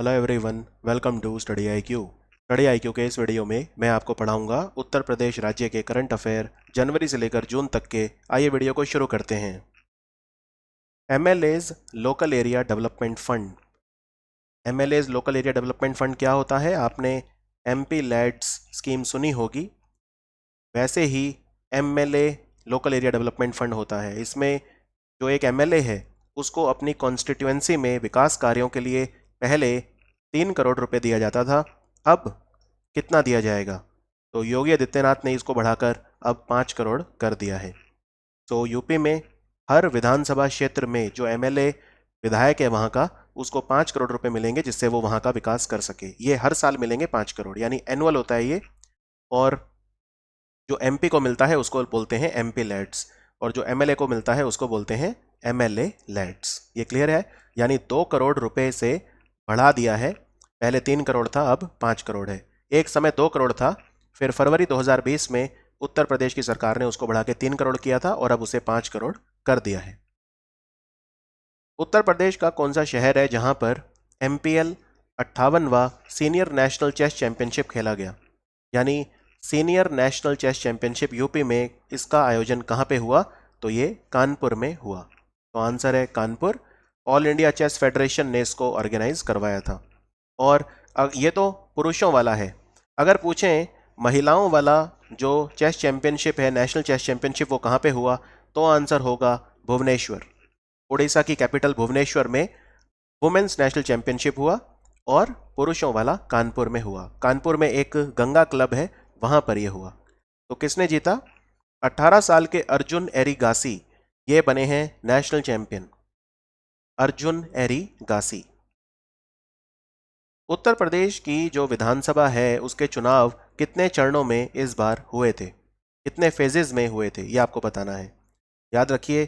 Hello everyone, welcome to Study I Q. Study I Q के इस video में मैं आपको पढ़ाऊंगा उत्तर प्रदेश राज्य के करंट अफेयर जनवरी से लेकर जून तक के। आइए वीडियो को शुरू करते हैं। MLAs local area development fund. MLAs local area development fund क्या होता है? आपने एमपी लैड्स स्कीम सुनी होगी, वैसे ही MLA local area development fund होता है। इसमें जो एक एमएलए है उसको अपनी कॉन्स्टिट्यूएंसी में विकास कार्यों के लिए पहले 3 करोड़ रुपए दिया जाता था। अब कितना दिया जाएगा? तो योगी आदित्यनाथ ने इसको बढ़ाकर अब 5 करोड़ कर दिया है। तो यूपी में हर विधानसभा क्षेत्र में जो एमएलए विधायक है वहाँ का, उसको 5 करोड़ रुपए मिलेंगे जिससे वो वहाँ का विकास कर सके। ये हर साल मिलेंगे 5 करोड़, यानी एनुअल होता है ये। और जो एमपी को मिलता है उसको बोलते हैं एमपी लैड्स, और जो एमएलए को मिलता है उसको बोलते हैं एमएलए लैड्स। ये क्लियर है? यानी 2 करोड़ रुपए से बढ़ा दिया है। पहले 3 करोड़ था, अब 5 करोड़ है। एक समय 2 करोड़ था, फिर फरवरी 2020 में उत्तर प्रदेश की सरकार ने उसको बढ़ा के 3 करोड़ किया था और अब उसे 5 करोड़ कर दिया है। उत्तर प्रदेश का कौन सा शहर है जहां पर एमपीएल 58वां सीनियर नेशनल चेस चैंपियनशिप खेला गया? यानी senior national chess championship UP में, इसका आयोजन कहाँ पे हुआ? तो ये कानपुर में हुआ। तो आंसर है Kanpur. All India Chess Federation ने इसको ऑर्गेनाइज करवाया था। और ये तो पुरुषों वाला है। अगर पूछें महिलाओं वाला जो चेस चैंपियनशिप है, नेशनल चेस चैंपियनशिप, वो कहाँ पे हुआ? तो आंसर होगा भुवनेश्वर। उड़ीसा की कैपिटल भुवनेश्वर में वुमेन्स नेशनल चैंपियनशिप हुआ और पुरुषों वाला कानपुर में हुआ। कानपुर में एक गंगा क्लब है, वहां पर यह हुआ। तो किसने जीता? 18 साल के अर्जुन एरिगासी, ये बने हैं नेशनल चैंपियन। अर्जुन एरिगासी। उत्तर प्रदेश की जो विधानसभा है उसके चुनाव कितने चरणों में इस बार हुए थे? कितने फेजेस में हुए थे, ये आपको बताना है। याद रखिए,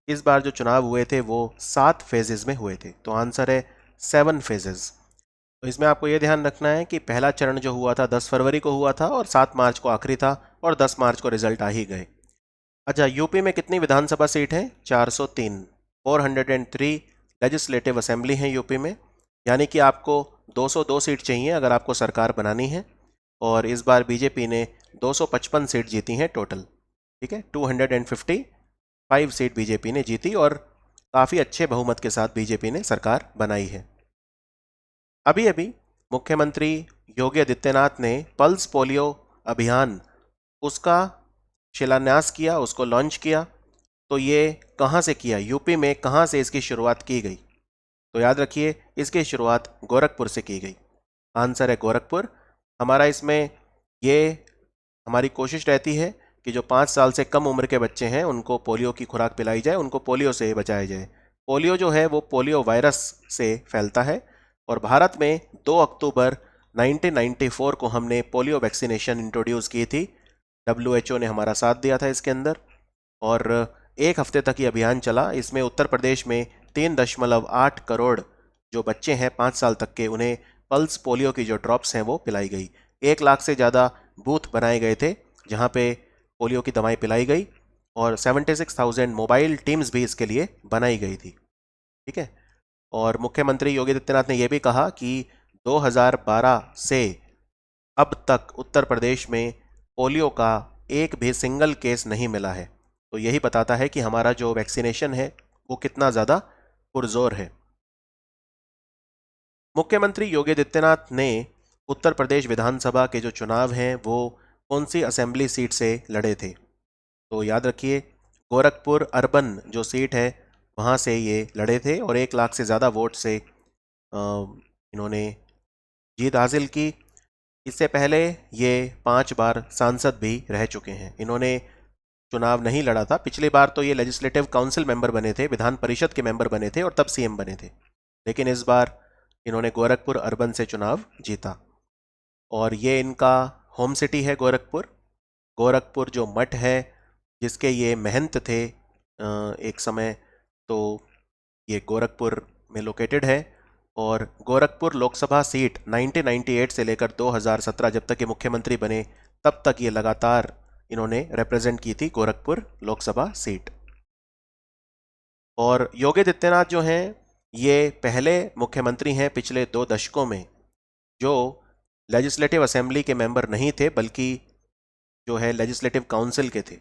इस बार जो चुनाव हुए थे वो 7 फेजेस में हुए थे। तो आंसर है 7 फेजेस। तो इसमें आपको ये ध्यान रखना है कि पहला चरण जो हुआ था 10 फरवरी को हुआ था और 7 मार्च को आखिरी था, और 10 मार्च को रिजल्ट आ ही गए। अच्छा, यूपी में कितनी विधानसभा सीट है? 403। 403 लेजिस्लेटिव असेंबली हैं यूपी में, यानी कि आपको 202 सीट चाहिए अगर आपको सरकार बनानी है। और इस बार बीजेपी ने 255 सीट जीती हैं टोटल। ठीक है, 255 सीट बीजेपी ने जीती और काफ़ी अच्छे बहुमत के साथ बीजेपी ने सरकार बनाई है। अभी अभी मुख्यमंत्री योगी आदित्यनाथ ने पल्स पोलियो अभियान, उसका शिलान्यास किया, उसको लॉन्च किया। तो ये कहाँ से किया? यूपी में कहाँ से इसकी शुरुआत की गई? तो याद रखिए, इसकी शुरुआत गोरखपुर से की गई। आंसर है गोरखपुर। हमारा इसमें ये हमारी कोशिश रहती है कि जो 5 साल से कम उम्र के बच्चे हैं उनको पोलियो की खुराक पिलाई जाए, उनको पोलियो से बचाया जाए। पोलियो जो है वो पोलियो वायरस से फैलता है, और भारत में 2 अक्टूबर 1994 को हमने पोलियो वैक्सीनेशन इंट्रोड्यूस की थी। WHO ने हमारा साथ दिया था इसके अंदर, और 1 हफ्ते तक ये अभियान चला। इसमें उत्तर प्रदेश में 3.8 करोड़ जो बच्चे हैं 5 साल तक के, उन्हें पल्स पोलियो की जो ड्रॉप्स हैं वो पिलाई गई। 1 लाख से ज़्यादा बूथ बनाए गए थे जहाँ पे पोलियो की दवाएं पिलाई गई, और 76,000 मोबाइल टीम्स भी इसके लिए बनाई गई थी। ठीक है। और मुख्यमंत्री योगी आदित्यनाथ ने यह भी कहा कि 2012 से अब तक उत्तर प्रदेश में पोलियो का एक भी सिंगल केस नहीं मिला है। तो यही बताता है कि हमारा जो वैक्सीनेशन है वो कितना ज़्यादा पुरजोर है। मुख्यमंत्री योगी आदित्यनाथ ने उत्तर प्रदेश विधानसभा के जो चुनाव हैं वो कौन सी असेंबली सीट से लड़े थे? तो याद रखिए, गोरखपुर अर्बन जो सीट है वहाँ से ये लड़े थे, और 1 लाख से ज़्यादा वोट से इन्होंने जीत हासिल की। इससे पहले ये 5 बार सांसद भी रह चुके हैं। इन्होंने चुनाव नहीं लड़ा था पिछली बार, तो ये लेजिस्लेटिव काउंसिल मेंबर बने थे, विधान परिषद के मेंबर बने थे और तब सीएम बने थे। लेकिन इस बार इन्होंने गोरखपुर अर्बन से चुनाव जीता, और ये इनका होम सिटी है गोरखपुर। गोरखपुर जो मठ है जिसके ये महंत थे एक समय, तो ये गोरखपुर में लोकेटेड है। और गोरखपुर लोकसभा सीट 1998 से लेकर 2017 जब तक ये मुख्यमंत्री बने तब तक ये लगातार इन्होंने रिप्रेजेंट की थी गोरखपुर लोकसभा सीट। और योगी आदित्यनाथ जो हैं ये पहले मुख्यमंत्री हैं पिछले 2 दशकों में जो लेजिस्लेटिव असेंबली के मेंबर नहीं थे, बल्कि जो है लेजिस्लेटिव काउंसिल के थे,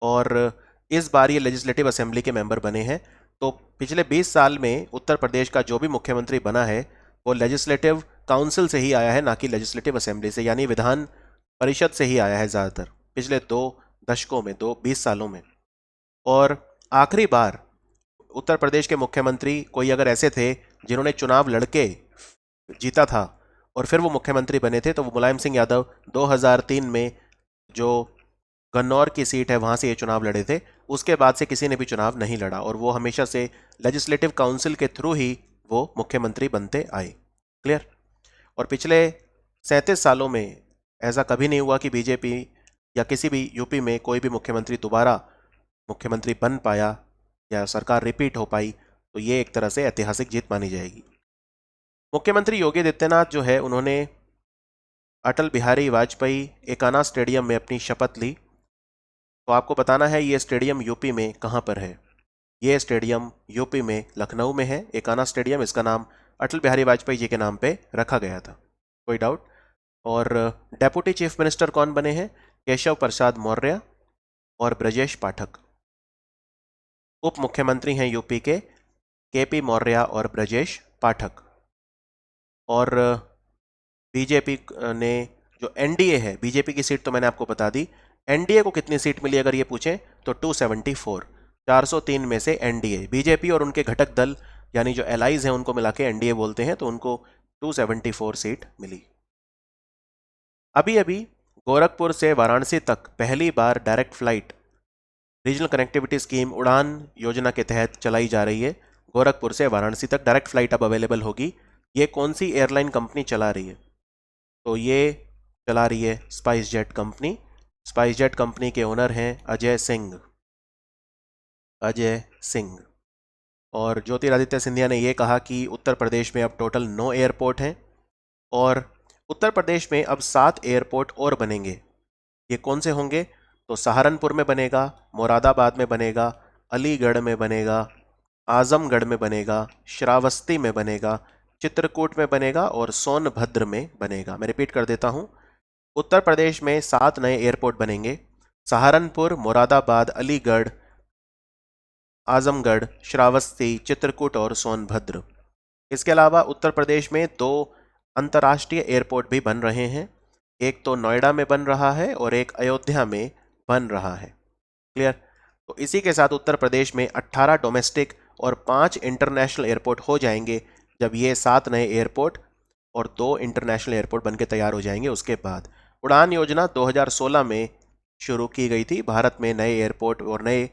और इस बार ये लेजिस्लेटिव असेंबली के मेंबर बने हैं। तो पिछले 20 साल में उत्तर प्रदेश का जो भी मुख्यमंत्री बना है वो लेजिस्लेटिव काउंसिल से ही आया है, ना कि लेजिस्लेटिव असेंबली से, यानी विधान परिषद से ही आया है ज़्यादातर पिछले 2 दशकों में, 20 सालों में। और आखिरी बार उत्तर प्रदेश के मुख्यमंत्री कोई अगर ऐसे थे जिन्होंने चुनाव लड़के जीता था और फिर वो मुख्यमंत्री बने थे, तो वो मुलायम सिंह यादव 2003 में जो गन्नौर की सीट है वहाँ से ये चुनाव लड़े थे। उसके बाद से किसी ने भी चुनाव नहीं लड़ा और वो हमेशा से लेजिस्लेटिव काउंसिल के थ्रू ही वो मुख्यमंत्री बनते आए। क्लियर? और पिछले 37 सालों में ऐसा कभी नहीं हुआ कि बीजेपी या किसी भी यूपी में कोई भी मुख्यमंत्री दोबारा मुख्यमंत्री बन पाया या सरकार रिपीट हो पाई। तो ये एक तरह से ऐतिहासिक जीत मानी जाएगी। मुख्यमंत्री योगी आदित्यनाथ जो है, उन्होंने अटल बिहारी वाजपेयी एकाना स्टेडियम में अपनी शपथ ली। तो आपको बताना है ये स्टेडियम यूपी में कहाँ पर है। ये स्टेडियम यूपी में लखनऊ में है, एकाना स्टेडियम। इसका नाम अटल बिहारी वाजपेयी जी के नाम पे रखा गया था। कोई डाउट? और डेप्यूटी चीफ मिनिस्टर कौन बने हैं? केशव प्रसाद मौर्य और ब्रजेश पाठक। उप मुख्यमंत्री हैं यूपी के केपी मौर्य और ब्रजेश पाठक। और बीजेपी ने जो एनडीए है, बीजेपी की सीट तो मैंने आपको बता दी। एनडीए को कितनी सीट मिली अगर ये पूछें तो 274, 403 में से एनडीए, बीजेपी और उनके घटक दल यानी जो एलाइज हैं उनको मिला के एनडीए बोलते हैं, तो उनको 274 सीट मिली। अभी अभी गोरखपुर से वाराणसी तक पहली बार direct flight regional connectivity scheme Udan योजना के तहत चलाई जा रही है। गोरखपुर से वाराणसी तक डायरेक्ट फ्लाइट अब अवेलेबल होगी। ये कौन सी एयरलाइन कंपनी चला रही है? तो ये चला रही है spice jet company. Spice jet company के ओनर हैं अजय सिंह। अजय सिंह। और ज्योतिरादित्य सिंधिया ने यह कहा कि उत्तर प्रदेश में अब टोटल 9 एयरपोर्ट हैं और उत्तर प्रदेश में अब 7 एयरपोर्ट और बनेंगे। ये कौन से होंगे? तो सहारनपुर में बनेगा, मुरादाबाद में बनेगा, अलीगढ़ में बनेगा, आजमगढ़ में बनेगा, श्रावस्ती में बनेगा, चित्रकूट में बनेगा और सोनभद्र में बनेगा। मैं रिपीट कर देता हूँ, उत्तर प्रदेश में 7 नए एयरपोर्ट बनेंगे। सहारनपुर, मुरादाबाद, अलीगढ़, आजमगढ़, श्रावस्ती, चित्रकूट और सोनभद्र। इसके अलावा उत्तर प्रदेश में 2 अंतर्राष्ट्रीय एयरपोर्ट भी बन रहे हैं। एक तो नोएडा में बन रहा है और एक अयोध्या में बन रहा है। क्लियर? तो इसी के साथ उत्तर प्रदेश में 18 डोमेस्टिक और 5 इंटरनेशनल एयरपोर्ट हो जाएंगे जब ये 7 नए एयरपोर्ट और 2 इंटरनेशनल एयरपोर्ट बनके तैयार हो जाएंगे। उसके बाद उड़ान योजना 2016 में शुरू की गई थी भारत में नए एयरपोर्ट और नए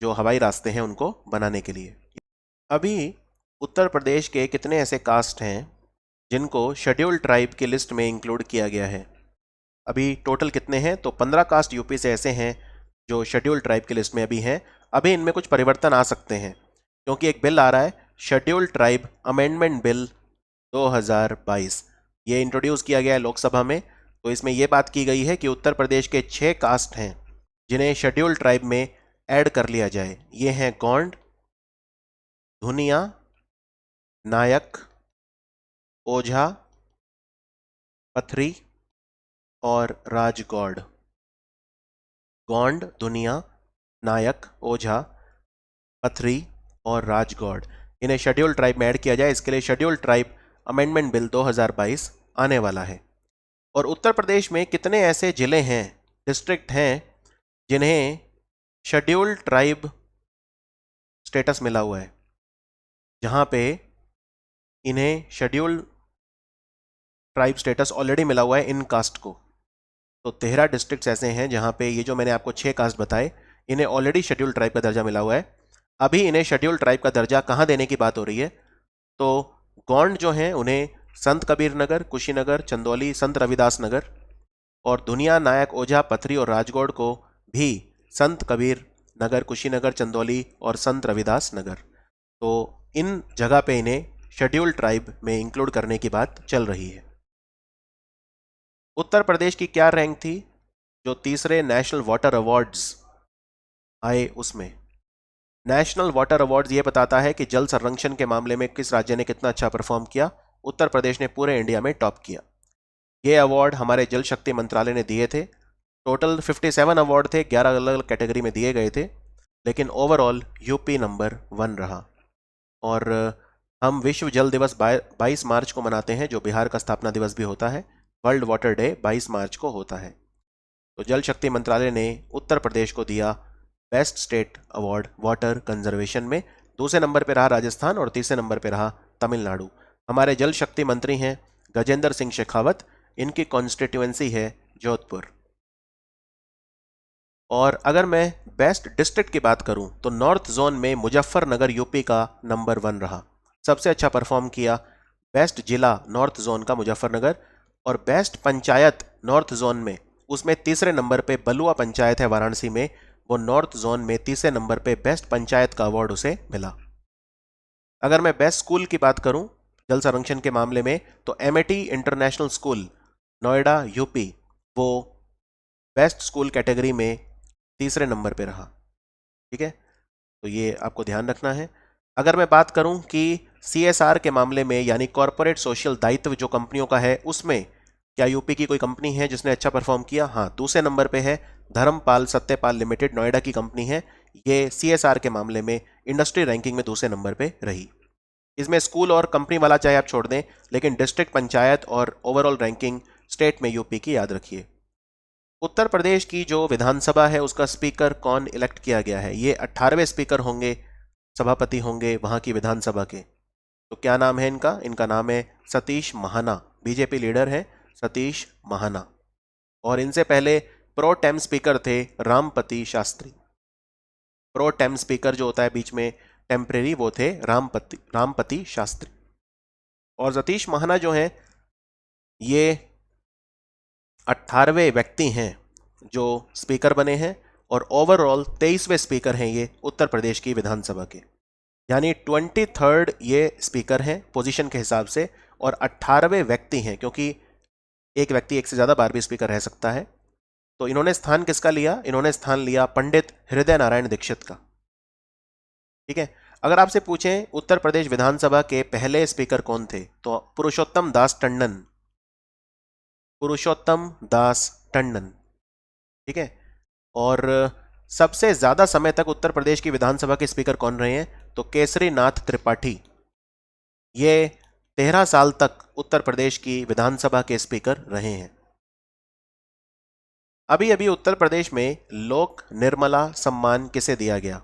जो हवाई रास्ते हैं उनको बनाने के लिए। अभी उत्तर प्रदेश के कितने ऐसे कास्ट हैं जिनको शेड्यूल्ड ट्राइब की लिस्ट में इंक्लूड किया गया है? अभी टोटल कितने हैं? तो 15 कास्ट यूपी से ऐसे हैं जो शेड्यूल्ड ट्राइब की लिस्ट में अभी हैं। अभी इनमें कुछ परिवर्तन आ सकते हैं क्योंकि एक बिल आ रहा है, शेड्यूल्ड ट्राइब अमेंडमेंट बिल 2022। ये इंट्रोड्यूस किया गया है लोकसभा में। तो इसमें यह बात की गई है कि उत्तर प्रदेश के 6 कास्ट हैं जिन्हें शेड्यूल्ड ट्राइब में ऐड कर लिया जाए। ये हैं गोंड, धुनिया, नायक, ओझा, पथरी और राजगौड़। गोंड, दुनिया, नायक, ओझा, पथरी और राजगौड़, इन्हें शेड्यूल्ड ट्राइब में ऐड किया जाए। इसके लिए शेड्यूल्ड ट्राइब अमेंडमेंट बिल 2022 आने वाला है। और उत्तर प्रदेश में कितने ऐसे जिले हैं, डिस्ट्रिक्ट हैं जिन्हें शेड्यूल्ड ट्राइब स्टेटस मिला हुआ है, जहां पे इन्हें शेड्यूल्ड ट्राइब स्टेटस ऑलरेडी मिला हुआ है इन कास्ट को? तो 13 डिस्ट्रिक्ट्स ऐसे हैं जहां पे ये जो मैंने आपको 6 कास्ट बताए इन्हें ऑलरेडी शेड्यूल्ड ट्राइब का दर्जा मिला हुआ है। अभी इन्हें शेड्यूल्ड ट्राइब का दर्जा कहाँ देने की बात हो रही है? तो गोंड जो हैं उन्हें संत कबीर नगर, कुशीनगर, चंदौली, संत रविदास नगर, और दुनिया, नायक, ओझा, पथरी और राजगौड़ को भी संत कबीर नगर, कुशीनगर, चंदौली और संत रविदास नगर। तो इन जगह पे इन्हें शेड्यूल्ड ट्राइब में इंक्लूड करने की बात चल रही है। उत्तर प्रदेश की क्या रैंक थी जो तीसरे नेशनल वाटर अवार्ड्स आए उसमें? नेशनल वाटर अवार्ड्स ये बताता है कि जल संरक्षण के मामले में किस राज्य ने कितना अच्छा परफॉर्म किया। उत्तर प्रदेश ने पूरे इंडिया में टॉप किया। ये अवार्ड हमारे जल शक्ति मंत्रालय ने दिए थे। टोटल 57 अवार्ड थे, 11 अलग अलग कैटेगरी में दिए गए थे, लेकिन ओवरऑल यूपी नंबर 1 रहा। और हम विश्व जल दिवस 22 मार्च को मनाते हैं, जो बिहार का स्थापना दिवस भी होता है। वर्ल्ड वाटर डे 22 मार्च को होता है। तो जल शक्ति मंत्रालय ने उत्तर प्रदेश को दिया best state award water conservation में। दूसरे नंबर पर रहा राजस्थान और तीसरे नंबर पर रहा तमिलनाडु। हमारे जल शक्ति मंत्री हैं गजेंद्र सिंह शेखावत, इनकी कॉन्स्टिट्यूएंसी है जोधपुर। और अगर मैं बेस्ट डिस्ट्रिक्ट की बात करूं तो नॉर्थ जोन में मुजफ्फरनगर यूपी का नंबर 1 रहा, सबसे अच्छा परफॉर्म किया। बेस्ट जिला नॉर्थ जोन का मुजफ्फरनगर। और बेस्ट पंचायत नॉर्थ जोन में, उसमें तीसरे नंबर पे बलुआ पंचायत है वाराणसी में, वो नॉर्थ जोन में तीसरे नंबर पे बेस्ट पंचायत का अवार्ड उसे मिला। अगर मैं बेस्ट स्कूल की बात करूं जल संरक्षण के मामले में, तो MAT international school Noida UP, वो बेस्ट स्कूल कैटेगरी में तीसरे नंबर पे रहा। ठीक है, तो ये आपको ध्यान रखना है। अगर मैं बात करूं कि सीएसआर के मामले में, यानी कॉरपोरेट सोशल दायित्व जो कंपनियों का है, उसमें क्या यूपी की कोई कंपनी है जिसने अच्छा परफॉर्म किया? हाँ, दूसरे नंबर पे है धर्मपाल सत्यपाल लिमिटेड, नोएडा की कंपनी है। ये सीएसआर के मामले में इंडस्ट्री रैंकिंग में दूसरे नंबर पे रही। इसमें स्कूल और कंपनी वाला चाहे आप छोड़ दें, लेकिन डिस्ट्रिक्ट, पंचायत और ओवरऑल रैंकिंग स्टेट में यूपी की याद रखिए। उत्तर प्रदेश की जो विधानसभा है उसका स्पीकर कौन इलेक्ट किया गया है? ये 18वें स्पीकर होंगे, सभापति होंगे वहां की विधानसभा के। तो क्या नाम है इनका? इनका नाम है सतीश महाना, बीजेपी लीडर है सतीश महाना। और इनसे पहले प्रो टेम स्पीकर थे Rampati Shastri. Pro tem speaker जो होता है बीच में टेम्परेरी, वो थे रामपति शास्त्री। और सतीश महाना जो हैं, ये 18वें व्यक्ति हैं जो स्पीकर बने हैं, और ओवरऑल 23वें स्पीकर हैं ये उत्तर प्रदेश की विधानसभा के। यानी 23rd ये स्पीकर हैं पोजीशन के हिसाब से, और 18वें व्यक्ति हैं, क्योंकि एक व्यक्ति एक से ज़्यादा बार भी स्पीकर रह सकता है। तो इन्होंने स्थान किसका लिया? इन्होंने स्थान लिया पंडित हृदय नारायण दीक्षित का। ठीक है, अगर आपसे पूछें उत्तर प्रदेश विधानसभा के पहले स्पीकर कौन थे, तो पुरुषोत्तम दास टंडन। पुरुषोत्तम दास टंडन। ठीक है, और सबसे ज्यादा समय तक उत्तर प्रदेश की विधानसभा के स्पीकर कौन रहे हैं? तो केसरी नाथ त्रिपाठी। ये 13 साल तक उत्तर प्रदेश की विधानसभा के स्पीकर रहे हैं। अभी अभी उत्तर प्रदेश में लोक निर्मला सम्मान किसे दिया गया?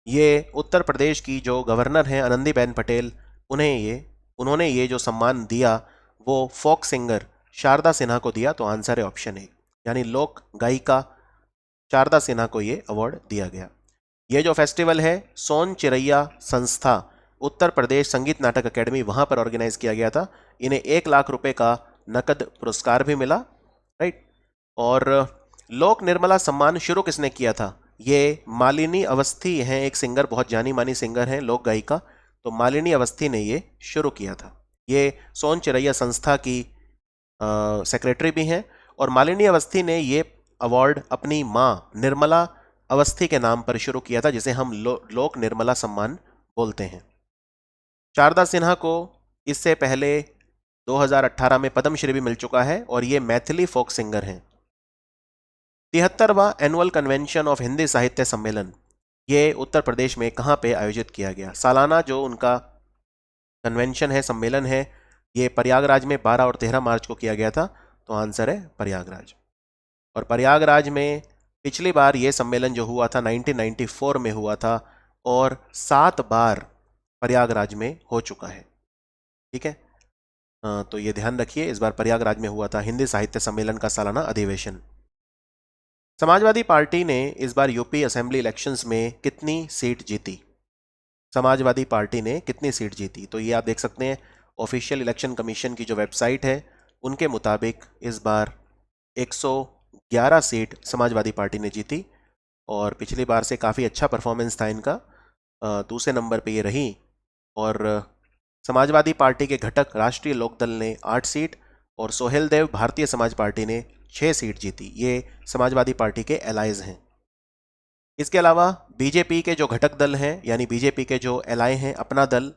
ये उत्तर प्रदेश की जो गवर्नर हैं आनंदीबेन पटेल, उन्होंने ये जो सम्मान दिया वो फोक सिंगर शारदा सिन्हा को दिया। तो आंसर है ऑप्शन ए, यानी लोक गायिका शारदा सिन्हा को ये अवार्ड दिया गया। ये जो फेस्टिवल है सोन चिरैया संस्था उत्तर प्रदेश संगीत नाटक अकेडमी, वहां पर ऑर्गेनाइज किया गया था। इन्हें 1 लाख रुपए का नकद पुरस्कार भी मिला। राइट। और लोक निर्मला सम्मान शुरू किसने किया था? ये मालिनी अवस्थी हैं, एक सिंगर, बहुत जानी मानी सिंगर हैं, लोक गायिका। तो मालिनी अवस्थी ने ये शुरू किया था। ये सोन चिरैया संस्था की सेक्रेटरी भी हैं। और मालिनी अवस्थी ने ये अवार्ड अपनी माँ निर्मला अवस्थी के नाम पर शुरू किया था, जिसे हम लोक निर्मला सम्मान बोलते हैं। शारदा सिन्हा को इससे पहले 2018 में पद्मश्री भी मिल चुका है, और ये मैथिली फोक सिंगर हैं। 73वां एनुअल कन्वेंशन ऑफ हिंदी साहित्य सम्मेलन, ये उत्तर प्रदेश में कहाँ पे आयोजित किया गया? सालाना जो उनका कन्वेंशन है, सम्मेलन है, ये प्रयागराज में 12 और 13 मार्च को किया गया था। तो आंसर है प्रयागराज। और प्रयागराज में पिछली बार ये सम्मेलन जो हुआ था 1994 में हुआ था, और 7 बार प्रयागराज में हो चुका है। ठीक है, तो ये ध्यान रखिए, इस बार प्रयागराज में हुआ था हिंदी साहित्य सम्मेलन का सालाना अधिवेशन। समाजवादी पार्टी ने इस बार यूपी असेंबली इलेक्शंस में कितनी सीट जीती? समाजवादी पार्टी ने कितनी सीट जीती? तो ये आप देख सकते हैं ऑफिशियल इलेक्शन कमीशन की जो वेबसाइट है, उनके मुताबिक इस बार 111 सीट समाजवादी पार्टी ने जीती, और पिछली बार से काफ़ी अच्छा परफॉर्मेंस था इनका। दूसरे नंबर पे ये रही। और समाजवादी पार्टी के घटक राष्ट्रीय लोकदल ने 8 सीट, और सोहेल देव भारतीय समाज पार्टी ने 6 सीट जीती। ये समाजवादी पार्टी के एलाइज हैं। इसके अलावा बीजेपी के जो घटक दल हैं, यानी बीजेपी के जो एलाय हैं, अपना दल,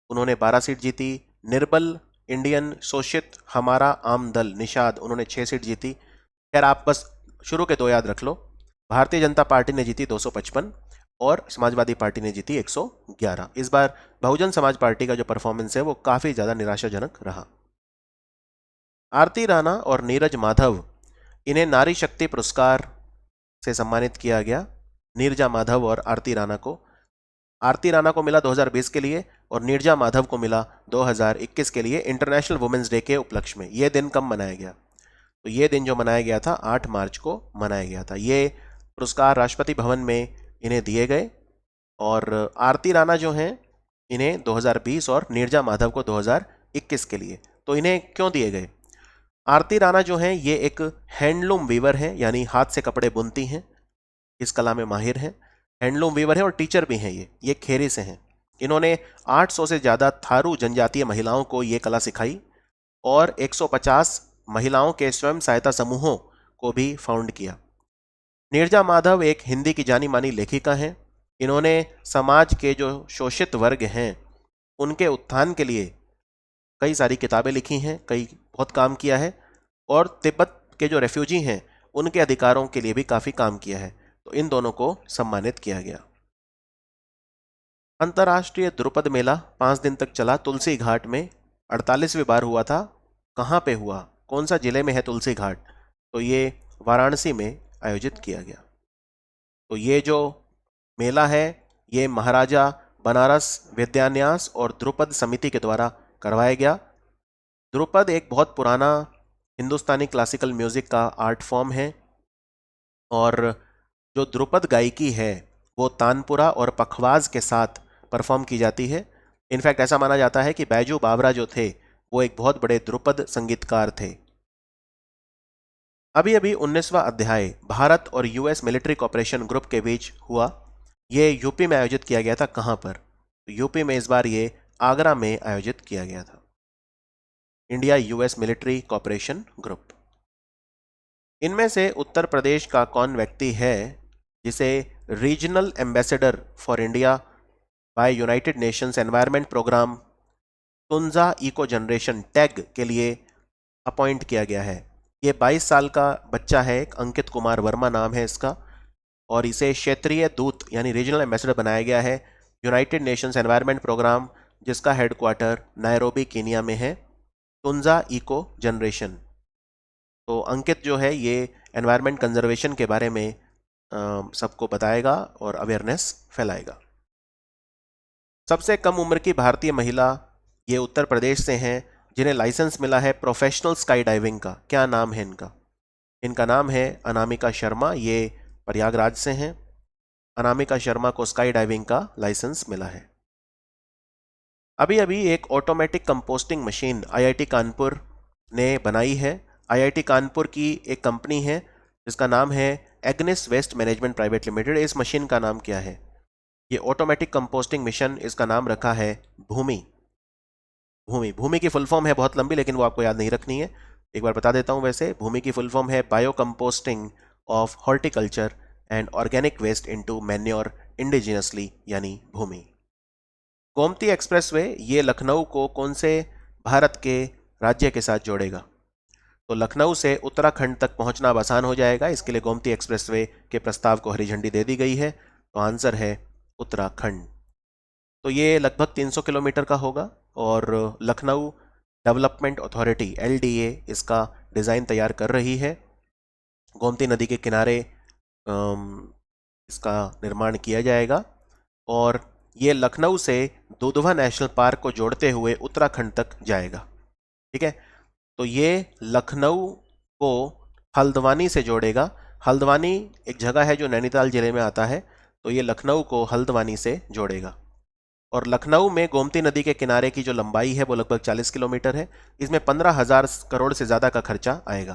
उन्होंने 12 सीट जीती। निर्बल, इंडियन शोषित, हमारा आम दल, निषाद, उन्होंने 6 सीट जीती। खैर आप बस शुरू के दो याद रख लो। भारतीय जनता पार्टी ने जीती 255 और समाजवादी पार्टी ने जीती 111। इस बार बहुजन समाज पार्टी का जो परफॉर्मेंस है वो काफ़ी ज़्यादा निराशाजनक रहा। आरती राणा और नीरज माधव, इन्हें नारी शक्ति पुरस्कार से सम्मानित किया गया। नीरजा माधव और आरती राणा को। आरती राणा को मिला 2020 के लिए और नीरजा माधव को मिला 2021 के लिए इंटरनेशनल वुमेंस डे के उपलक्ष्य में। ये दिन कब मनाया गया? तो ये दिन जो मनाया गया था 8 मार्च को मनाया गया था। ये पुरस्कार राष्ट्रपति भवन में इन्हें दिए गए और आरती राणा जो हैं इन्हें 2020 और नीरजा माधव को 2021 के लिए। तो इन्हें क्यों दिए गए? आरती राणा जो हैं ये एक हैंडलूम वीवर हैं, यानी हाथ से कपड़े बुनती हैं, इस कला में माहिर हैं। हैंडलूम वीवर हैं और टीचर भी हैं। ये खेरी से हैं। इन्होंने 800 से ज़्यादा थारू जनजातीय महिलाओं को ये कला सिखाई और 150 महिलाओं के स्वयं सहायता समूहों को भी फाउंड किया। नीरजा माधव एक हिंदी की जानी मानी लेखिका हैं। इन्होंने समाज के जो शोषित वर्ग हैं उनके उत्थान के लिए कई सारी किताबें लिखी हैं, कई बहुत काम किया है और तिब्बत के जो रेफ्यूजी हैं उनके अधिकारों के लिए भी काफ़ी काम किया है। तो इन दोनों को सम्मानित किया गया। अंतर्राष्ट्रीय द्रुपद मेला 5 दिन तक चला तुलसी घाट में। 48वीं बार हुआ था। कहाँ पे हुआ? कौन सा जिले में है तुलसी घाट? तो ये वाराणसी में आयोजित किया गया। तो ये जो मेला है ये महाराजा बनारस विद्यान्यास और द्रुपद समिति के द्वारा करवाया गया। द्रुपद एक बहुत पुराना हिंदुस्तानी क्लासिकल म्यूजिक का आर्ट फॉर्म है और जो द्रुपद गायकी है वो तानपुरा और पखवाज के साथ परफॉर्म की जाती है। इनफैक्ट ऐसा माना जाता है कि बैजू बावरा जो थे वो एक बहुत बड़े द्रुपद संगीतकार थे। अभी अभी 19वां अध्याय भारत और यूएस मिलिट्री कॉपरेशन ग्रुप के बीच हुआ। ये यूपी में आयोजित किया गया था। कहाँ पर? तो यूपी में इस बार ये आगरा में आयोजित किया गया था। India US military cooperation group. इनमें से उत्तर प्रदेश का कौन व्यक्ति है जिसे regional ambassador for India by United Nations environment programme Tunza eco generation tag के लिए अपॉइंट किया गया है? ये 22 साल का बच्चा है, एक अंकित कुमार वर्मा नाम है इसका, और इसे क्षेत्रीय दूत यानी रीजनल एम्बेसडर बनाया गया है यूनाइटेड नेशंस एनवायरनमेंट प्रोग्राम, जिसका हेडक्वार्टर नायरोबी केनिया में है। तुंजा इको जनरेशन। तो अंकित जो है ये एनवायरनमेंट कंजर्वेशन के बारे में सबको बताएगा और अवेयरनेस फैलाएगा। सबसे कम उम्र की भारतीय महिला ये उत्तर प्रदेश से हैं जिन्हें लाइसेंस मिला है प्रोफेशनल स्काई डाइविंग का। क्या नाम है इनका? इनका नाम है अनामिका शर्मा। ये प्रयागराज से हैं। अनामिका शर्मा को स्काई डाइविंग का लाइसेंस मिला है। अभी अभी एक automatic composting machine IIT Kanpur ने बनाई है। आईआईटी कानपुर की एक कंपनी है जिसका नाम है Agnis waste management private limited. इस मशीन का नाम क्या है? ये ऑटोमेटिक कंपोस्टिंग मिशन, इसका नाम रखा है भूमि। भूमि भूमि की फुल फॉर्म है बहुत लंबी, लेकिन वो आपको याद नहीं रखनी है। एक बार बता देता हूँ। वैसे भूमि की फुल फॉर्म है bio composting of horticulture and organic waste into manure indigenously, यानी भूमि। गोमती एक्सप्रेसवे ये लखनऊ को कौन से भारत के राज्य के साथ जोड़ेगा? तो लखनऊ से उत्तराखंड तक पहुंचना अब आसान हो जाएगा। इसके लिए गोमती एक्सप्रेसवे के प्रस्ताव को हरी झंडी दे दी गई है। तो आंसर है उत्तराखंड। तो ये लगभग 300 किलोमीटर का होगा और लखनऊ डेवलपमेंट अथॉरिटी एलडीए इसका डिज़ाइन तैयार कर रही है। गोमती नदी के किनारे इसका निर्माण किया जाएगा और ये लखनऊ से दुधवा नेशनल पार्क को जोड़ते हुए उत्तराखंड तक जाएगा। ठीक है। तो ये लखनऊ को हल्द्वानी से जोड़ेगा। हल्द्वानी एक जगह है जो नैनीताल जिले में आता है। तो ये लखनऊ को हल्द्वानी से जोड़ेगा और लखनऊ में गोमती नदी के किनारे की जो लंबाई है वो लगभग 40 किलोमीटर है। इसमें 15,000 करोड़ से ज़्यादा का खर्चा आएगा।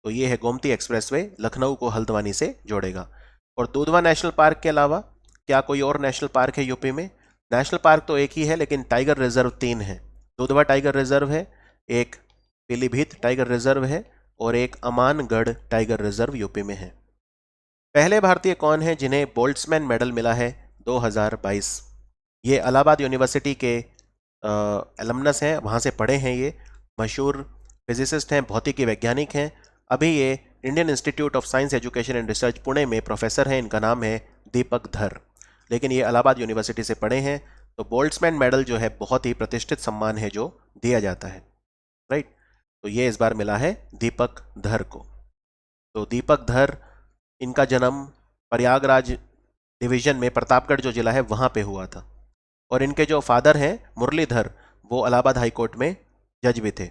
तो ये है गोमती एक्सप्रेसवे, लखनऊ को हल्द्वानी से जोड़ेगा। और दुधवा नेशनल पार्क के अलावा क्या कोई और नेशनल पार्क है यूपी में? नेशनल पार्क तो एक ही है, लेकिन टाइगर रिजर्व 3 है। दुधवा टाइगर रिजर्व है, एक पीलीभीत टाइगर रिजर्व है और एक अमानगढ़ टाइगर रिजर्व यूपी में है। पहले भारतीय कौन है जिन्हें बोल्ट्जमैन मेडल मिला है 2022? ये इलाहाबाद यूनिवर्सिटी के एलमनस हैं, वहाँ से पढ़े हैं ये, मशहूर फिजिसिस्ट हैं, भौतिकी वैज्ञानिक हैं। अभी ये Indian institute of science education and research Pune में प्रोफेसर हैं। इनका नाम है दीपक धर, लेकिन ये इलाहाबाद यूनिवर्सिटी से पढ़े हैं। तो बोल्ट्जमैन मेडल जो है बहुत ही प्रतिष्ठित सम्मान है जो दिया जाता है, राइट। तो ये इस बार मिला है दीपक धर को। तो दीपक धर, इनका जन्म प्रयागराज डिवीजन में प्रतापगढ़ जो जिला है वहाँ पे हुआ था। और इनके जो फादर हैं मुरलीधर, वो इलाहाबाद हाई कोर्ट में जज भी थे।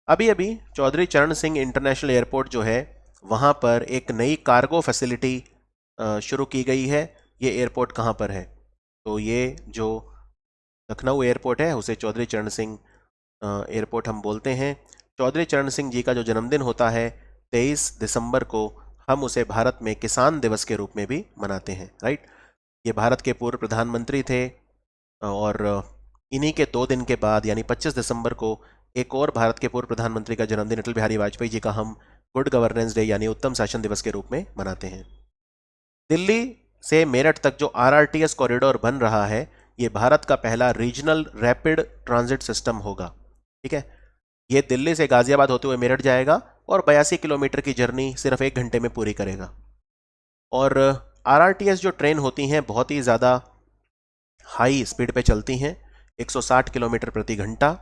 अभी अभी चौधरी चरण सिंह इंटरनेशनल एयरपोर्ट जो है वहाँ पर एक नई कार्गो फैसिलिटी शुरू की गई है। ये एयरपोर्ट कहाँ पर है? तो ये जो लखनऊ एयरपोर्ट है उसे चौधरी चरण सिंह एयरपोर्ट हम बोलते हैं। चौधरी चरण सिंह जी का जो जन्मदिन होता है 23 दिसंबर को, हम उसे भारत में किसान दिवस के रूप में भी मनाते हैं, राइट। ये भारत के पूर्व प्रधानमंत्री थे और इन्हीं के 2 दिन के बाद यानी 25 दिसंबर को एक और भारत के पूर्व प्रधानमंत्री का जन्मदिन अटल बिहारी वाजपेयी जी का हम गुड गवर्नेंस डे यानी उत्तम शासन दिवस के रूप में मनाते हैं। दिल्ली से मेरठ तक जो आरआरटीएस कॉरिडोर बन रहा है, ये भारत का पहला रीजनल रैपिड ट्रांजिट सिस्टम होगा, ठीक है। ये दिल्ली से गाजियाबाद होते हुए मेरठ जाएगा और 82 किलोमीटर की जर्नी सिर्फ 1 घंटे में पूरी करेगा। और आरआरटीएस जो ट्रेन होती हैं बहुत ही ज़्यादा हाई स्पीड पे चलती हैं, 160 किलोमीटर प्रति घंटा।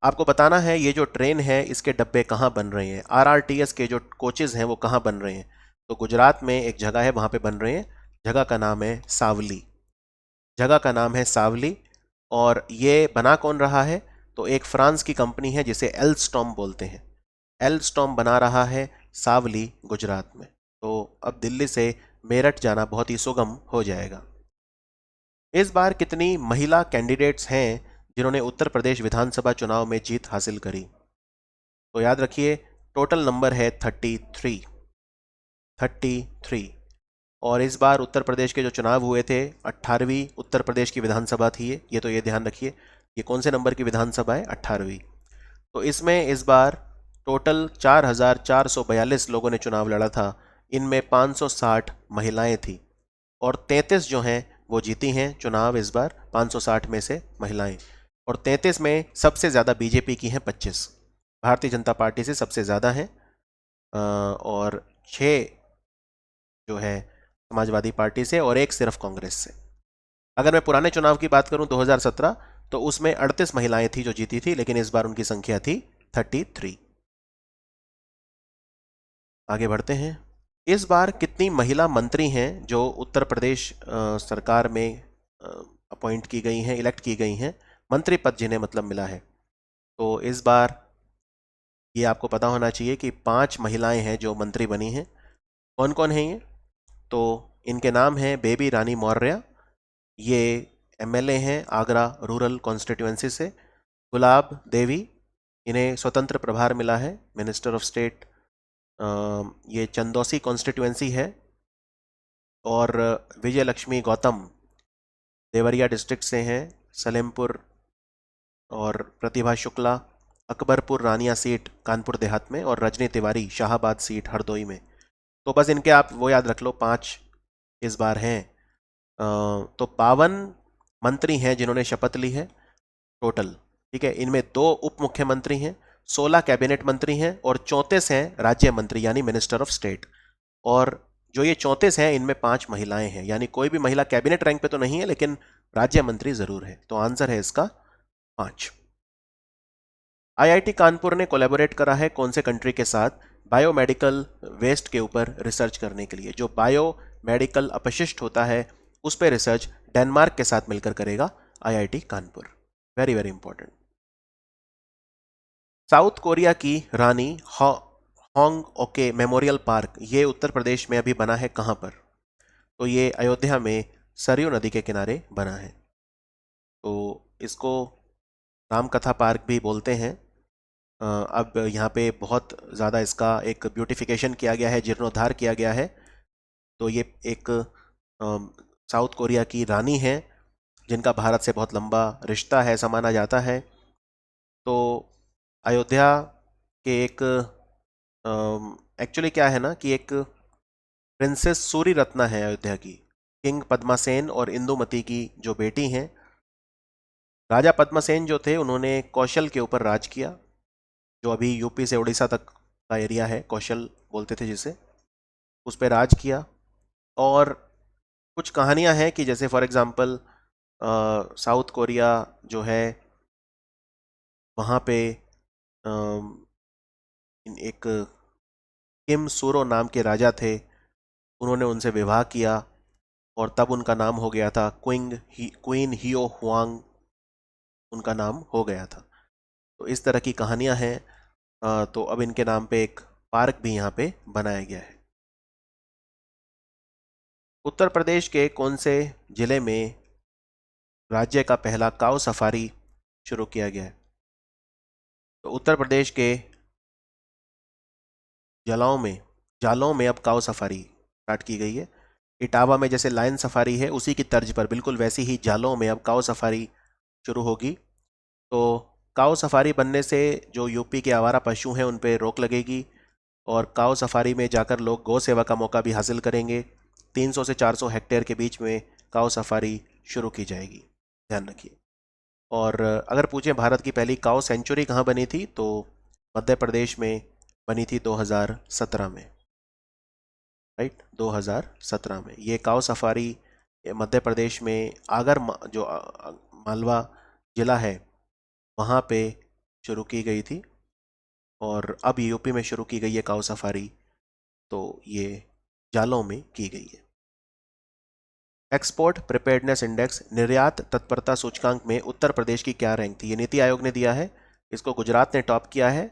आपको बताना है ये जो ट्रेन है इसके डब्बे कहाँ बन रहे हैं, आरआरटीएस के जो कोचेज़ हैं वो कहाँ बन रहे हैं। तो गुजरात में एक जगह है वहाँ पे बन रहे हैं, जगह का नाम है सावली। जगह का नाम है सावली। और ये बना कौन रहा है? तो एक फ्रांस की कंपनी है जिसे एल्स्टॉम बोलते हैं। एल्स्टॉम बना रहा है सावली, गुजरात में। तो अब दिल्ली से मेरठ जाना बहुत ही सुगम हो जाएगा। इस बार कितनी महिला कैंडिडेट्स हैं जिन्होंने उत्तर प्रदेश विधानसभा चुनाव में जीत हासिल करी? तो याद रखिए टोटल नंबर है 33। और इस बार उत्तर प्रदेश के जो चुनाव हुए थे 18वीं उत्तर प्रदेश की विधानसभा थी ये तो ये ध्यान रखिए। ये कौन से नंबर की विधानसभा है? 18वीं। तो इसमें इस बार टोटल 4,442 लोगों ने चुनाव लड़ा था। इनमें 560 महिलाएं थी और 33 जो हैं वो जीती हैं चुनाव इस बार, 560 में से महिलाएं। और 33 में सबसे ज़्यादा बीजेपी की हैं 25, भारतीय जनता पार्टी से सबसे ज़्यादा हैं। और 6 जो है समाजवादी पार्टी से और 1 सिर्फ कांग्रेस से। अगर मैं पुराने चुनाव की बात करूं 2017, तो उसमें 38 महिलाएं थी जो जीती थी, लेकिन इस बार उनकी संख्या थी 33। आगे बढ़ते हैं। इस बार कितनी महिला मंत्री हैं जो उत्तर प्रदेश सरकार में अपॉइंट की गई हैं, इलेक्ट की गई हैं, मंत्री पद जिन्हें मतलब मिला है? तो इस बार ये आपको पता होना चाहिए कि 5 महिलाएं हैं जो मंत्री बनी हैं। कौन कौन हैं ये? तो इनके नाम हैं बेबी रानी मौर्य, ये एमएलए हैं आगरा रूरल कॉन्स्टिट्यूएंसी से। गुलाब देवी, इन्हें स्वतंत्र प्रभार मिला है, मिनिस्टर ऑफ स्टेट, ये चंदौसी कॉन्स्टिट्यूएंसी है। और विजय लक्ष्मी गौतम देवरिया डिस्ट्रिक्ट से हैं, सलेमपुर। और प्रतिभा शुक्ला अकबरपुर रानिया सीट कानपुर देहात में, और रजनी तिवारी शाहाबाद सीट हरदोई में। तो बस इनके आप वो याद रख लो, 5 इस बार हैं। तो 52 मंत्री हैं जिन्होंने शपथ ली है टोटल, ठीक है। इनमें 2 उप मुख्यमंत्री हैं, 16 कैबिनेट मंत्री हैं और 34 हैं राज्य मंत्री यानी मिनिस्टर ऑफ स्टेट। और जो ये 34 हैं इनमें 5 महिलाएं हैं, यानी कोई भी महिला कैबिनेट रैंक पे तो नहीं है लेकिन राज्य मंत्री जरूर है। तो आंसर है इसका 5। आईआईटी कानपुर ने कोलैबोरेट करा है कौन से कंट्री के साथ बायोमेडिकल वेस्ट के ऊपर रिसर्च करने के लिए? जो बायोमेडिकल अपशिष्ट होता है उस पर रिसर्च डेनमार्क के साथ मिलकर करेगा IIT Kanpur. Very very important. South Korea की रानी होंग ओके मेमोरियल पार्क, ये उत्तर प्रदेश में अभी बना है कहाँ पर? तो ये अयोध्या में सरयू नदी के किनारे बना है। तो इसको रामकथा पार्क भी बोलते हैं। अब यहाँ पे बहुत ज़्यादा इसका एक ब्यूटिफिकेशन किया गया है, जीर्णोद्धार किया गया है। तो ये एक साउथ कोरिया की रानी है जिनका भारत से बहुत लंबा रिश्ता है, ऐसा माना जाता है। तो अयोध्या के एक एक्चुअली क्या है ना कि एक प्रिंसेस सूरी रत्ना है अयोध्या की, किंग पद्मासेन और इंदुमती की जो बेटी हैं। राजा पद्मासेन जो थे उन्होंने कौशल के ऊपर राज किया, जो अभी यूपी से उड़ीसा तक का एरिया है, कौशल बोलते थे जिसे, उस पर राज किया। और कुछ कहानियां हैं कि जैसे फॉर एग्जांपल साउथ कोरिया जो है वहाँ पे एक किम सूरो नाम के राजा थे, उन्होंने उनसे विवाह किया और तब उनका नाम हो गया था क्वीन हियो हुआंग, उनका नाम हो गया था। तो इस तरह की कहानियां हैं। तो अब इनके नाम पे एक पार्क भी यहाँ पे बनाया गया है। उत्तर प्रदेश के कौन से जिले में राज्य का पहला काऊ सफारी शुरू किया गया है? तो उत्तर प्रदेश के जालौन में अब काऊ सफारी स्टार्ट की गई है। इटावा में जैसे लायन सफारी है उसी की तर्ज पर बिल्कुल वैसी ही जालौन में अब काऊ सफारी शुरू होगी। तो काऊ सफारी बनने से जो यूपी के आवारा पशु हैं उन पर रोक लगेगी और काऊ सफारी में जाकर लोग गौ सेवा का मौका भी हासिल करेंगे। 300 से 400 हेक्टेयर के बीच में काऊ सफारी शुरू की जाएगी, ध्यान रखिए। और अगर पूछें भारत की पहली काऊ सेंचुरी कहाँ बनी थी, तो मध्य प्रदेश में बनी थी 2017 में, राइट, 2017 में। ये काऊ सफारी मध्य प्रदेश में जो मालवा जिला है वहाँ पे शुरू की गई थी और अब यूपी में शुरू की गई है काऊ सफारी, तो ये जालौन में की गई है। एक्सपोर्ट प्रिपेयर्डनेस इंडेक्स, निर्यात तत्परता सूचकांक में उत्तर प्रदेश की क्या रैंक थी? ये नीति आयोग ने दिया है, इसको गुजरात ने टॉप किया है।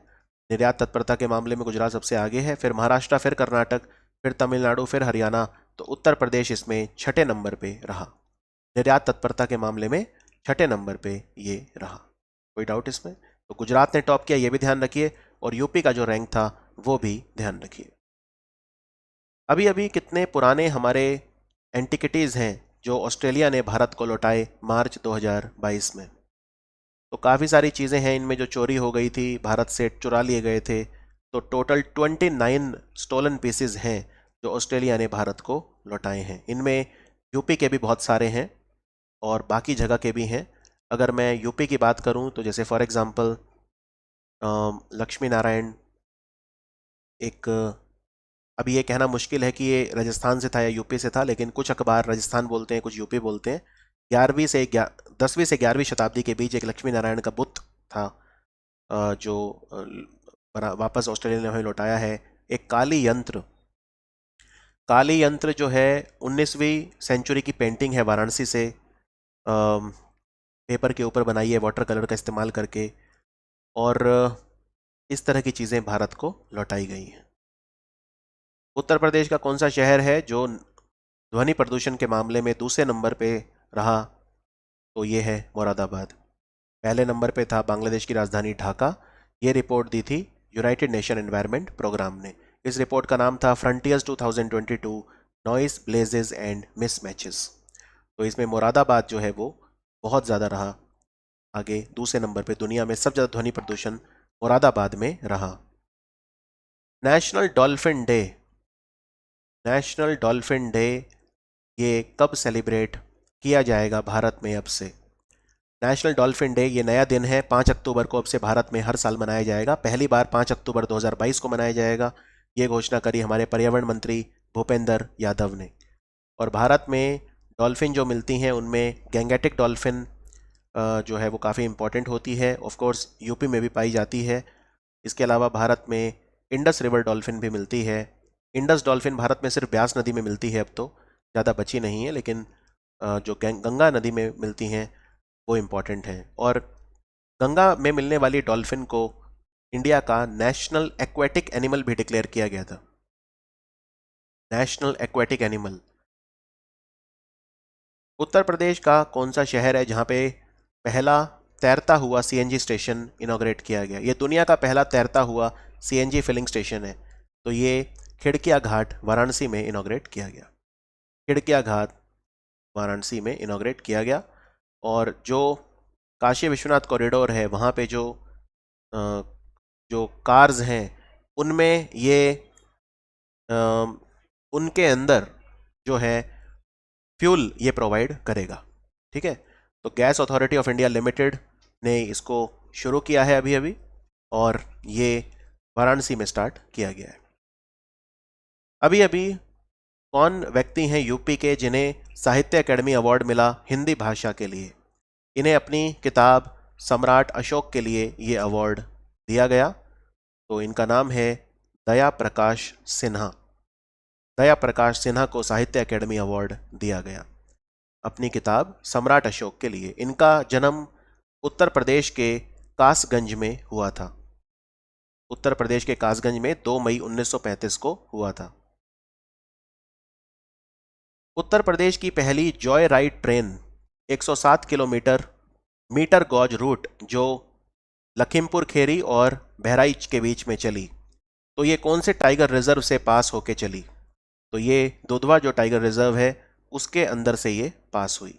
निर्यात तत्परता के मामले में गुजरात सबसे आगे है, फिर महाराष्ट्र, फिर कर्नाटक, फिर तमिलनाडु, फिर हरियाणा, तो उत्तर प्रदेश इसमें छठे नंबर पे रहा। निर्यात तत्परता के मामले में छठे नंबर पे ये रहा, कोई डाउट इसमें? तो गुजरात ने टॉप किया, ये भी ध्यान रखिए, और यूपी का जो रैंक था वो भी ध्यान रखिए। अभी अभी कितने पुराने हमारे एंटिकिटीज़ हैं जो ऑस्ट्रेलिया ने भारत को लौटाए मार्च 2022 में? तो काफ़ी सारी चीज़ें हैं इनमें जो चोरी हो गई थी, भारत से चुरा लिए गए थे। तो टोटल 29 स्टोलन पीसेज हैं जो ऑस्ट्रेलिया ने भारत को लौटाए हैं। इनमें यूपी के भी बहुत सारे हैं और बाकी जगह के भी हैं। अगर मैं यूपी की बात करूं तो जैसे फॉर एग्जांपल लक्ष्मी नारायण, एक, अभी ये कहना मुश्किल है कि ये राजस्थान से था या यूपी से था, लेकिन कुछ अखबार राजस्थान बोलते हैं, कुछ यूपी बोलते हैं। 10वीं से 11वीं शताब्दी के बीच एक लक्ष्मी नारायण का बुत था जो वापस ऑस्ट्रेलिया ने हमें लौटाया है। एक काली यंत्र जो है 19वीं सेंचुरी की पेंटिंग है, वाराणसी से पेपर के ऊपर बनाई है वाटर कलर का इस्तेमाल करके, और इस तरह की चीज़ें भारत को लौटाई गई हैं। उत्तर प्रदेश का कौन सा शहर है जो ध्वनि प्रदूषण के मामले में दूसरे नंबर पे रहा? तो ये है मुरादाबाद। पहले नंबर पे था बांग्लादेश की राजधानी ढाका। ये रिपोर्ट दी थी यूनाइटेड नेशन एनवायरनमेंट प्रोग्राम ने। इस रिपोर्ट का नाम था फ्रंटियर्स 2022 नॉइस ब्लेजेस एंड मिसमैचेस। तो इसमें मुरादाबाद जो है वो बहुत ज़्यादा रहा आगे, दूसरे नंबर पे दुनिया में सबसे ज़्यादा ध्वनि प्रदूषण मुरादाबाद में रहा। National dolphin day, national dolphin day ये कब सेलिब्रेट किया जाएगा भारत में अब से? नेशनल डॉल्फिन डे ये नया दिन है, 5 अक्टूबर को अब से भारत में हर साल मनाया जाएगा। पहली बार 5 अक्टूबर 2022 को मनाया जाएगा। ये घोषणा करी हमारे पर्यावरण मंत्री भूपेंद्र यादव ने। और भारत में डॉल्फिन जो मिलती हैं उनमें गैंगेटिक डॉल्फिन जो है वो काफ़ी इंपॉर्टेंट होती है, ऑफ कोर्स यूपी में भी पाई जाती है। इसके अलावा भारत में इंडस रिवर डॉल्फिन भी मिलती है। इंडस डॉल्फिन भारत में सिर्फ ब्यास नदी में मिलती है, अब तो ज़्यादा बची नहीं है, लेकिन जो गंगा नदी में मिलती हैं वो इम्पॉर्टेंट हैं। और गंगा में मिलने वाली डॉल्फिन को इंडिया का नेशनल एक्वेटिक एनिमल भी डिक्लेयर किया गया था, नेशनल एक्वेटिक एनिमल। उत्तर प्रदेश का कौन सा शहर है जहाँ पे पहला तैरता हुआ सीएनजी स्टेशन इनॉग्रेट किया गया? ये दुनिया का पहला तैरता हुआ सीएनजी फिलिंग स्टेशन है। तो ये खिड़किया घाट वाराणसी में इनॉग्रेट किया गया। खिड़किया घाट वाराणसी में इनॉग्रेट किया गया। और जो काशी विश्वनाथ कॉरिडोर है वहाँ पे जो कार्स हैं उनमें ये उनके अंदर जो है फ्यूल ये प्रोवाइड करेगा। ठीक है, तो gas authority of India limited ने इसको शुरू किया है अभी अभी, और ये वाराणसी में स्टार्ट किया गया है। अभी अभी कौन व्यक्ति हैं यूपी के जिन्हें साहित्य अकेडमी अवार्ड मिला हिंदी भाषा के लिए? इन्हें अपनी किताब सम्राट अशोक के लिए ये अवार्ड दिया गया। तो इनका नाम है दया प्रकाश सिन्हा। दया प्रकाश सिन्हा को साहित्य अकेडमी अवार्ड दिया गया अपनी किताब सम्राट अशोक के लिए। इनका जन्म उत्तर प्रदेश के कासगंज में हुआ था। उत्तर प्रदेश के कासगंज में 2 मई 1935 को हुआ था। उत्तर प्रदेश की पहली joy ride train 107 kilometre metre gauge route जो लखीमपुर खेरी और बहराइच के बीच में चली, तो ये कौन से टाइगर रिजर्व से पास होके चली? तो ये दुधवा जो टाइगर रिजर्व है उसके अंदर से ये पास हुई।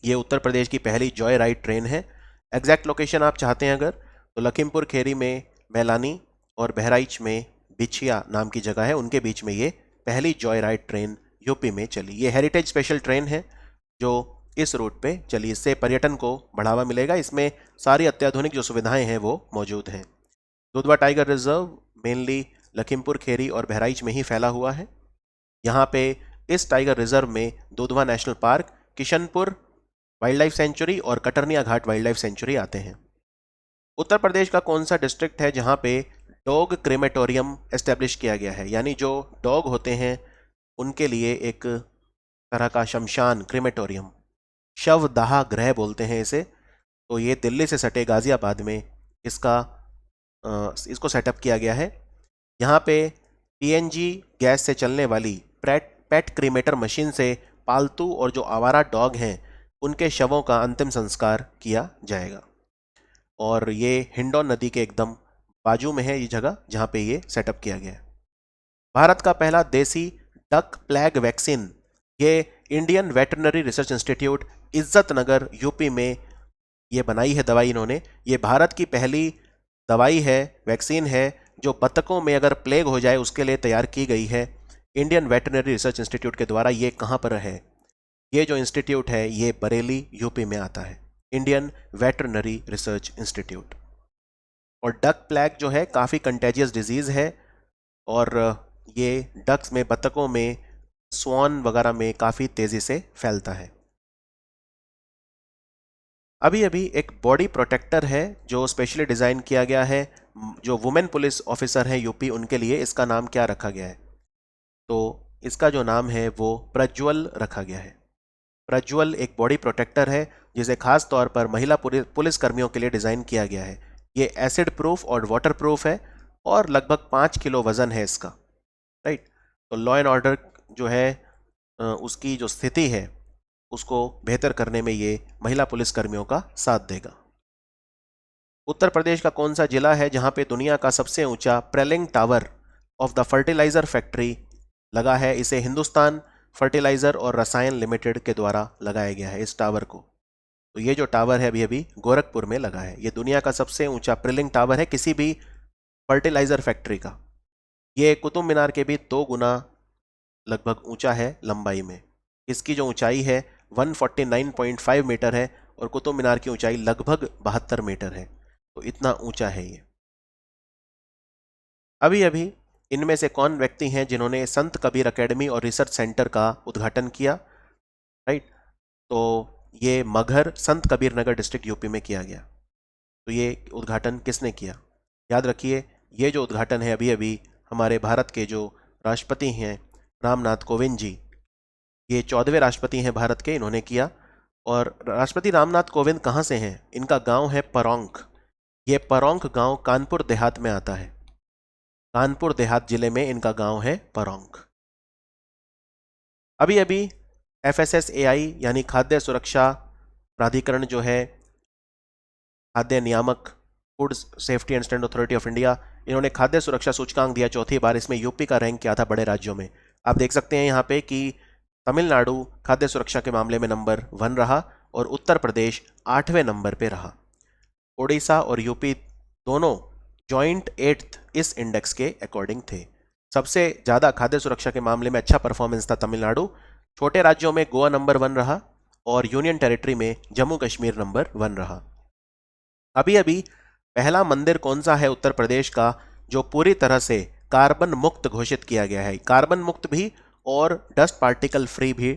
ये उत्तर प्रदेश की पहली जॉय राइड ट्रेन है। एग्जैक्ट लोकेशन आप चाहते हैं अगर, तो लखीमपुर खेरी में मैलानी और बहराइच में बिछिया नाम की जगह है, उनके बीच में ये पहली जॉय राइड ट्रेन यूपी में चली। ये हेरिटेज स्पेशल ट्रेन है जो इस रूट पे चली। इससे पर्यटन को बढ़ावा मिलेगा। इसमें सारी अत्याधुनिक जो सुविधाएं हैं वो मौजूद हैं। Dudhwa tiger reserve mainly Lakhimpur Kheri और बहराइच में ही फैला हुआ है। यहाँ पे इस टाइगर रिजर्व में Dudhwa national park, Kishanpur wild life sanctuary और कटरनिया घाट वाइल्ड लाइफ सेंचुरी आते हैं। उत्तर प्रदेश का कौन सा डिस्ट्रिक्ट है जहाँ पे डॉग क्रेमेटोरियम एस्टेब्लिश किया गया है? यानी जो डॉग होते हैं उनके लिए एक तरह का शमशान, क्रेमेटोरियम, शवदाह गृह बोलते हैं इसे। तो ये दिल्ली से सटे गाजियाबाद में इसको सेटअप किया गया है। यहाँ पे पीएनजी गैस से चलने वाली पेट क्रीमेटर मशीन से पालतू और जो आवारा डॉग हैं उनके शवों का अंतिम संस्कार किया जाएगा। और ये हिंडौन नदी के एकदम बाजू में है ये जगह जहाँ पे ये सेटअप किया गया है। भारत का पहला देसी डक प्लेग वैक्सीन ये इंडियन वेटरनरी रिसर्च इंस्टीट्यूट इज्जत नगर यूपी में ये बनाई है दवाई इन्होंने। ये भारत की पहली दवाई है, वैक्सीन है, जो बतखों में अगर प्लेग हो जाए उसके लिए तैयार की गई है इंडियन वेटरनरी रिसर्च इंस्टीट्यूट के द्वारा। ये कहाँ पर है? ये जो इंस्टीट्यूट है ये बरेली यूपी में आता है, इंडियन वेटरनरी रिसर्च इंस्टीट्यूट। और डक प्लेग जो है काफ़ी कंटेजियस डिजीज़ है और ये डक्स में, बतखों में, स्वान वगैरह में काफ़ी तेज़ी से फैलता है। अभी अभी एक बॉडी प्रोटेक्टर है जो स्पेशली डिज़ाइन किया गया है जो वुमेन पुलिस ऑफिसर हैं यूपी उनके लिए। इसका नाम क्या रखा गया है? तो इसका जो नाम है वो प्रज्वल रखा गया है। प्रज्वल एक बॉडी प्रोटेक्टर है जिसे खास तौर पर महिला पुलिस कर्मियों के लिए डिज़ाइन किया गया है। ये एसिड प्रूफ और वाटर प्रूफ है और लगभग 5 किलो वज़न है इसका। राइट, तो लॉ एंड ऑर्डर जो है उसकी जो स्थिति है उसको बेहतर करने में ये महिला पुलिस कर्मियों का साथ देगा। उत्तर प्रदेश का कौन सा जिला है जहां पे दुनिया का सबसे ऊंचा prilling tower of the fertiliser factory लगा है? इसे हिंदुस्तान फर्टिलाइजर और रसायन लिमिटेड के द्वारा लगाया गया है इस टावर को। तो ये जो टावर है अभी अभी गोरखपुर में लगा है। ये दुनिया का सबसे ऊंचा प्रेलिंग टावर है किसी भी फर्टिलाइजर फैक्ट्री का। ये कुतुब मीनार के भी 2 गुना लगभग ऊंचा है लंबाई में। इसकी जो ऊंचाई है 149.5 मीटर है और कुतुब मीनार की ऊंचाई लगभग 72 मीटर है। तो इतना ऊंचा है ये। अभी अभी इनमें से कौन व्यक्ति हैं जिन्होंने संत कबीर एकेडमी और रिसर्च सेंटर का उद्घाटन किया? राइट, तो ये मगहर संत कबीर नगर डिस्ट्रिक्ट यूपी में किया गया। तो ये उद्घाटन किसने किया? याद रखिए ये जो उद्घाटन है अभी अभी हमारे भारत के जो राष्ट्रपति हैं रामनाथ कोविंद जी, ये 14वें राष्ट्रपति हैं भारत के, इन्होंने किया। और राष्ट्रपति रामनाथ कोविंद कहाँ से हैं? इनका गांव है परौंख। ये परौंख गांव कानपुर देहात में आता है। कानपुर देहात जिले में इनका गांव है परौंख। अभी अभी FSSAI यानी खाद्य सुरक्षा प्राधिकरण जो है, खाद्य नियामक, food safety and standard authority of India, इन्होंने खाद्य सुरक्षा सूचकांक दिया 4थी बार। इसमें यूपी का रैंक क्या था बड़े राज्यों में? आप देख सकते हैं यहाँ पे कि तमिलनाडु खाद्य सुरक्षा के मामले में नंबर 1 रहा और उत्तर प्रदेश 8वें नंबर पे रहा। ओडिशा और यूपी दोनों जॉइंट 8th इस इंडेक्स के अकॉर्डिंग थे। सबसे ज़्यादा खाद्य सुरक्षा के मामले में अच्छा परफॉर्मेंस था तमिलनाडु। छोटे राज्यों में गोवा नंबर 1 रहा और यूनियन टेरिटरी में जम्मू कश्मीर नंबर 1 रहा। अभी अभी पहला मंदिर कौन सा है उत्तर प्रदेश का जो पूरी तरह से कार्बन मुक्त घोषित किया गया है? कार्बन मुक्त भी और डस्ट पार्टिकल फ्री भी,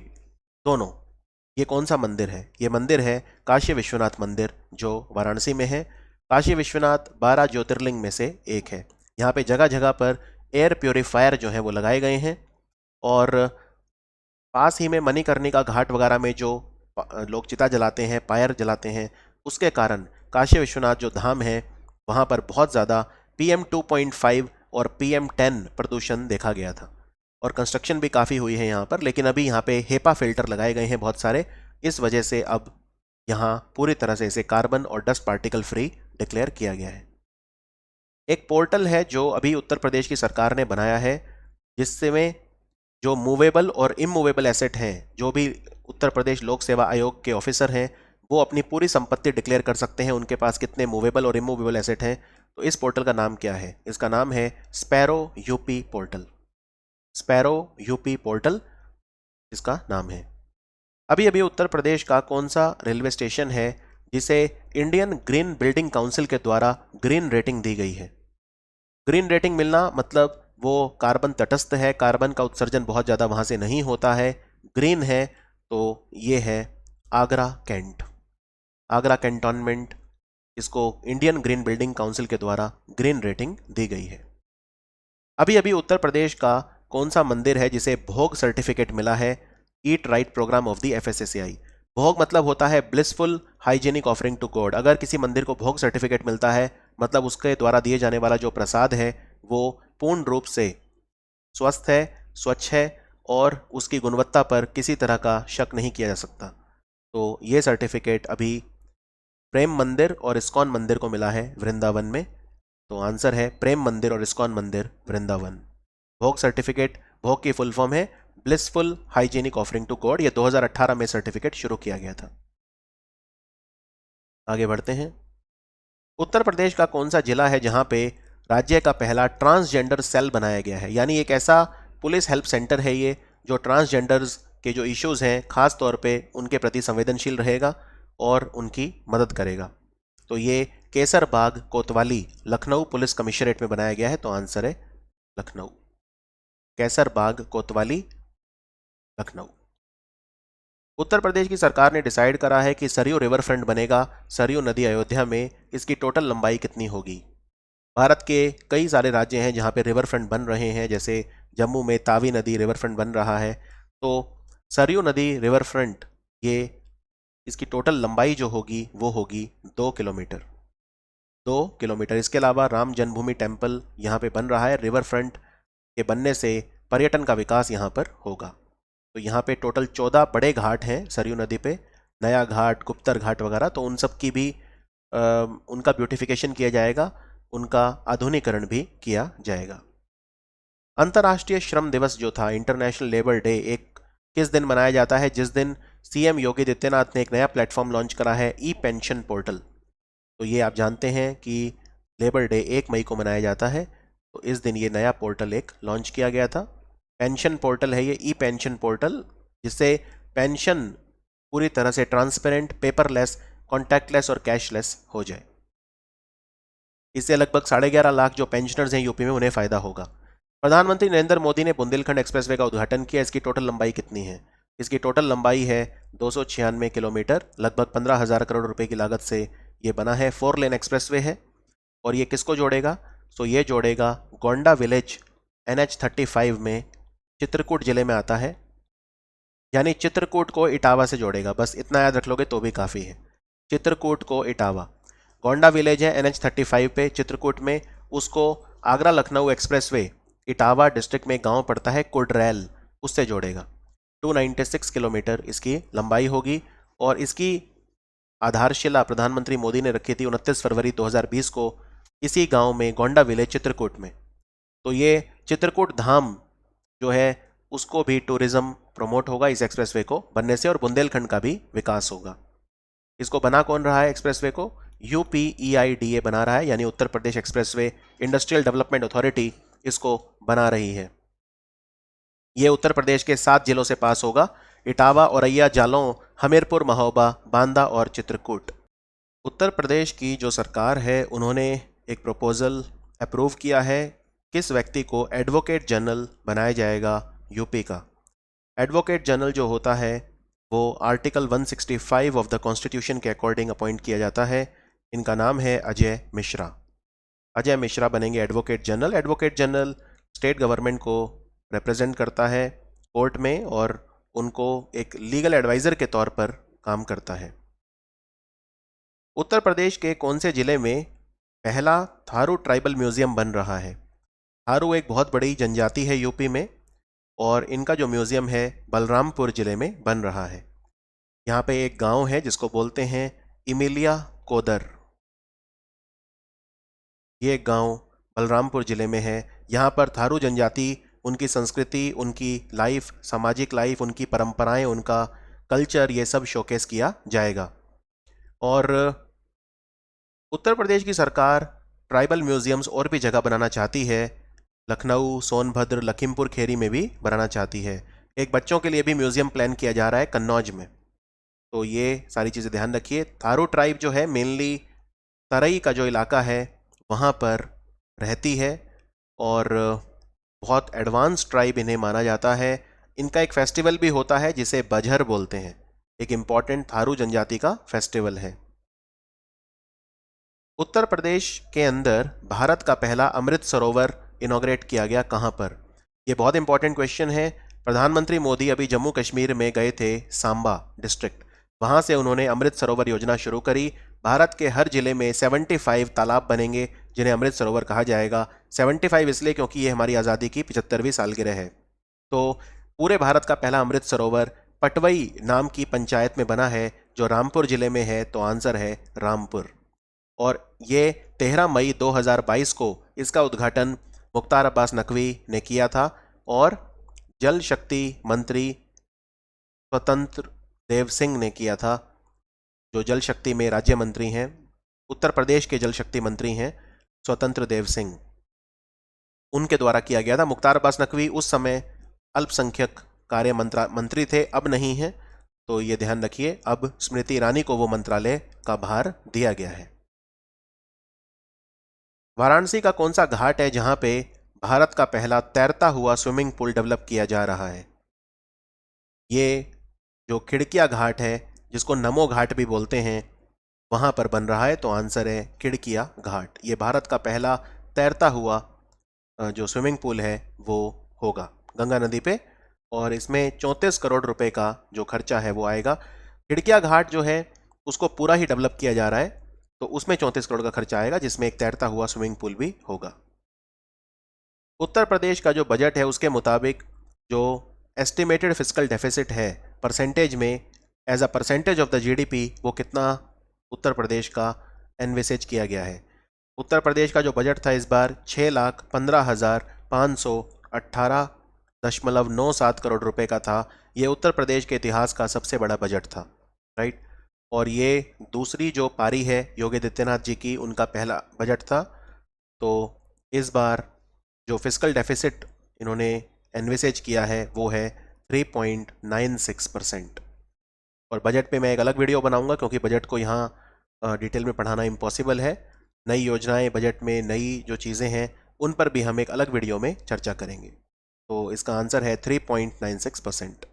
दोनों। ये कौन सा मंदिर है? ये मंदिर है काशी विश्वनाथ मंदिर, जो वाराणसी में है। काशी विश्वनाथ 12 ज्योतिर्लिंग में से एक है। यहाँ पे जगह जगह पर एयर प्योरीफायर जो है वो लगाए गए हैं, और पास ही में मणिकर्णिका घाट वगैरह में जो लोग चिता जलाते हैं, पायर जलाते हैं, उसके कारण काशी विश्वनाथ जो धाम है वहाँ पर बहुत ज़्यादा PM 2.5 और PM 10 प्रदूषण देखा गया था। और कंस्ट्रक्शन भी काफ़ी हुई है यहाँ पर, लेकिन अभी यहाँ पे हेपा फिल्टर लगाए गए हैं बहुत सारे। इस वजह से अब यहाँ पूरी तरह से इसे कार्बन और डस्ट पार्टिकल फ्री डिक्लेयर किया गया है। एक पोर्टल है जो अभी उत्तर प्रदेश की सरकार ने बनाया है, जिसमें जो मूवेबल और इमूवेबल एसेट हैं, जो भी उत्तर प्रदेश लोक सेवा आयोग के ऑफिसर हैं वो अपनी पूरी संपत्ति डिक्लेयर कर सकते हैं, उनके पास कितने मूवेबल और इमूवेबल एसेट हैं। तो इस पोर्टल का नाम क्या है? इसका नाम है sparrow UP portal. Sparrow UP portal इसका नाम है। अभी अभी उत्तर प्रदेश का कौन सा रेलवे स्टेशन है जिसे इंडियन ग्रीन बिल्डिंग काउंसिल के द्वारा ग्रीन रेटिंग दी गई है? ग्रीन रेटिंग मिलना मतलब वो कार्बन तटस्थ है, कार्बन का उत्सर्जन बहुत ज़्यादा वहाँ से नहीं होता है, ग्रीन है। तो ये है आगरा कैंट, आगरा कैंटोनमेंट। इसको इंडियन ग्रीन बिल्डिंग काउंसिल के द्वारा ग्रीन रेटिंग दी गई है। अभी अभी उत्तर प्रदेश का कौन सा मंदिर है जिसे भोग सर्टिफिकेट मिला है? Eat Right programme of the FSSAI। Bhog मतलब होता है blissful hygienic offering to god. अगर किसी मंदिर को भोग सर्टिफिकेट मिलता है मतलब उसके द्वारा दिए जाने वाला जो प्रसाद है वो पूर्ण रूप से स्वस्थ है, स्वच्छ है और उसकी गुणवत्ता पर किसी तरह का शक नहीं किया जा सकता। तो ये सर्टिफिकेट अभी प्रेम मंदिर और इस्कॉन मंदिर को मिला है वृंदावन में। तो आंसर है प्रेम मंदिर और इस्कॉन मंदिर वृंदावन। भोग सर्टिफिकेट, भोग की फुल फॉर्म है blissful hygienic offering to god. ये 2018 में सर्टिफिकेट शुरू किया गया था। आगे बढ़ते हैं। उत्तर प्रदेश का कौन सा जिला है जहां पे राज्य का पहला ट्रांसजेंडर सेल बनाया गया है? यानी एक ऐसा पुलिस हेल्प सेंटर है ये जो ट्रांसजेंडर्स के जो इश्यूज हैं खास तौर पे उनके प्रति संवेदनशील रहेगा और उनकी मदद करेगा। तो ये केसरबाग कोतवाली लखनऊ पुलिस कमिश्नरेट में बनाया गया है। तो आंसर है लखनऊ, केसरबाग कोतवाली लखनऊ। उत्तर प्रदेश की सरकार ने डिसाइड करा है कि सरयू रिवर फ्रंट बनेगा सरयू नदी अयोध्या में। इसकी टोटल लंबाई कितनी होगी? भारत के कई सारे राज्य हैं जहां पे रिवर फ्रंट बन रहे हैं, जैसे जम्मू में तावी नदी रिवर फ्रंट बन रहा है। तो सरयू नदी रिवर फ्रंट, ये इसकी टोटल लंबाई जो होगी वो होगी 2 किलोमीटर। 2 किलोमीटर। इसके अलावा राम जन्मभूमि टेम्पल यहाँ पे बन रहा है। रिवर फ्रंट के बनने से पर्यटन का विकास यहाँ पर होगा। तो यहाँ पे टोटल 14 बड़े घाट हैं सरयू नदी पे, नया घाट, गुप्तर घाट वगैरह। तो उन सब की भी उनका ब्यूटिफिकेशन किया जाएगा, उनका आधुनिकीकरण भी किया जाएगा। अंतर्राष्ट्रीय श्रम दिवस जो था, इंटरनेशनल लेबर डे, एक किस दिन मनाया जाता है? जिस दिन CM योगी आदित्यनाथ ने एक नया प्लेटफॉर्म लॉन्च करा है, ई पेंशन पोर्टल। तो ये आप जानते हैं कि लेबर डे 1 मई को मनाया जाता है। तो इस दिन ये नया पोर्टल एक लॉन्च किया गया था। पेंशन पोर्टल है ये, ई पेंशन पोर्टल, जिससे पेंशन पूरी तरह से ट्रांसपेरेंट, पेपरलेस, कॉन्टैक्टलेस और कैशलेस हो जाए। इससे लगभग 11.5 लाख जो पेंशनर्स हैं यूपी में उन्हें फायदा होगा। प्रधानमंत्री नरेंद्र मोदी ने बुंदेलखंड एक्सप्रेसवे का उद्घाटन किया। इसकी टोटल लंबाई कितनी है? इसकी टोटल लंबाई है 296 किलोमीटर। लगभग 15,000 करोड़ रुपए की लागत से ये बना है। 4 लेन एक्सप्रेसवे है। और ये किसको जोड़ेगा? तो ये जोड़ेगा गोंडा विलेज NH35 में, चित्रकूट जिले में आता है, यानी चित्रकूट को इटावा से जोड़ेगा। बस इतना याद रख लोगे तो भी काफ़ी है। चित्रकूट को इटावा, गोंडा विलेज है NH35 पे चित्रकूट में, उसको आगरा लखनऊ एक्सप्रेसवे, इटावा डिस्ट्रिक्ट में गांव पड़ता है कुडरैल, उससे जोड़ेगा। 296 किलोमीटर इसकी लंबाई होगी। और इसकी आधारशिला प्रधानमंत्री मोदी ने रखी थी 29 फरवरी 2020 को इसी गांव में, गोंडा विलेज चित्रकूट में। तो ये चित्रकूट धाम जो है उसको भी टूरिज्म प्रमोट होगा इस एक्सप्रेसवे को बनने से, और बुंदेलखंड का भी विकास होगा। इसको बना कौन रहा है एक्सप्रेसवे को? UPEIDA बना रहा है, यानी Uttar Pradesh expressway industrial development authority इसको बना रही है। ये उत्तर प्रदेश के 7 जिलों से पास होगा: इटावा, औरैया, जालौन, हमीरपुर, महोबा, बांदा और चित्रकूट। उत्तर प्रदेश की जो सरकार है उन्होंने एक प्रपोजल अप्रूव किया है। किस व्यक्ति को एडवोकेट जनरल बनाया जाएगा यूपी का? एडवोकेट जनरल जो होता है वो आर्टिकल 165 ऑफ द कॉन्स्टिट्यूशन के अकॉर्डिंग अपॉइंट किया जाता है। इनका नाम है अजय मिश्रा। अजय मिश्रा बनेंगे advocate general. Advocate general state government को रिप्रेजेंट करता है कोर्ट में और उनको एक लीगल एडवाइज़र के तौर पर काम करता है। उत्तर प्रदेश के कौन से ज़िले में पहला थारू ट्राइबल म्यूज़ियम बन रहा है? थारू एक बहुत बड़ी जनजाति है यूपी में और इनका जो म्यूज़ियम है बलरामपुर ज़िले में बन रहा है। यहाँ पे एक गांव है जिसको बोलते हैं इमिलिया कोदर। ये गांव बलरामपुर ज़िले में है। यहाँ पर थारू जनजाति, उनकी संस्कृति, उनकी लाइफ, सामाजिक लाइफ, उनकी परंपराएं, उनका कल्चर, ये सब शोकेस किया जाएगा। और उत्तर प्रदेश की सरकार ट्राइबल म्यूज़ियम्स और भी जगह बनाना चाहती है। लखनऊ, सोनभद्र, लखीमपुर खेरी में भी बनाना चाहती है। एक बच्चों के लिए भी म्यूज़ियम प्लान किया जा रहा है कन्नौज में। तो ये सारी चीज़ें ध्यान रखिए। थारू ट्राइब जो है मेनली तराई का जो इलाका है वहाँ पर रहती है और बहुत एडवांस ट्राइब इन्हें माना जाता है। इनका एक फेस्टिवल भी होता है जिसे बझर बोलते हैं। एक इम्पॉर्टेंट थारू जनजाति का फेस्टिवल है। उत्तर प्रदेश के अंदर भारत का पहला अमृत सरोवर इनॉग्रेट किया गया कहाँ पर? ये बहुत इंपॉर्टेंट क्वेश्चन है। प्रधानमंत्री मोदी अभी जम्मू कश्मीर में गए थे, सांबा डिस्ट्रिक्ट, वहाँ से उन्होंने अमृत सरोवर योजना शुरू करी। भारत के हर जिले में 75 तालाब बनेंगे जिन्हें अमृत सरोवर कहा जाएगा। 75 इसलिए क्योंकि ये हमारी आज़ादी की 75वीं सालगिरह है। तो पूरे भारत का पहला अमृत सरोवर पटवई नाम की पंचायत में बना है जो रामपुर जिले में है। तो आंसर है रामपुर। और ये 13 मई 2022 को इसका उद्घाटन मुख्तार अब्बास नकवी ने किया था और जल शक्ति मंत्री स्वतंत्र देव सिंह ने किया था, जो जल शक्ति में राज्य मंत्री हैं। उत्तर प्रदेश के जल शक्ति मंत्री हैं स्वतंत्र देव सिंह, उनके द्वारा किया गया था। मुख्तार अब्बास नकवी उस समय अल्पसंख्यक कार्य मंत्री थे, अब नहीं हैं। तो ये ध्यान रखिए, अब स्मृति ईरानी को वो मंत्रालय का भार दिया गया है। वाराणसी का कौन सा घाट है जहां पे भारत का पहला तैरता हुआ स्विमिंग पूल डेवलप किया जा रहा है? ये जो खिड़किया घाट है, जिसको नमो घाट भी बोलते हैं, वहां पर बन रहा है। तो आंसर है खिड़किया घाट। ये भारत का पहला तैरता हुआ जो स्विमिंग पूल है वो होगा गंगा नदी पे और इसमें 34 करोड़ रुपए का जो खर्चा है वो आएगा। खिड़किया घाट जो है उसको पूरा ही डेवलप किया जा रहा है, तो उसमें 34 करोड़ का खर्चा आएगा जिसमें एक तैरता हुआ स्विमिंग पूल भी होगा। उत्तर प्रदेश का जो बजट है उसके मुताबिक जो एस्टिमेटेड फिस्कल डेफिसिट है परसेंटेज में, as a percentage of the GDP, वो कितना उत्तर प्रदेश का एनविसेज किया गया है? उत्तर प्रदेश का जो बजट था इस बार 6,15,518.97 करोड़ रुपए का था। ये उत्तर प्रदेश के इतिहास का सबसे बड़ा बजट था, राइट। और ये दूसरी जो पारी है योगी आदित्यनाथ जी की, उनका पहला बजट था। तो इस बार जो फिस्कल डेफिसिट इन्होंने एनविसेज किया है वो है 3.96%। और बजट पे मैं एक अलग वीडियो बनाऊंगा क्योंकि बजट को यहाँ डिटेल में पढ़ाना इम्पॉसिबल है। नई योजनाएं बजट में, नई जो चीज़ें हैं उन पर भी हम एक अलग वीडियो में चर्चा करेंगे। तो इसका आंसर है 3.96%।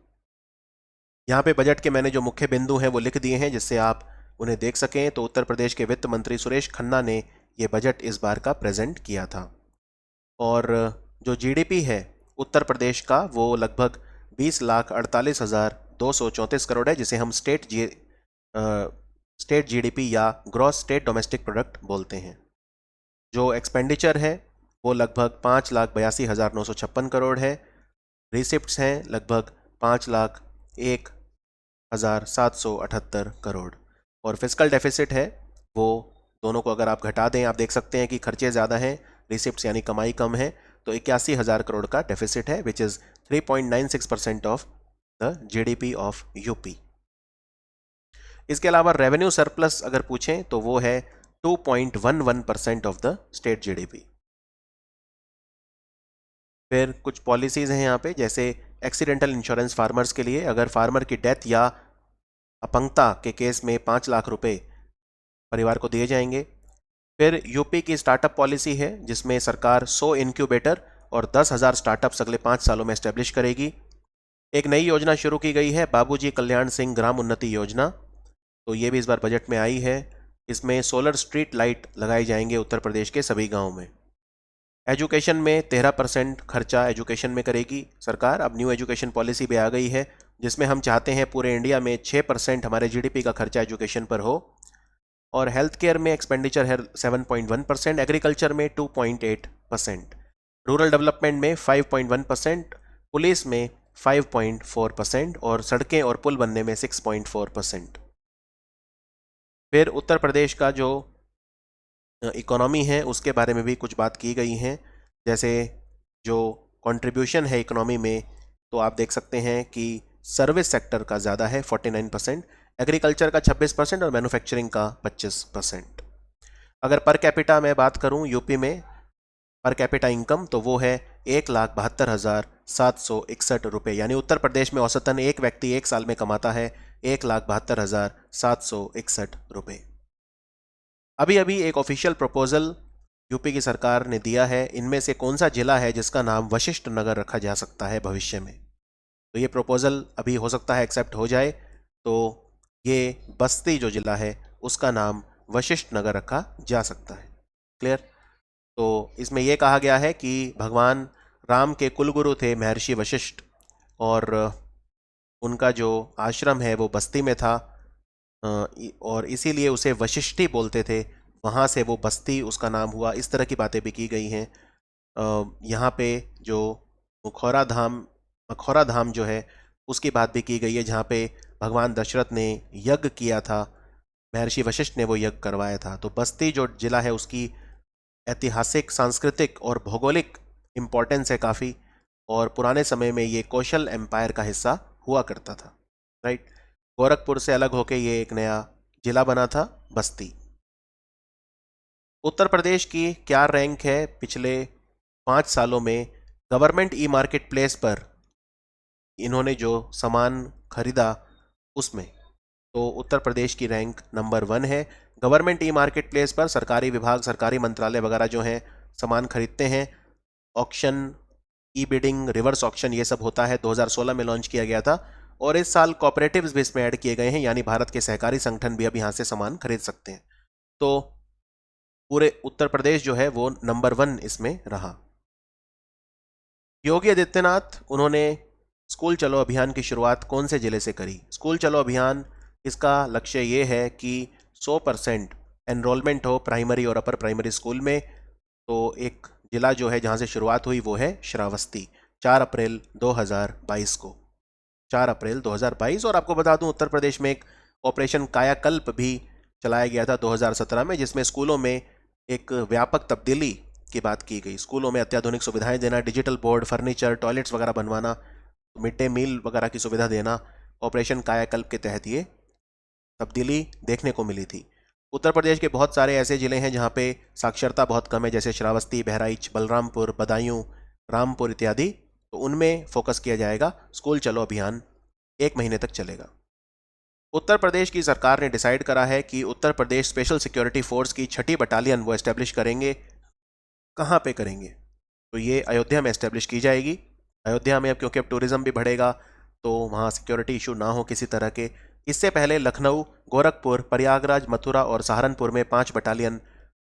यहाँ पे बजट के मैंने जो मुख्य बिंदु हैं वो लिख दिए हैं जिससे आप उन्हें देख सकें। तो उत्तर प्रदेश के वित्त मंत्री सुरेश खन्ना ने ये बजट इस बार का प्रेजेंट किया था। और जो जीडीपी है उत्तर प्रदेश का वो लगभग 20,48,234 करोड़ है, जिसे हम स्टेट जीडीपी या ग्रॉस स्टेट डोमेस्टिक प्रोडक्ट बोलते हैं। जो एक्सपेंडिचर है वो लगभग 5,82,956 करोड़ है। रिसिप्ट्स हैं लगभग 5,01,778 करोड़। और फिस्कल डेफिसिट है वो, दोनों को अगर आप घटा दें आप देख सकते हैं कि खर्चे ज़्यादा हैं, रिसिप्ट्स यानी कमाई कम है। तो 81,000 करोड़ का डेफिसिट है, which is 3.96% of the GDP of UP. इसके अलावा रेवेन्यू सरप्लस अगर पूछें तो वो है 2.11% ऑफ द स्टेट जीडीपी। फिर कुछ पॉलिसीज़ हैं यहाँ पे, जैसे एक्सीडेंटल इंश्योरेंस फार्मर्स के लिए, अगर फार्मर की डेथ या अपंगता के केस में 5 लाख रुपए परिवार को दिए जाएंगे। फिर यूपी की स्टार्टअप पॉलिसी है जिसमें सरकार 100 इनक्यूबेटर और 10,000 स्टार्टअप्स अगले 5 सालों में एस्टेब्लिश करेगी। एक नई योजना शुरू की गई है, बाबूजी कल्याण सिंह ग्राम उन्नति योजना, तो ये भी इस बार बजट में आई है। इसमें सोलर स्ट्रीट लाइट लगाए जाएंगे उत्तर प्रदेश के सभी गाँव में। एजुकेशन में 13% खर्चा एजुकेशन में करेगी सरकार। अब न्यू एजुकेशन पॉलिसी भी आ गई है जिसमें हम चाहते हैं पूरे इंडिया में 6% हमारे जीडीपी का खर्चा एजुकेशन पर हो। और हेल्थ केयर में एक्सपेंडिचर है 7.1%, एग्रीकल्चर में 2.8%, रूरल डेवलपमेंट में 5.1%, पुलिस में 5.4% और सड़कें और पुल बनने में 6.4%। फिर उत्तर प्रदेश का जो इकोनॉमी है उसके बारे में भी कुछ बात की गई है, जैसे जो कंट्रीब्यूशन है इकोनॉमी में, तो आप देख सकते हैं कि सर्विस सेक्टर का ज़्यादा है 49%, एग्रीकल्चर का 26% और मैन्युफैक्चरिंग का 25%। अगर पर कैपिटा मैं बात करूं यूपी में पर कैपिटा इनकम, तो वो है 1,72,761 रुपये, यानी उत्तर प्रदेश में औसतन एक व्यक्ति एक साल में कमाता है 1,72,761 रुपये। अभी अभी एक ऑफिशियल प्रपोजल यूपी की सरकार ने दिया है, इनमें से कौन सा जिला है जिसका नाम वशिष्ठ नगर रखा जा सकता है भविष्य में। तो ये प्रपोजल अभी हो सकता है एक्सेप्ट हो जाए, तो ये बस्ती जो जिला है उसका नाम वशिष्ठ नगर रखा जा सकता है। क्लियर। तो इसमें यह कहा गया है कि भगवान राम के कुलगुरु थे महर्षि वशिष्ठ, और उनका जो आश्रम है वो बस्ती में था, और इसीलिए उसे वशिष्ठी बोलते थे, वहाँ से वो बस्ती उसका नाम हुआ। इस तरह की बातें भी की गई हैं। यहाँ पे जो मखौरा धाम जो है उसकी बात भी की गई है, जहाँ पे भगवान दशरथ ने यज्ञ किया था, महर्षि वशिष्ठ ने वो यज्ञ करवाया था। तो बस्ती जो जिला है उसकी ऐतिहासिक, सांस्कृतिक और भौगोलिक इम्पोर्टेंस है काफ़ी, और पुराने समय में ये कौशल एम्पायर का हिस्सा हुआ करता था। राइट। गोरखपुर से अलग होके ये एक नया जिला बना था, बस्ती। उत्तर प्रदेश की क्या रैंक है पिछले 5 सालों में गवर्नमेंट ई मार्केट प्लेस पर इन्होंने जो सामान खरीदा उसमें? तो उत्तर प्रदेश की रैंक नंबर 1 है। गवर्नमेंट ई मार्केट प्लेस पर सरकारी विभाग, सरकारी मंत्रालय वगैरह जो हैं सामान खरीदते हैं। ऑक्शन, ई बिडिंग, रिवर्स ऑक्शन, ये सब होता है। 2016 में लॉन्च किया गया था, और इस साल कॉपरेटिव्स भी इसमें ऐड किए गए हैं, यानी भारत के सहकारी संगठन भी अब यहाँ से सामान खरीद सकते हैं। तो पूरे उत्तर प्रदेश जो है वो नंबर 1 इसमें रहा। योगी आदित्यनाथ, उन्होंने स्कूल चलो अभियान की शुरुआत कौन से जिले से करी? स्कूल चलो अभियान, इसका लक्ष्य ये है कि 100% एनरोलमेंट हो प्राइमरी और अपर प्राइमरी स्कूल में। तो एक जिला जो है जहाँ से शुरुआत हुई वो है श्रावस्ती, 4 अप्रैल 2022 को, 4 अप्रैल 2022। और आपको बता दूं उत्तर प्रदेश में एक ऑपरेशन कायाकल्प भी चलाया गया था 2017 में, जिसमें स्कूलों में एक व्यापक तब्दीली की बात की गई। स्कूलों में अत्याधुनिक सुविधाएं देना, डिजिटल बोर्ड, फर्नीचर, टॉयलेट्स वगैरह बनवाना, मिड डे मील वगैरह की सुविधा देना, ऑपरेशन कायाकल्प के तहत ये तब्दीली देखने को मिली थी। उत्तर प्रदेश के बहुत सारे ऐसे ज़िले हैं जहाँ पे साक्षरता बहुत कम है, जैसे श्रावस्ती, बहराइच, बलरामपुर, बदायूं, रामपुर इत्यादि। तो उनमें फोकस किया जाएगा। स्कूल चलो अभियान 1 महीने तक चलेगा। उत्तर प्रदेश की सरकार ने डिसाइड करा है कि Uttar Pradesh special security force की 6ठी बटालियन वो एस्टेब्लिश करेंगे। कहाँ पे करेंगे? तो ये अयोध्या में एस्टेब्लिश की जाएगी। अयोध्या में अब क्योंकि अब टूरिज्म भी बढ़ेगा, तो वहाँ सिक्योरिटी इशू ना हो किसी तरह के। इससे पहले लखनऊ, गोरखपुर, प्रयागराज, मथुरा और सहारनपुर में 5 बटालियन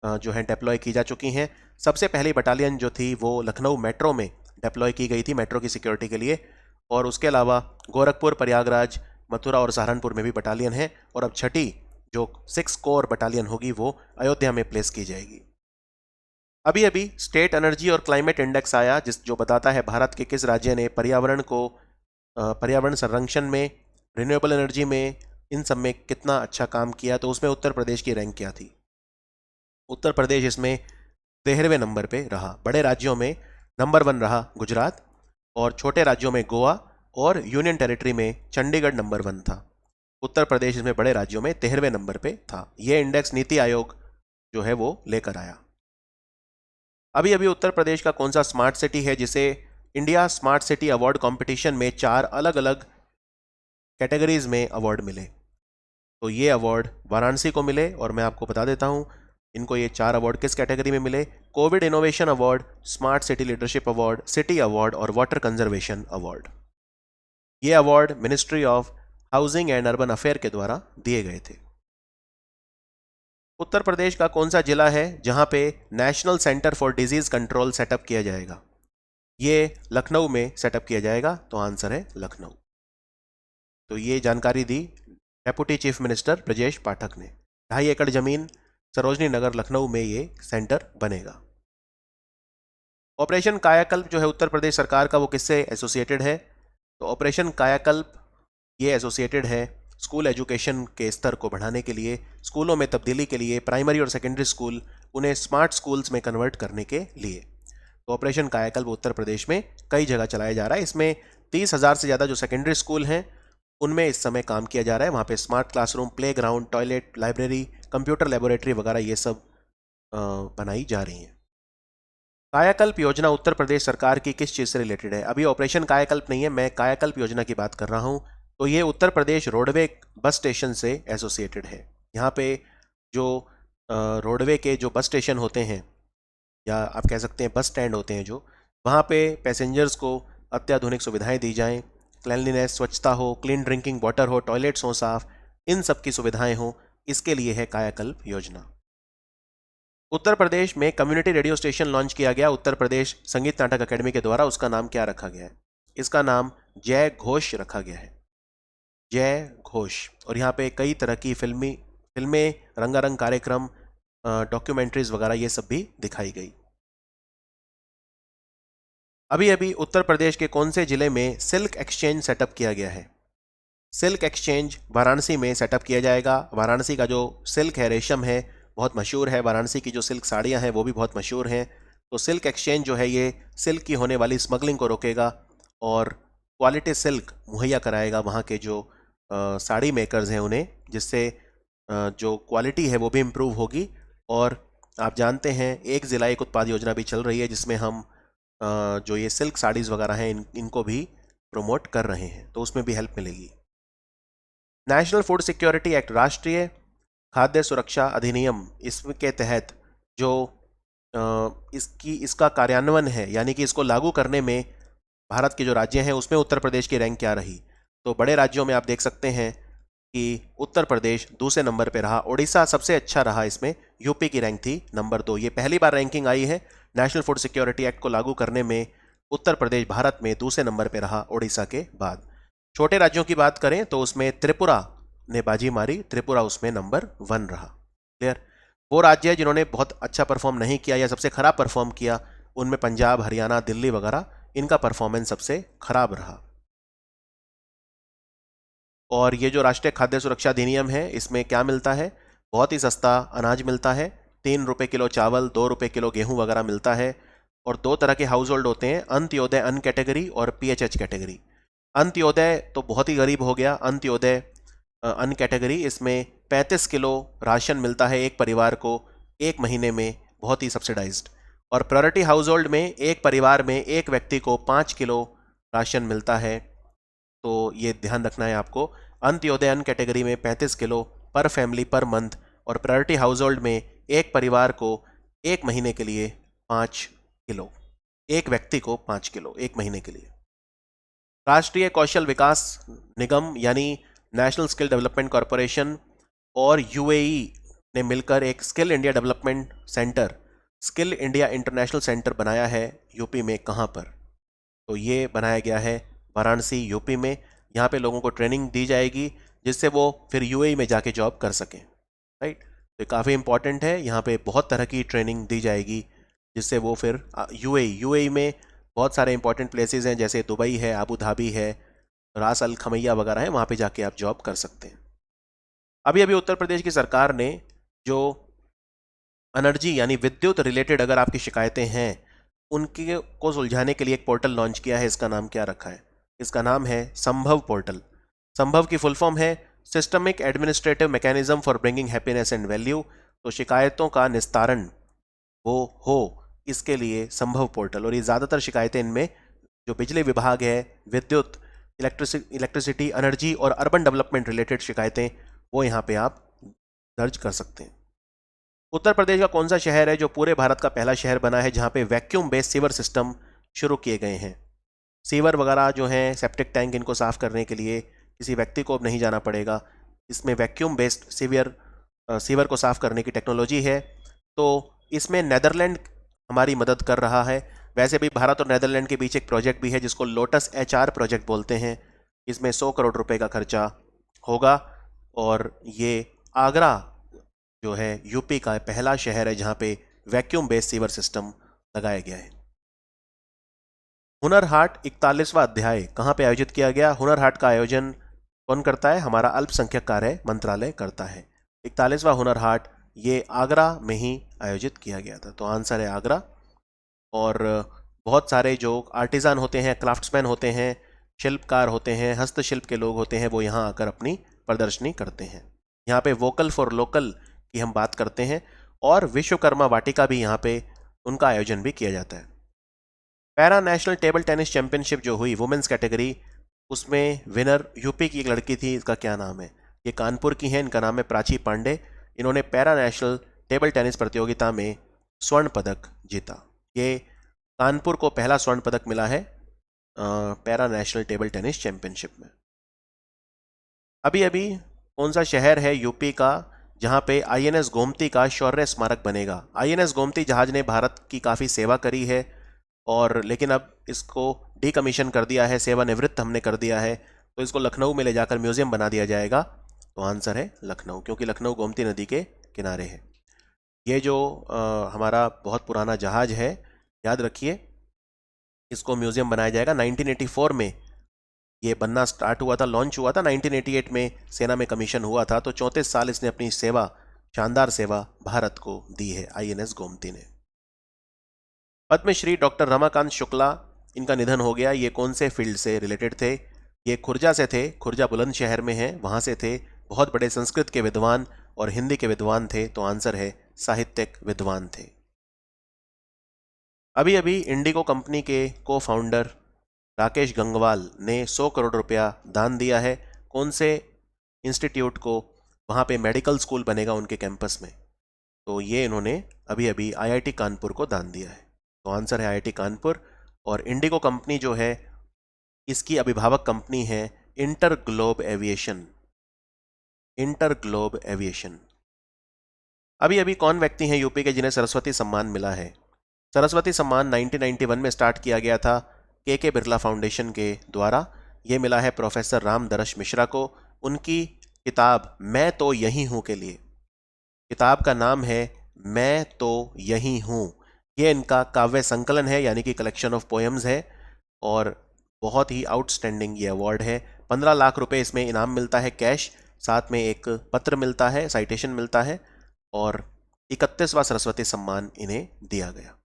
जो है डिप्लॉय की जा चुकी हैं। सबसे पहली बटालियन जो थी वो लखनऊ मेट्रो में डिप्लॉय की गई थी मेट्रो की सिक्योरिटी के लिए, और उसके अलावा गोरखपुर, प्रयागराज, मथुरा और सहारनपुर में भी बटालियन है। और अब 6ठी जो 6 कोर बटालियन होगी वो अयोध्या में प्लेस की जाएगी। अभी अभी स्टेट एनर्जी और क्लाइमेट इंडेक्स आया, जो बताता है भारत के किस राज्य ने पर्यावरण संरक्षण में, रिन्यूएबल एनर्जी में, इन सब में कितना अच्छा काम किया। तो उसमें उत्तर प्रदेश की रैंक क्या थी? उत्तर प्रदेश इसमें 13वें नंबर पे रहा। बड़े राज्यों में नंबर 1 रहा गुजरात, और छोटे राज्यों में गोवा और यूनियन टेरिटरी में चंडीगढ़ नंबर 1 था। उत्तर प्रदेश इसमें बड़े राज्यों में 13वें नंबर पे था। यह इंडेक्स नीति आयोग जो है वो लेकर आया। अभी अभी उत्तर प्रदेश का कौन सा स्मार्ट सिटी है जिसे India smart city award competition में 4 अलग अलग कैटेगरीज में अवार्ड मिले? तो ये अवार्ड वाराणसी को मिले, और मैं आपको बता देता हूँ इनको ये 4 अवार्ड किस कैटेगरी में मिले। Covid innovation award, smart city leadership award, city award और वाटर कंजर्वेशन अवार्ड। ये award ministry of housing and urban affair के द्वारा दिए गए थे। उत्तर प्रदेश का कौन सा जिला है जहां पे national centre for disease control setup किया जाएगा? ये लखनऊ में सेटअप किया जाएगा, तो आंसर है लखनऊ। तो ये जानकारी दी deputy chief minister Brajesh Pathak ने। 2.5 एकड़ जमीन, सरोजनी नगर, लखनऊ में ये सेंटर बनेगा। ऑपरेशन कायाकल्प जो है उत्तर प्रदेश सरकार का, वो किससे एसोसिएटेड है? तो ऑपरेशन कायाकल्प ये एसोसिएटेड है स्कूल एजुकेशन के स्तर को बढ़ाने के लिए, स्कूलों में तब्दीली के लिए, प्राइमरी और सेकेंडरी स्कूल उन्हें स्मार्ट स्कूल्स में कन्वर्ट करने के लिए। तो ऑपरेशन कायाकल्प उत्तर प्रदेश में कई जगह चलाया जा रहा है। इसमें 30,000 से ज़्यादा जो सेकेंडरी स्कूल हैं उनमें इस समय काम किया जा रहा है। वहाँ पे smart classroom, play ground, toilet, library, computer laboratory वगैरह ये सब बनाई जा रही हैं। कायाकल्प योजना उत्तर प्रदेश सरकार की किस चीज़ से रिलेटेड है? अभी ऑपरेशन कायाकल्प नहीं है, मैं कायाकल्प योजना की बात कर रहा हूँ। तो ये Uttar Pradesh roadway bus station से एसोसिएटेड है। यहाँ पे जो रोडवे के जो बस स्टेशन होते हैं, या आप कह सकते हैं बस स्टैंड होते हैं, जो वहाँ पे पैसेंजर्स को अत्याधुनिक सुविधाएं दी जाएं, क्लैनलीनेस, स्वच्छता हो, क्लीन ड्रिंकिंग वाटर हो, टॉयलेट्स हो साफ, इन सब की सुविधाएं हो, इसके लिए है कायाकल्प योजना। उत्तर प्रदेश में कम्युनिटी रेडियो स्टेशन लॉन्च किया गया उत्तर प्रदेश संगीत नाटक अकेडमी के द्वारा, उसका नाम क्या रखा गया है? इसका नाम जय घोष रखा गया है, जय घोष। और यहाँ पे कई तरह की फिल्में, रंगारंग कार्यक्रम, डॉक्यूमेंट्रीज वगैरह ये सब भी दिखाई गई। अभी अभी उत्तर प्रदेश के कौन से जिले में सिल्क एक्सचेंज सेटअप किया गया है? सिल्क एक्सचेंज वाराणसी में सेटअप किया जाएगा। वाराणसी का जो सिल्क है, रेशम है, बहुत मशहूर है। वाराणसी की जो सिल्क साड़ियाँ हैं वो भी बहुत मशहूर हैं। तो सिल्क एक्सचेंज जो है ये सिल्क की होने वाली स्मगलिंग को रोकेगा और क्वालिटी सिल्क मुहैया कराएगा वहाँ के जो साड़ी मेकर्स हैं उन्हें, जिससे जो क्वालिटी है वो भी इम्प्रूव होगी। और आप जानते हैं एक ज़िला एक उत्पाद योजना भी चल रही है, जिसमें हम जो ये सिल्क साड़ीज़ वगैरह हैं इनको भी प्रमोट कर रहे हैं, तो उसमें भी हेल्प मिलेगी। नेशनल फूड सिक्योरिटी एक्ट, राष्ट्रीय खाद्य सुरक्षा अधिनियम, इसके तहत जो इसका कार्यान्वयन है, यानी कि इसको लागू करने में भारत के जो राज्य हैं उसमें उत्तर प्रदेश की रैंक क्या रही? तो बड़े राज्यों में आप देख सकते हैं कि उत्तर प्रदेश दूसरे नंबर पे रहा, उड़ीसा सबसे अच्छा रहा, इसमें यूपी की रैंक थी नंबर 2। ये पहली बार रैंकिंग आई है नेशनल फूड सिक्योरिटी एक्ट को लागू करने में। उत्तर प्रदेश भारत में दूसरे नंबर पे रहा उड़ीसा के बाद। छोटे राज्यों की बात करें तो उसमें त्रिपुरा ने बाजी मारी, त्रिपुरा उसमें नंबर 1 रहा। क्लियर? वो राज्य जिन्होंने बहुत अच्छा परफॉर्म नहीं किया या सबसे खराब परफॉर्म किया, उनमें पंजाब, हरियाणा, दिल्ली वगैरह, इनका परफॉर्मेंस सबसे खराब रहा। और ये जो राष्ट्रीय खाद्य सुरक्षा अधिनियम है, इसमें क्या मिलता है? बहुत ही सस्ता अनाज मिलता है। 3 रुपये किलो चावल, 2 रुपये किलो गेहूं वगैरह मिलता है। और 2 तरह के हाउस होल्ड होते हैं, अंत्योदय अन्न कैटेगरी और पीएचएच कैटेगरी। अंत्योदय तो बहुत ही गरीब हो गया, अंत्योदय अन्न कैटेगरी, इसमें 35 किलो राशन मिलता है एक परिवार को 1 महीने में, बहुत ही सब्सिडाइज्ड। और प्रायोरिटी हाउस होल्ड में एक परिवार में एक व्यक्ति को 5 किलो राशन मिलता है। तो ये ध्यान रखना है आपको, अंत्योदय अन्न कैटेगरी में 35 किलो पर फैमिली पर मंथ, और प्रायोरिटी हाउस होल्ड में एक परिवार को 1 महीने के लिए 5 किलो, एक व्यक्ति को 5 किलो 1 महीने के लिए। राष्ट्रीय कौशल विकास निगम यानी नेशनल स्किल डेवलपमेंट कॉरपोरेशन और यूएई ने मिलकर एक skill India development centre, skill India international centre बनाया है यूपी में। कहाँ पर? तो ये बनाया गया है वाराणसी, यूपी में। यहाँ पे लोगों को ट्रेनिंग दी जाएगी जिससे वो फिर यूएई में जाके जॉब कर सकें। राइट? तो काफ़ी इंपॉर्टेंट है, यहाँ पे बहुत तरह की ट्रेनिंग दी जाएगी जिससे वो फिर यूएई में बहुत सारे इंपॉर्टेंट प्लेसेस हैं, जैसे दुबई है, अबू धाबी है, रास अल खमैया वगैरह है, वहाँ पे जाके आप जॉब कर सकते हैं। अभी अभी उत्तर प्रदेश की सरकार ने जो एनर्जी यानी विद्युत रिलेटेड अगर आपकी शिकायतें हैं उनके को सुलझाने के लिए एक पोर्टल लॉन्च किया है। इसका नाम क्या रखा है? इसका नाम है संभव पोर्टल। संभव की फुल फॉर्म है systemic administrative mechanism for bringing happiness and value. तो शिकायतों का निस्तारण वो हो, इसके लिए संभव पोर्टल। और ये ज़्यादातर शिकायतें इनमें जो बिजली विभाग है, विद्युत, इलेक्ट्रिसिटी, एनर्जी और अर्बन डेवलपमेंट रिलेटेड शिकायतें, वो यहाँ पे आप दर्ज कर सकते हैं। उत्तर प्रदेश का कौन सा शहर है जो पूरे भारत का पहला शहर बना है जहाँ पे वैक्यूम बेस्ड सीवर सिस्टम शुरू किए गए हैं? सीवर वगैरह जो हैं, सेप्टिक टैंक, इनको साफ करने के लिए किसी व्यक्ति को अब नहीं जाना पड़ेगा। इसमें वैक्यूम बेस्ड सीवर को साफ करने की टेक्नोलॉजी है। तो इसमें नेदरलैंड हमारी मदद कर रहा है। वैसे भी भारत और नेदरलैंड के बीच एक प्रोजेक्ट भी है जिसको लोटस HR प्रोजेक्ट बोलते हैं। इसमें 100 करोड़ रुपए का खर्चा होगा और ये आगरा जो है यूपी का पहला शहर है जहां पे वैक्यूम बेस्ड सीवर सिस्टम लगाया गया है। हुनर हाट 41वां अध्याय कहाँ पे आयोजित किया गया? हुनर हाट का आयोजन कौन करता है? हमारा अल्पसंख्यक कार्य मंत्रालय करता है। 41वां हुनर हाट ये आगरा में ही आयोजित किया गया था। तो आंसर है आगरा। और बहुत सारे जो आर्टिजान होते हैं, क्राफ्ट्समैन होते हैं, शिल्पकार होते हैं, हस्तशिल्प के लोग होते हैं, वो यहाँ आकर अपनी प्रदर्शनी करते हैं। यहाँ पे वोकल फॉर लोकल की हम बात करते हैं और विश्वकर्मा वाटिका भी यहाँ पे उनका आयोजन भी किया जाता है। Para national table tennis championship जो हुई वुमेन्स कैटेगरी, उसमें विनर यूपी की एक लड़की थी। इसका क्या नाम है? ये कानपुर की है, इनका नाम है प्राची पांडे। इन्होंने पैरा नेशनल टेबल टेनिस प्रतियोगिता में स्वर्ण पदक जीता। ये कानपुर को पहला स्वर्ण पदक मिला है para national table tennis championship में। अभी अभी कौन सा शहर है यूपी का जहां पे INS गोमती का शौर्य स्मारक बनेगा? INS गोमती जहाज ने भारत की काफ़ी सेवा करी है और लेकिन अब इसको डीकमीशन कर दिया है, सेवानिवृत्त हमने कर दिया है। तो इसको लखनऊ में ले जाकर म्यूजियम बना दिया जाएगा। तो आंसर है लखनऊ, क्योंकि लखनऊ गोमती नदी के किनारे है। ये जो हमारा बहुत पुराना जहाज है, याद रखिए, इसको म्यूजियम बनाया जाएगा। 1984 में ये बनना स्टार्ट हुआ था, लॉन्च हुआ था। 1988 में सेना में कमीशन हुआ था। तो 34 साल इसने अपनी सेवा, शानदार सेवा भारत को दी है INS गोमती ने। पद्मश्री डॉक्टर रमाकांत शुक्ला, इनका निधन हो गया। ये कौन से फील्ड से रिलेटेड थे? ये खुर्जा से थे, खुर्जा बुलंदशहर में है, वहाँ से थे। बहुत बड़े संस्कृत के विद्वान और हिंदी के विद्वान थे। तो आंसर है साहित्यिक विद्वान थे। अभी अभी इंडिगो कंपनी के को फाउंडर राकेश गंगवाल ने 100 करोड़ रुपया दान दिया है। कौन से इंस्टीट्यूट को? वहाँ पे मेडिकल स्कूल बनेगा उनके कैंपस में। तो ये इन्होंने अभी अभी IIT कानपुर को दान दिया है। तो आंसर है IIT कानपुर। और इंडिगो कंपनी जो है, इसकी अभिभावक कंपनी है inter globe aviation. Inter globe aviation. अभी अभी कौन व्यक्ति हैं यूपी के जिन्हें सरस्वती सम्मान मिला है? सरस्वती सम्मान 1991 में स्टार्ट किया गया था के बिरला फाउंडेशन के द्वारा। ये मिला है प्रोफेसर राम दरश मिश्रा को, उनकी किताब मैं तो यही हूँ के लिए। किताब का नाम है मैं तो यही हूँ। ये इनका काव्य संकलन है, यानी कि कलेक्शन ऑफ पोएम्स है, और बहुत ही आउटस्टैंडिंग ये अवार्ड है। 15 लाख रुपए इसमें इनाम मिलता है कैश, साथ में एक पत्र मिलता है, साइटेशन मिलता है, और 31वां सरस्वती सम्मान इन्हें दिया गया।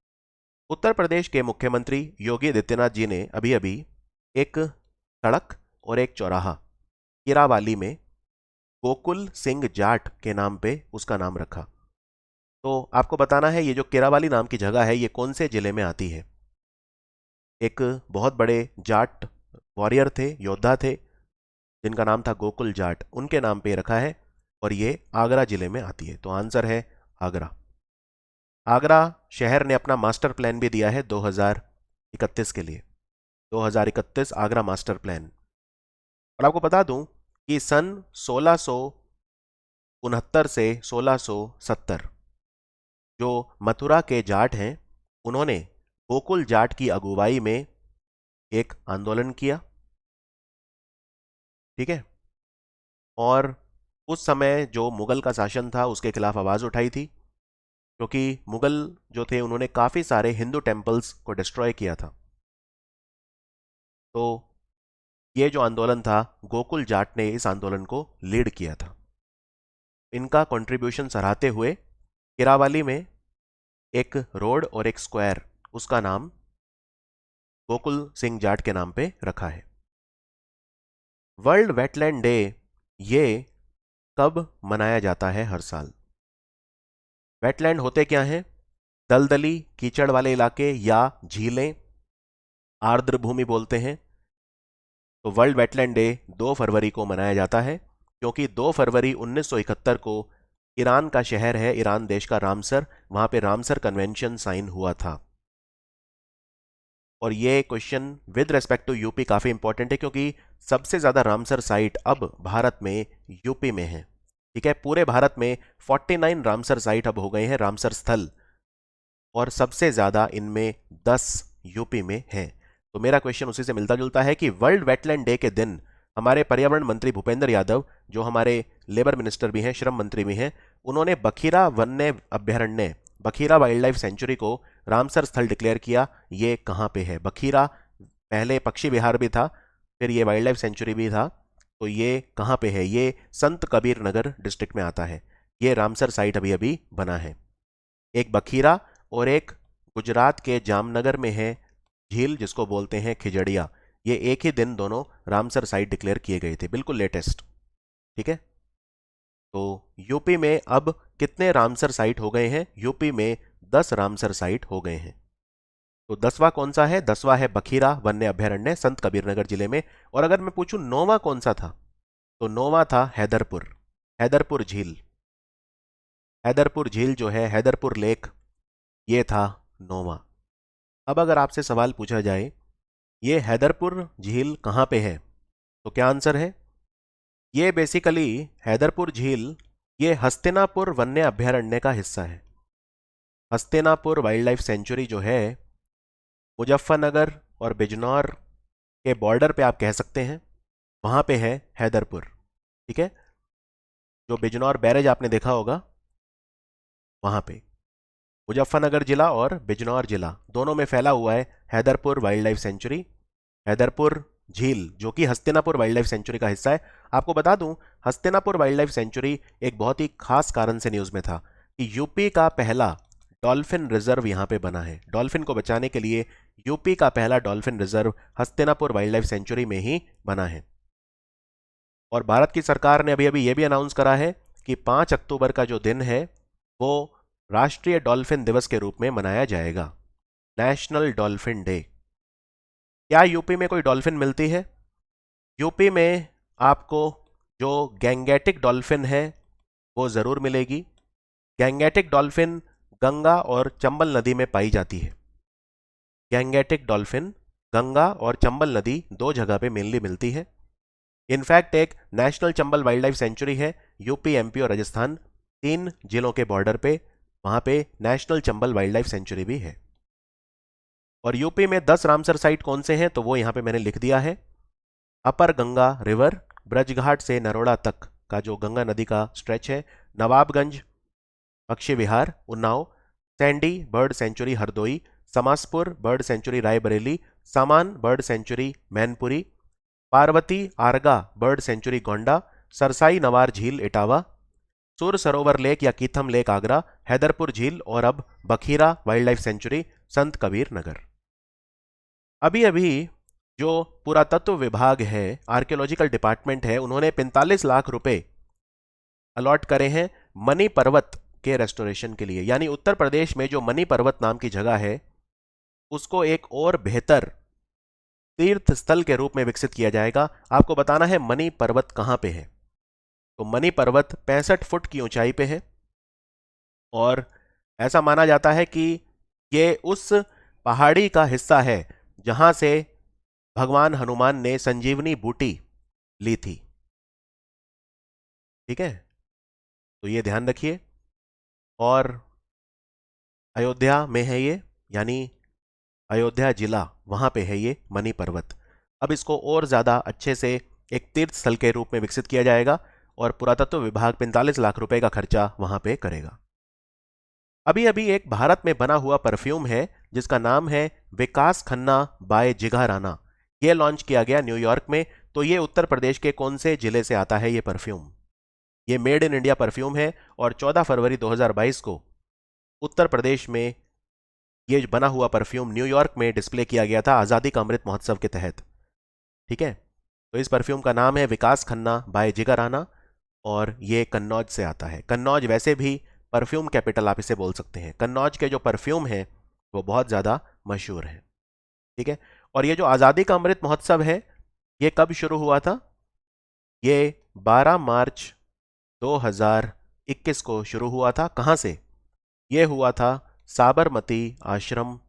उत्तर प्रदेश के मुख्यमंत्री योगी आदित्यनाथ जी ने अभी अभी एक सड़क और एक चौराहा केरावाली में गोकुल सिंह जाट के नाम पे उसका नाम रखा। तो आपको बताना है ये जो केरावाली नाम की जगह है ये कौन से जिले में आती है। एक बहुत बड़े जाट वॉरियर थे, योद्धा थे, जिनका नाम था गोकुल जाट, उनके नाम पे रखा है और ये आगरा जिले में आती है। तो आंसर है आगरा। आगरा शहर ने अपना मास्टर प्लान भी दिया है 2031 के लिए। 2031 आगरा मास्टर प्लान। और आपको बता दूं कि सन 1669 से 1670 जो मथुरा के जाट हैं, उन्होंने गोकुल जाट की अगुवाई में एक आंदोलन किया, ठीक है, और उस समय जो मुगल का शासन था उसके खिलाफ आवाज उठाई थी, क्योंकि मुगल जो थे उन्होंने काफी सारे हिंदू टेम्पल्स को डिस्ट्रॉय किया था। तो ये जो आंदोलन था, गोकुल जाट ने इस आंदोलन को लीड किया था। इनका कंट्रीब्यूशन सराहते हुए केरावाली में एक रोड और एक स्क्वायर, उसका नाम गोकुल सिंह जाट के नाम पे रखा है। वर्ल्ड वेटलैंड डे ये कब मनाया जाता है हर साल? वेटलैंड होते क्या हैं? दलदली कीचड़ वाले इलाके या झीलें, आर्द्र भूमि बोलते हैं। तो वर्ल्ड वेटलैंड डे 2 फरवरी को मनाया जाता है क्योंकि 2 फरवरी 1971 को ईरान का शहर है, ईरान देश का रामसर, वहां पे रामसर कन्वेंशन साइन हुआ था। और ये question with respect to UP काफी इंपॉर्टेंट है क्योंकि सबसे ज्यादा रामसर साइट अब भारत में यूपी में है। ठीक है, पूरे भारत में 49 रामसर साइट अब हो गए हैं, रामसर स्थल, और सबसे ज्यादा इनमें 10 यूपी में है। तो मेरा क्वेश्चन उसी से मिलता जुलता है कि वर्ल्ड वेटलैंड डे के दिन हमारे पर्यावरण मंत्री भूपेंद्र यादव, जो हमारे लेबर मिनिस्टर भी हैं, श्रम मंत्री भी हैं, उन्होंने बखीरा वन्य अभ्यारण्य, बखीरा वाइल्ड लाइफ सेंचुरी को रामसर स्थल डिक्लेयर किया। ये कहाँ पे है? बखीरा पहले पक्षी विहार भी था, फिर ये वाइल्ड लाइफ सेंचुरी भी था, तो ये कहाँ पे है? ये संत कबीर नगर डिस्ट्रिक्ट में आता है। ये रामसर साइट अभी अभी बना है। एक बखीरा और एक गुजरात के जामनगर में है झील, जिसको बोलते हैं खिजड़िया। ये एक ही दिन दोनों रामसर साइट डिक्लेयर किए गए थे, बिल्कुल लेटेस्ट। ठीक है, तो यूपी में अब कितने रामसर साइट हो गए हैं? यूपी में 10 रामसर साइट हो गए हैं। तो 10वां कौन सा है? 10वां है बखीरा वन्य अभ्यारण्य, संत कबीरनगर जिले में। और अगर मैं पूछूं 9वां कौन सा था, तो 9वां था हैदरपुर, हैदरपुर झील। हैदरपुर झील जो है, हैदरपुर लेक, ये था 9वां। अब अगर आपसे सवाल पूछा जाए ये हैदरपुर झील कहाँ पे है, तो क्या आंसर है? ये बेसिकली हैदरपुर झील ये हस्तिनापुर वन्य अभ्यारण्य का हिस्सा है। हस्तिनापुर वाइल्ड लाइफ सेंचुरी जो है मुजफ्फरनगर और बिजनौर के बॉर्डर पे आप कह सकते हैं, वहां पे है हैदरपुर। ठीक है, जो बिजनौर बैरेज आपने देखा होगा वहां पे मुजफ्फरनगर जिला और बिजनौर जिला दोनों में फैला हुआ है Haiderpur wild life sanctuary. Haiderpur झील जो कि हस्तिनापुर वाइल्ड लाइफ सेंचुरी का हिस्सा है। आपको बता दूं, हस्तिनापुर वाइल्ड लाइफ सेंचुरी एक बहुत ही खास कारण से न्यूज में था कि यूपी का पहला डॉल्फिन रिजर्व यहां पे बना है। डॉल्फिन को बचाने के लिए यूपी का पहला dolphin reserve Hastinapur wild life sanctuary में ही बना है। और भारत की सरकार ने अभी अभी यह भी अनाउंस करा है कि 5 अक्टूबर का जो दिन है वो राष्ट्रीय डॉल्फिन दिवस के रूप में मनाया जाएगा, नेशनल डॉल्फिन डे। क्या यूपी में कोई डॉल्फिन मिलती है? यूपी में आपको जो गैंगेटिक डॉल्फिन है वो जरूर मिलेगी। गैंगेटिक डॉल्फिन गंगा और चंबल नदी में पाई जाती है। गैंगेटिक डॉल्फिन गंगा और चंबल नदी 2 जगह पे मेनली मिलती है। इनफैक्ट एक national Chambal wild life sanctuary है यूपी, एमपी और राजस्थान 3 जिलों के बॉर्डर पे, वहां पे national Chambal wild life sanctuary भी है। और यूपी में 10 रामसर साइट कौन से हैं, तो वो यहां पे मैंने लिख दिया है। अपर गंगा रिवर, ब्रजघाट से नरोड़ा तक का जो गंगा नदी का स्ट्रेच है, नवाबगंज पक्षी विहार Unnao, Sandi bird sanctuary Hardoi, Samaspur bird sanctuary Raebareli, Saman bird sanctuary Mainpuri, Parvati Arga bird sanctuary Gonda, Sarsai Nawar झील इटावा, सुर सरोवर लेक या कीथम लेक आगरा, हैदरपुर झील और अब बखीरा वाइल्ड लाइफ सेंचुरी संत कबीर नगर। अभी अभी जो पुरातत्व विभाग है, आर्कियोलॉजिकल डिपार्टमेंट है, उन्होंने 45 लाख रुपए अलॉट करे हैं मनी पर्वत के रेस्टोरेशन के लिए। यानी उत्तर प्रदेश में जो मनी पर्वत नाम की जगह है उसको एक और बेहतर तीर्थ स्थल के रूप में विकसित किया जाएगा। आपको बताना है मनी पर्वत कहां पे है। तो मनी पर्वत 65 फुट की ऊंचाई पे है और ऐसा माना जाता है कि ये उस पहाड़ी का हिस्सा है जहां से भगवान हनुमान ने संजीवनी बूटी ली थी। ठीक है, तो ये ध्यान रखिए। और अयोध्या में है ये, यानी अयोध्या जिला, वहां पे है ये मनी पर्वत। अब इसको और ज्यादा अच्छे से एक तीर्थ स्थल के रूप में विकसित किया जाएगा और पुरातत्व विभाग 45 लाख रुपए का खर्चा वहां पे करेगा। अभी अभी एक भारत में बना हुआ परफ्यूम है जिसका नाम है विकास खन्ना बाय जिगा राना। यह लॉन्च किया गया न्यूयॉर्क में। तो ये उत्तर प्रदेश के कौन से जिले से आता है ये परफ्यूम? ये मेड इन इंडिया परफ्यूम है और 14 फरवरी 2022 को उत्तर प्रदेश में ये बना हुआ परफ्यूम न्यूयॉर्क में डिस्प्ले किया गया था आज़ादी का अमृत महोत्सव के तहत। ठीक है, तो इस परफ्यूम का नाम है विकास खन्ना बाय जिगा राना और ये कन्नौज से आता है। कन्नौज वैसे भी परफ्यूम कैपिटल आप इसे बोल सकते हैं। कन्नौज के जो परफ्यूम हैं वो बहुत ज़्यादा मशहूर हैं। ठीक है। और ये जो आज़ादी का अमृत महोत्सव है ये कब शुरू हुआ था? ये 12 मार्च 2021 को शुरू हुआ था। कहाँ से? ये हुआ था साबरमती आश्रम,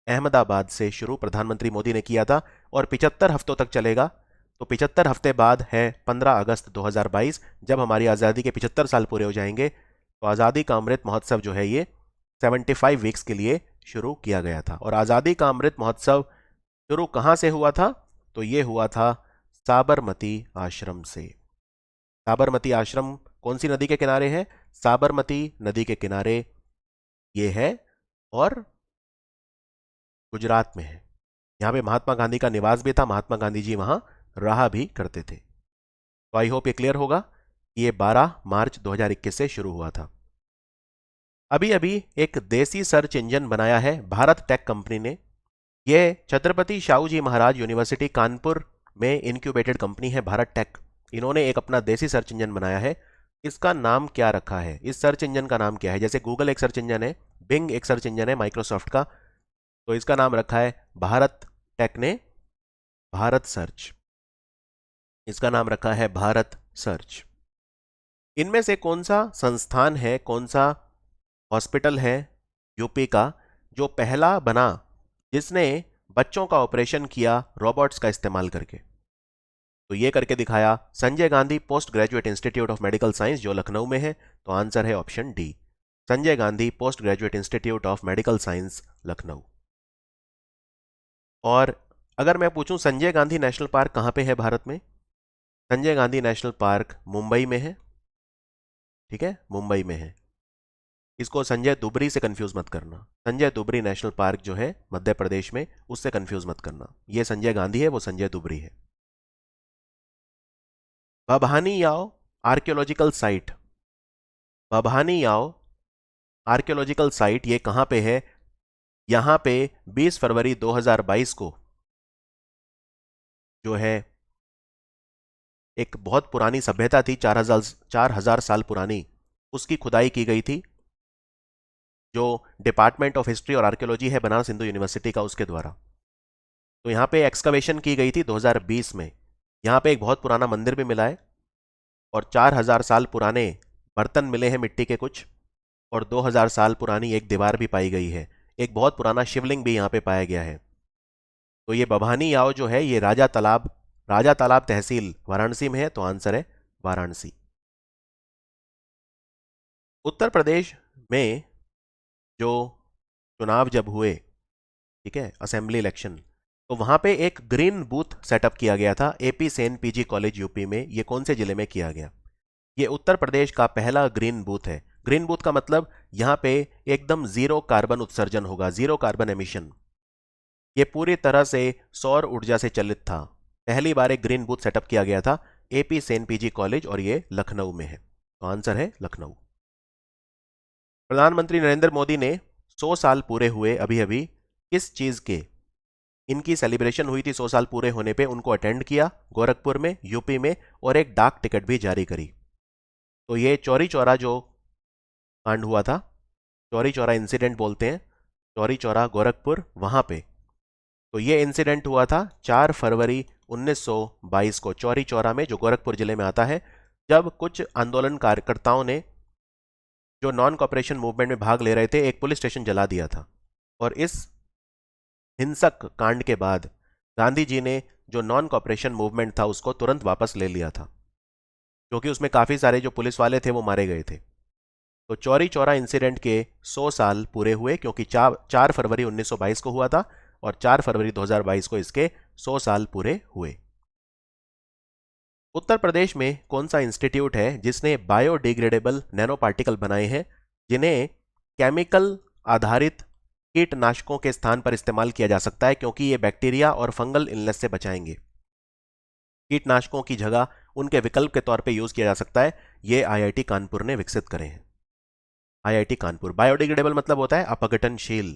अहमदाबाद से शुरू प्रधानमंत्री मोदी ने किया था और 75 हफ्तों तक चलेगा। तो 75 हफ्ते बाद है 15 अगस्त 2022, जब हमारी आज़ादी के 75 साल पूरे हो जाएंगे। तो आज़ादी का अमृत महोत्सव जो है ये 75 वीक्स के लिए शुरू किया गया था। और आज़ादी का अमृत महोत्सव शुरू कहाँ से हुआ था? तो ये हुआ था साबरमती आश्रम से। साबरमती आश्रम कौन सी नदी के किनारे है? साबरमती नदी के किनारे ये है और गुजरात में है। यहाँ पे महात्मा गांधी का निवास भी था, महात्मा गांधी जी वहां रहा भी करते थे। तो आई होप ये क्लियर होगा। ये 12 मार्च 2021 से शुरू हुआ था। अभी अभी एक देसी सर्च इंजन बनाया है भारत टेक कंपनी ने। ये छत्रपति शाहू जी महाराज यूनिवर्सिटी कानपुर में इनक्यूबेटेड कंपनी है भारत टेक। इन्होंने एक अपना देसी सर्च इंजन बनाया है। इसका नाम क्या रखा है? इस सर्च इंजन का नाम क्या है? जैसे गूगल एक सर्च इंजन है, बिंग एक सर्च इंजन है माइक्रोसॉफ्ट का, तो इसका नाम रखा है भारत टेक ने भारत सर्च। इसका नाम रखा है भारत सर्च। इनमें से कौन सा संस्थान है, कौन सा हॉस्पिटल है यूपी का जो पहला बना जिसने बच्चों का ऑपरेशन किया रोबोट्स का इस्तेमाल करके? तो ये करके दिखाया Sanjay Gandhi post graduate institute of medical science जो लखनऊ में है। तो आंसर है option D, Sanjay Gandhi post graduate institute of medical science Lucknow. और अगर मैं पूछूं संजय गांधी नेशनल पार्क कहां पे है भारत में? संजय गांधी नेशनल पार्क मुंबई में है। ठीक है, मुंबई में है। इसको संजय दुबरी से कंफ्यूज मत करना। संजय दुबरी नेशनल पार्क जो है मध्य प्रदेश में, उससे कंफ्यूज मत करना। ये संजय गांधी है, वो संजय दुबरी है। बभानी याओ आर्कियोलॉजिकल साइट, बभानी याओ आर्कियोलॉजिकल साइट ये कहां पे है? यहां पे 20 फरवरी 2022 को जो है एक बहुत पुरानी सभ्यता थी, 4000 साल पुरानी, उसकी खुदाई की गई थी जो डिपार्टमेंट ऑफ हिस्ट्री और आर्कियोलॉजी है बनारस हिंदू यूनिवर्सिटी का, उसके द्वारा। तो यहाँ पे एक्सकवेशन की गई थी 2020 में। यहाँ पे एक बहुत पुराना मंदिर भी मिला है और 4000 साल पुराने बर्तन मिले हैं मिट्टी के कुछ, और 2000 साल पुरानी एक दीवार भी पाई गई है। एक बहुत पुराना शिवलिंग भी यहाँ पे पाया गया है। तो ये बभानी याओ जो है ये राजा तालाब तहसील वाराणसी में है। तो आंसर है वाराणसी। उत्तर प्रदेश में जो चुनाव जब हुए, ठीक है, असेंबली इलेक्शन, तो वहां पे एक ग्रीन बूथ सेटअप किया गया था AP Sen PG college UP में। ये कौन से जिले में किया गया? ये उत्तर प्रदेश का पहला ग्रीन बूथ है। ग्रीन बूथ का मतलब यहां पे एकदम जीरो कार्बन उत्सर्जन होगा, जीरो कार्बन एमिशन। ये पूरी तरह से सौर ऊर्जा से चलित था। पहली बार एक ग्रीन बूथ सेटअप किया गया था एपी सेन पीजी कॉलेज, और ये लखनऊ में है। तो आंसर है लखनऊ। प्रधानमंत्री नरेंद्र मोदी ने 100 साल पूरे हुए अभी अभी किस चीज के? इनकी सेलिब्रेशन हुई थी 100 साल पूरे होने पे, उनको अटेंड किया गोरखपुर में यूपी में, और एक डाक टिकट भी जारी करी। तो ये चौरी चौरा जो कांड हुआ था, चौरी चौरा इंसिडेंट बोलते हैं, चौरी चौरा गोरखपुर, वहां पे। तो ये इंसिडेंट हुआ था 4 फरवरी 1922 को चौरी चौरा में, जो गोरखपुर जिले में आता है, जब कुछ आंदोलन कार्यकर्ताओं ने जो नॉन कॉपरेशन मूवमेंट में भाग ले रहे थे एक पुलिस स्टेशन जला दिया था। और इस हिंसक कांड के बाद गांधी जी ने जो नॉन कॉपरेशन मूवमेंट था उसको तुरंत वापस ले लिया था, क्योंकि उसमें काफी सारे जो पुलिस वाले थे वो मारे गए थे। तो चौरी चौरा इंसिडेंट के 100 साल पूरे हुए, क्योंकि 4 फरवरी 1922 को हुआ था और 4 फरवरी 2022 को इसके 100 साल पूरे हुए। उत्तर प्रदेश में कौन सा इंस्टीट्यूट है जिसने बायोडिग्रेडेबल नैनो पार्टिकल बनाए हैं जिन्हें केमिकल आधारित कीटनाशकों के स्थान पर इस्तेमाल किया जा सकता है, क्योंकि ये बैक्टीरिया और फंगल इलनेस से बचाएंगे। कीटनाशकों की जगह उनके विकल्प के तौर पे यूज किया जा सकता है। ये आईआईटी कानपुर ने विकसित करे हैं। आईआईटी कानपुर। बायोडिग्रेडेबल मतलब होता है अपघटनशील,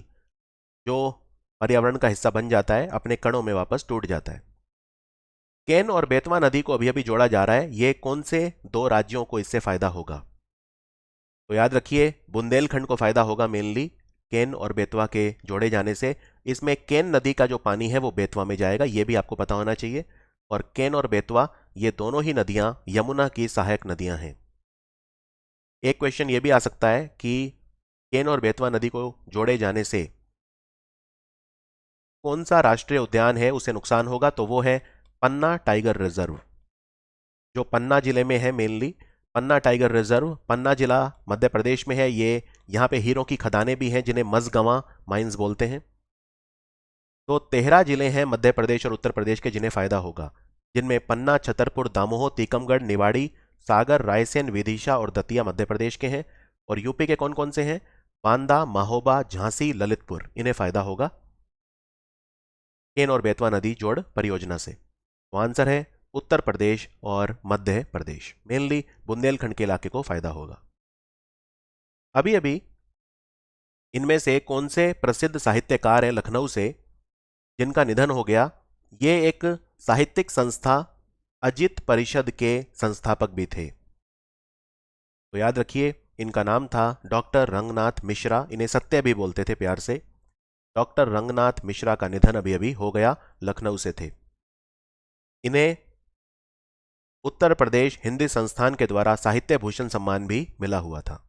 जो पर्यावरण का हिस्सा बन जाता है, अपने कणों में वापस टूट जाता है। केन और बेतवा नदी को अभी अभी जोड़ा जा रहा है। ये कौन से दो राज्यों को इससे फायदा होगा? तो याद रखिए बुंदेलखंड को फायदा होगा मेनली केन और बेतवा के जोड़े जाने से। इसमें केन नदी का जो पानी है वो बेतवा में जाएगा, ये भी आपको पता होना चाहिए। और केन और बेतवा ये दोनों ही नदियां यमुना की सहायक नदियां हैं। एक क्वेश्चन ये भी आ सकता है कि केन और बेतवा नदी को जोड़े जाने से कौन सा राष्ट्रीय उद्यान है उसे नुकसान होगा, तो वो है पन्ना टाइगर रिजर्व, जो पन्ना जिले में है मेनली। पन्ना टाइगर रिजर्व, पन्ना जिला मध्य प्रदेश में है ये। यहाँ पे हीरों की खदानें भी हैं जिन्हें मझगवां माइंस बोलते हैं। तो 13 जिले हैं मध्य प्रदेश और उत्तर प्रदेश के जिन्हें फायदा होगा, जिनमें पन्ना, छतरपुर, दामोह, टीकमगढ़, निवाड़ी, सागर, रायसेन, विदिशा और दतिया मध्य प्रदेश के हैं। और यूपी के कौन कौन से हैं? बांदा, महोबा, झांसी, ललितपुर, इन्हें फायदा होगा केन और बेतवा नदी जोड़ परियोजना से। तो आंसर है उत्तर प्रदेश और मध्य प्रदेश, मेनली बुंदेलखंड के इलाके को फायदा होगा। अभी अभी इनमें से कौन से प्रसिद्ध साहित्यकार हैं लखनऊ से जिनका निधन हो गया? ये एक साहित्यिक संस्था अजित परिषद के संस्थापक भी थे। तो याद रखिए इनका नाम था डॉक्टर रंगनाथ मिश्रा, इन्हें सत्य भी बोलते थे प्यार से। डॉक्टर रंगनाथ मिश्रा का निधन अभी अभी हो गया, लखनऊ से थे। इन्हें उत्तर प्रदेश हिंदी संस्थान के द्वारा साहित्य भूषण सम्मान भी मिला हुआ था।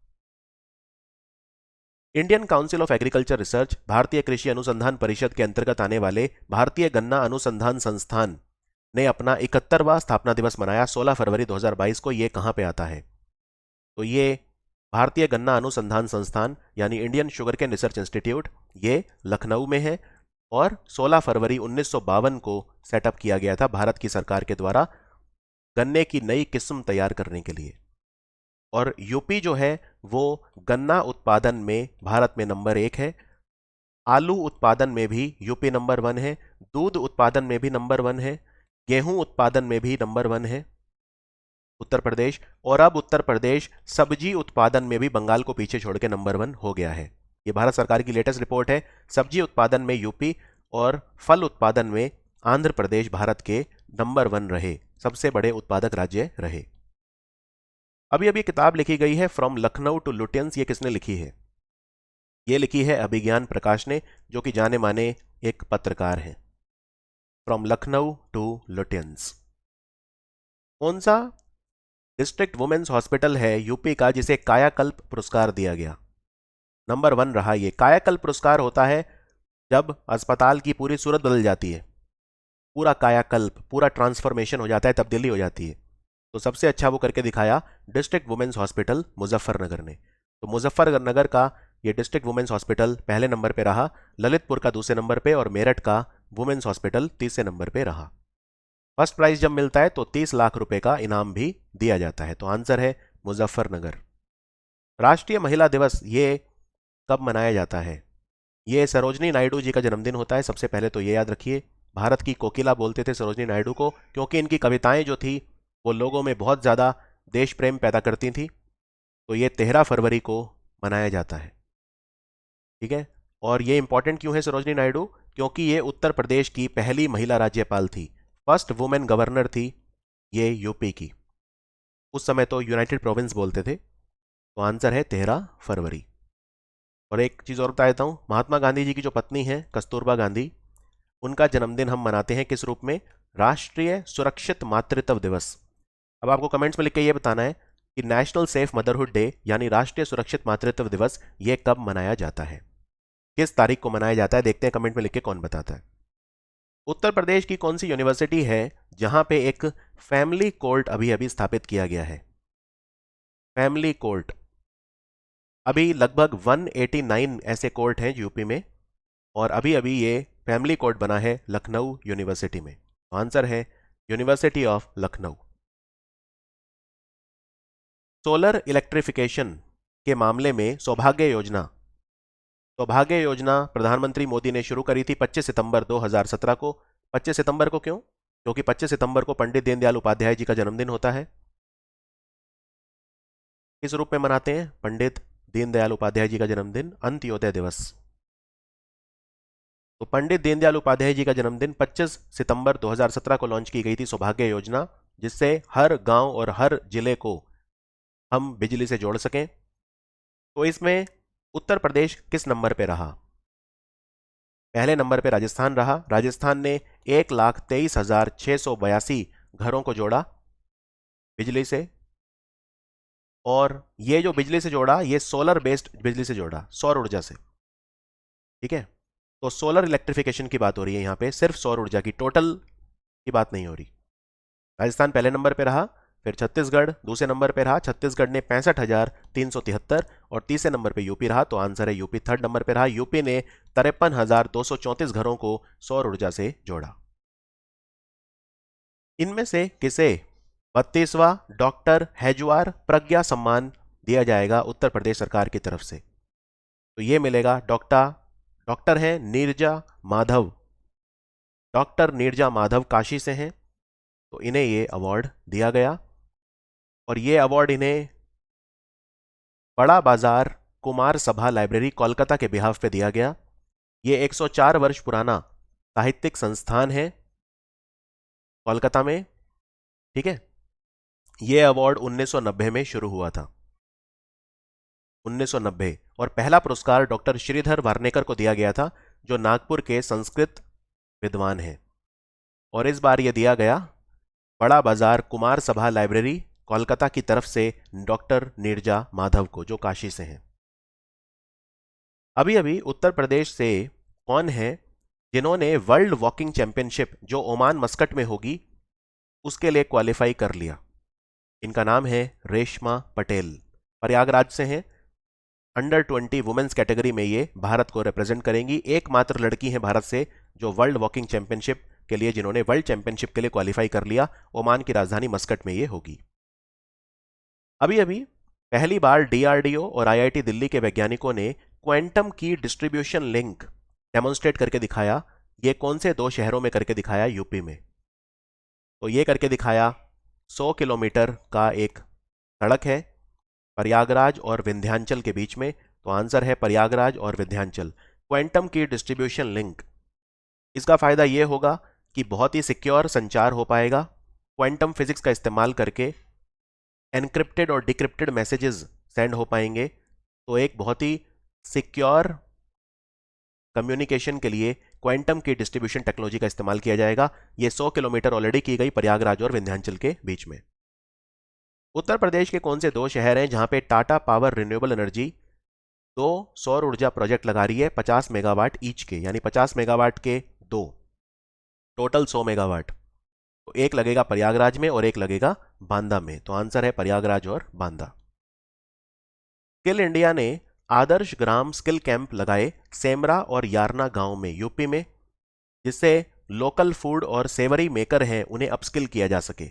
Indian council of agriculture research, भारतीय कृषि अनुसंधान परिषद के अंतर्गत आने वाले भारतीय गन्ना अनुसंधान संस्थान ने अपना 71वां स्थापना दिवस मनाया 16 फरवरी 2022 को। ये कहाँ पे आता है? तो ये भारतीय गन्ना अनुसंधान संस्थान यानी Indian sugarcane research institute, ये लखनऊ में है और 16 फरवरी 1952 को सेटअप किया गया था भारत की सरकार के द्वारा गन्ने की नई किस्म तैयार करने के लिए। और यूपी जो है वो गन्ना उत्पादन में भारत में नंबर 1 है, आलू उत्पादन में भी यूपी नंबर 1 है, दूध उत्पादन में भी नंबर 1 है, गेहूं उत्पादन में भी नंबर 1 है उत्तर प्रदेश। और अब उत्तर प्रदेश सब्जी उत्पादन में भी बंगाल को पीछे छोड़ के नंबर 1 हो गया है। ये भारत सरकार की लेटेस्ट रिपोर्ट है। सब्जी उत्पादन में यूपी और फल उत्पादन में आंध्र प्रदेश भारत के नंबर 1 रहे, सबसे बड़े उत्पादक राज्य रहे। अभी अभी किताब लिखी गई है फ्रॉम लखनऊ टू लुटियंस, ये किसने लिखी है? ये लिखी है अभिज्ञान प्रकाश ने, जो कि जाने माने एक पत्रकार हैं। From Lucknow to Lutyens. कौन सा डिस्ट्रिक्ट वुमेन्स हॉस्पिटल है यूपी का जिसे कायाकल्प पुरस्कार दिया गया? नंबर 1 रहा ये। कायाकल्प पुरस्कार होता है जब अस्पताल की पूरी सूरत बदल जाती है, पूरा कायाकल्प, पूरा ट्रांसफॉर्मेशन हो जाता है, तब्दीली हो जाती है। तो सबसे अच्छा वो करके दिखाया डिस्ट्रिक्ट वुमेन्स हॉस्पिटल मुजफ्फरनगर ने। तो मुजफ्फरनगर का ये डिस्ट्रिक्ट वुमेन्स हॉस्पिटल पहले नंबर पे रहा, ललितपुर का दूसरे नंबर पे और मेरठ का वुमेन्स हॉस्पिटल तीसरे नंबर पे रहा। फर्स्ट प्राइज जब मिलता है तो 30 लाख रुपए का इनाम भी दिया जाता है। तो आंसर है मुजफ्फरनगर। राष्ट्रीय महिला दिवस ये कब मनाया जाता है? ये सरोजनी नायडू जी का जन्मदिन होता है। सबसे पहले तो ये याद रखिए, भारत की कोकिला बोलते थे सरोजनी नायडू को, क्योंकि इनकी कविताएं जो थी वो लोगों में बहुत ज़्यादा देश प्रेम पैदा करती थी। तो ये 13 फरवरी को मनाया जाता है, ठीक है। और ये इंपॉर्टेंट क्यों है सरोजनी नायडू? क्योंकि ये उत्तर प्रदेश की पहली महिला राज्यपाल थी, फर्स्ट वुमेन गवर्नर थी ये यूपी की। उस समय तो यूनाइटेड प्रोविंस बोलते थे। तो आंसर है 13 फरवरी। और एक चीज़ और बता देता हूँ, महात्मा गांधी जी की जो पत्नी है कस्तूरबा गांधी, उनका जन्मदिन हम मनाते हैं किस रूप में? राष्ट्रीय सुरक्षित मातृत्व दिवस। अब आपको कमेंट्स में लिख के ये बताना है कि नेशनल सेफ मदरहुड डे यानी राष्ट्रीय सुरक्षित मातृत्व दिवस ये कब मनाया जाता है, किस तारीख को मनाया जाता है? देखते हैं कमेंट में लिख के कौन बताता है। उत्तर प्रदेश की कौन सी यूनिवर्सिटी है जहां पे एक फैमिली कोर्ट अभी अभी स्थापित किया गया है? फैमिली कोर्ट, अभी लगभग 189 ऐसे कोर्ट हैं यूपी में और अभी अभी ये फैमिली कोर्ट बना है लखनऊ यूनिवर्सिटी में। तो आंसर है university of Lucknow. Solar electrification के मामले में सौभाग्य योजना प्रधानमंत्री मोदी ने शुरू करी थी 25 सितंबर 2017 को। 25 सितंबर को क्यों? क्योंकि 25 सितंबर को पंडित दीनदयाल उपाध्याय जी का जन्मदिन होता है। किस रूप में मनाते हैं पंडित दीनदयाल उपाध्याय जी का जन्मदिन? अंत्योदय दिवस। तो पंडित दीनदयाल उपाध्याय जी का जन्मदिन 25 सितंबर 2017 को लॉन्च की गई थी सौभाग्य योजना, जिससे हर गांव और हर जिले को हम बिजली से जोड़ सकें। तो इसमें उत्तर प्रदेश किस नंबर पे रहा? पहले नंबर पे राजस्थान रहा। राजस्थान ने 1,23,682 घरों को जोड़ा बिजली से। और ये जो बिजली से जोड़ा, ये सोलर बेस्ड बिजली से जोड़ा, सौर ऊर्जा से। ठीक है, तो सोलर इलेक्ट्रिफिकेशन की बात हो रही है यहाँ पे, सिर्फ सौर ऊर्जा की, टोटल की बात नहीं हो रही। राजस्थान पहले नंबर पे रहा। फिर छत्तीसगढ़ दूसरे नंबर पे रहा, छत्तीसगढ़ ने 65,373। और तीसरे नंबर पे यूपी रहा, तो आंसर है यूपी थर्ड नंबर पे रहा। यूपी ने 53,234 घरों को सौर ऊर्जा से जोड़ा। इनमें से किसे 32वां डॉक्टर हेजवार प्रज्ञा सम्मान दिया जाएगा उत्तर प्रदेश सरकार की तरफ से? तो ये मिलेगा डॉक्टर है नीरजा माधव। डॉक्टर नीरजा माधव काशी से हैं, तो इन्हें ये अवार्ड दिया गया। और ये अवार्ड इन्हें बड़ा बाजार कुमार सभा लाइब्रेरी कोलकाता के बिहाफ पे दिया गया। ये 104 वर्ष पुराना साहित्यिक संस्थान है कोलकाता में। ठीक है, ये अवार्ड 1990 में शुरू हुआ था, 1990। और पहला पुरस्कार डॉक्टर श्रीधर वार्नेकर को दिया गया था, जो नागपुर के संस्कृत विद्वान हैं। और इस बार यह दिया गया बड़ा बाजार कुमार सभा लाइब्रेरी कोलकाता की तरफ से डॉक्टर नीरजा माधव को, जो काशी से हैं। अभी अभी उत्तर प्रदेश से कौन है जिन्होंने वर्ल्ड वॉकिंग चैंपियनशिप, जो ओमान मस्कट में होगी, उसके लिए क्वालिफाई कर लिया? इनका नाम है रेशमा पटेल, प्रयागराज से हैं। अंडर 20 वुमेन्स कैटेगरी में ये भारत को रिप्रेजेंट करेंगी। एकमात्र लड़की हैं भारत से जो वर्ल्ड वॉकिंग चैंपियनशिप के लिए, जिन्होंने वर्ल्ड चैंपियनशिप के लिए क्वालिफाई कर लिया। ओमान की राजधानी मस्कट में ये होगी। अभी अभी पहली बार डीआरडीओ और आईआईटी दिल्ली के वैज्ञानिकों ने क्वांटम की डिस्ट्रीब्यूशन लिंक डेमोन्स्ट्रेट करके दिखाया। ये कौन से दो शहरों में करके दिखाया? यूपी में। तो ये करके दिखाया 100 किलोमीटर का एक सड़क है प्रयागराज और विंध्याचल के बीच में। तो आंसर है प्रयागराज और विंध्याचल। क्वांटम की डिस्ट्रीब्यूशन लिंक, इसका फायदा ये होगा कि बहुत ही सिक्योर संचार हो पाएगा। क्वांटम फिजिक्स का इस्तेमाल करके एनक्रिप्टेड और डिक्रिप्टेड मैसेजेस सेंड हो पाएंगे। तो एक बहुत ही सिक्योर कम्युनिकेशन के लिए क्वांटम की डिस्ट्रीब्यूशन टेक्नोलॉजी का इस्तेमाल किया जाएगा। ये 100 किलोमीटर ऑलरेडी की गई प्रयागराज और विंध्याचल के बीच में। उत्तर प्रदेश के कौन से दो शहर हैं जहां पे टाटा पावर रिन्यूएबल एनर्जी दो सौर ऊर्जा प्रोजेक्ट लगा रही है 50 मेगावाट ईच के, यानी 50 मेगावाट के दो, टोटल 100 मेगावाट। तो एक लगेगा प्रयागराज में और एक लगेगा बांदा में। तो आंसर है प्रयागराज और बांदा। स्किल इंडिया ने आदर्श ग्राम स्किल कैंप लगाए सेमरा और यारना गांव में, यूपी में, जिससे लोकल फूड और सेवरी मेकर हैं उन्हें अपस्किल किया जा सके।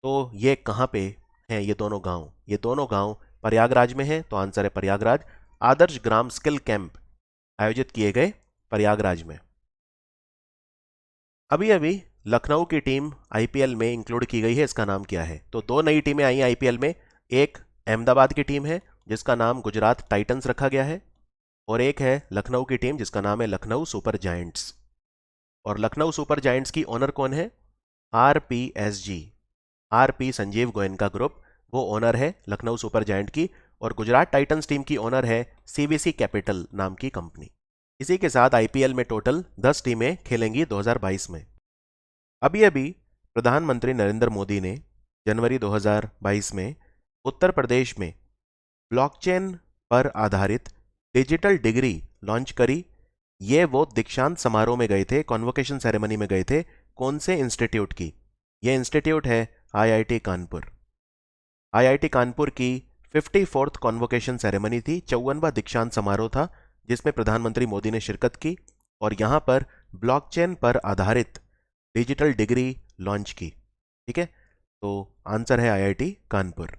तो ये कहाँ पे हैं ये दोनों गांव? ये दोनों गांव प्रयागराज में हैं। तो आंसर है प्रयागराज। आदर्श ग्राम स्किल कैंप आयोजित किए गए प्रयागराज में। अभी अभी लखनऊ की टीम आईपीएल में इंक्लूड की गई है, इसका नाम क्या है? तो दो नई टीमें आई आईपीएल में। एक अहमदाबाद की टीम है जिसका नाम गुजरात टाइटंस रखा गया है, और एक है लखनऊ की टीम जिसका नाम है लखनऊ सुपर जायंट्स। और लखनऊ सुपर जायंट्स की ओनर कौन है? आरपीएसजी, आरपी संजीव गोयन का ग्रुप, वो ओनर है लखनऊ सुपर जायंट की। और गुजरात टाइटंस टीम की ओनर है सीवीसी कैपिटल नाम की कंपनी। इसी के साथ आईपीएल में टोटल 10 टीमें खेलेंगी 2022 में। अभी अभी प्रधानमंत्री नरेंद्र मोदी ने जनवरी 2022 में उत्तर प्रदेश में ब्लॉकचेन पर आधारित डिजिटल डिग्री लॉन्च करी। ये वो दीक्षांत समारोह में गए थे, कॉन्वोकेशन सेरेमनी में गए थे। कौन से इंस्टीट्यूट की? ये इंस्टीट्यूट है आईआईटी कानपुर। आईआईटी कानपुर की 54th कॉन्वोकेशन सेरेमनी थी, 54वां दीक्षांत समारोह था जिसमें प्रधानमंत्री मोदी ने शिरकत की और यहां पर ब्लॉकचेन पर आधारित डिजिटल डिग्री लॉन्च की। ठीक है, तो आंसर है आईआईटी कानपुर।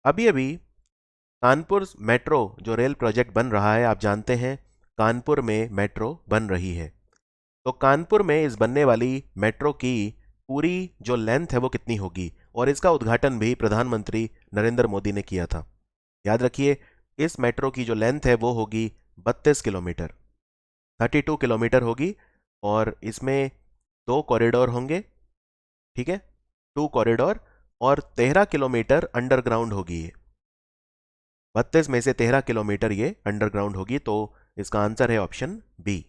अभी अभी कानपुर मेट्रो जो रेल प्रोजेक्ट बन रहा है, आप जानते हैं कानपुर में मेट्रो बन रही है। तो कानपुर में इस बनने वाली मेट्रो की पूरी जो लेंथ है वो कितनी होगी? और इसका उद्घाटन भी प्रधानमंत्री नरेंद्र मोदी ने किया था। याद रखिए, इस मेट्रो की जो लेंथ है वो होगी 32 किलोमीटर, 32 किलोमीटर होगी। और इसमें 2 कॉरिडोर होंगे। ठीक है, 2 कॉरिडोर, और 13 किलोमीटर अंडरग्राउंड होगी ये। 32 में से 13 किलोमीटर ये अंडरग्राउंड होगी, तो इसका आंसर है ऑप्शन बी।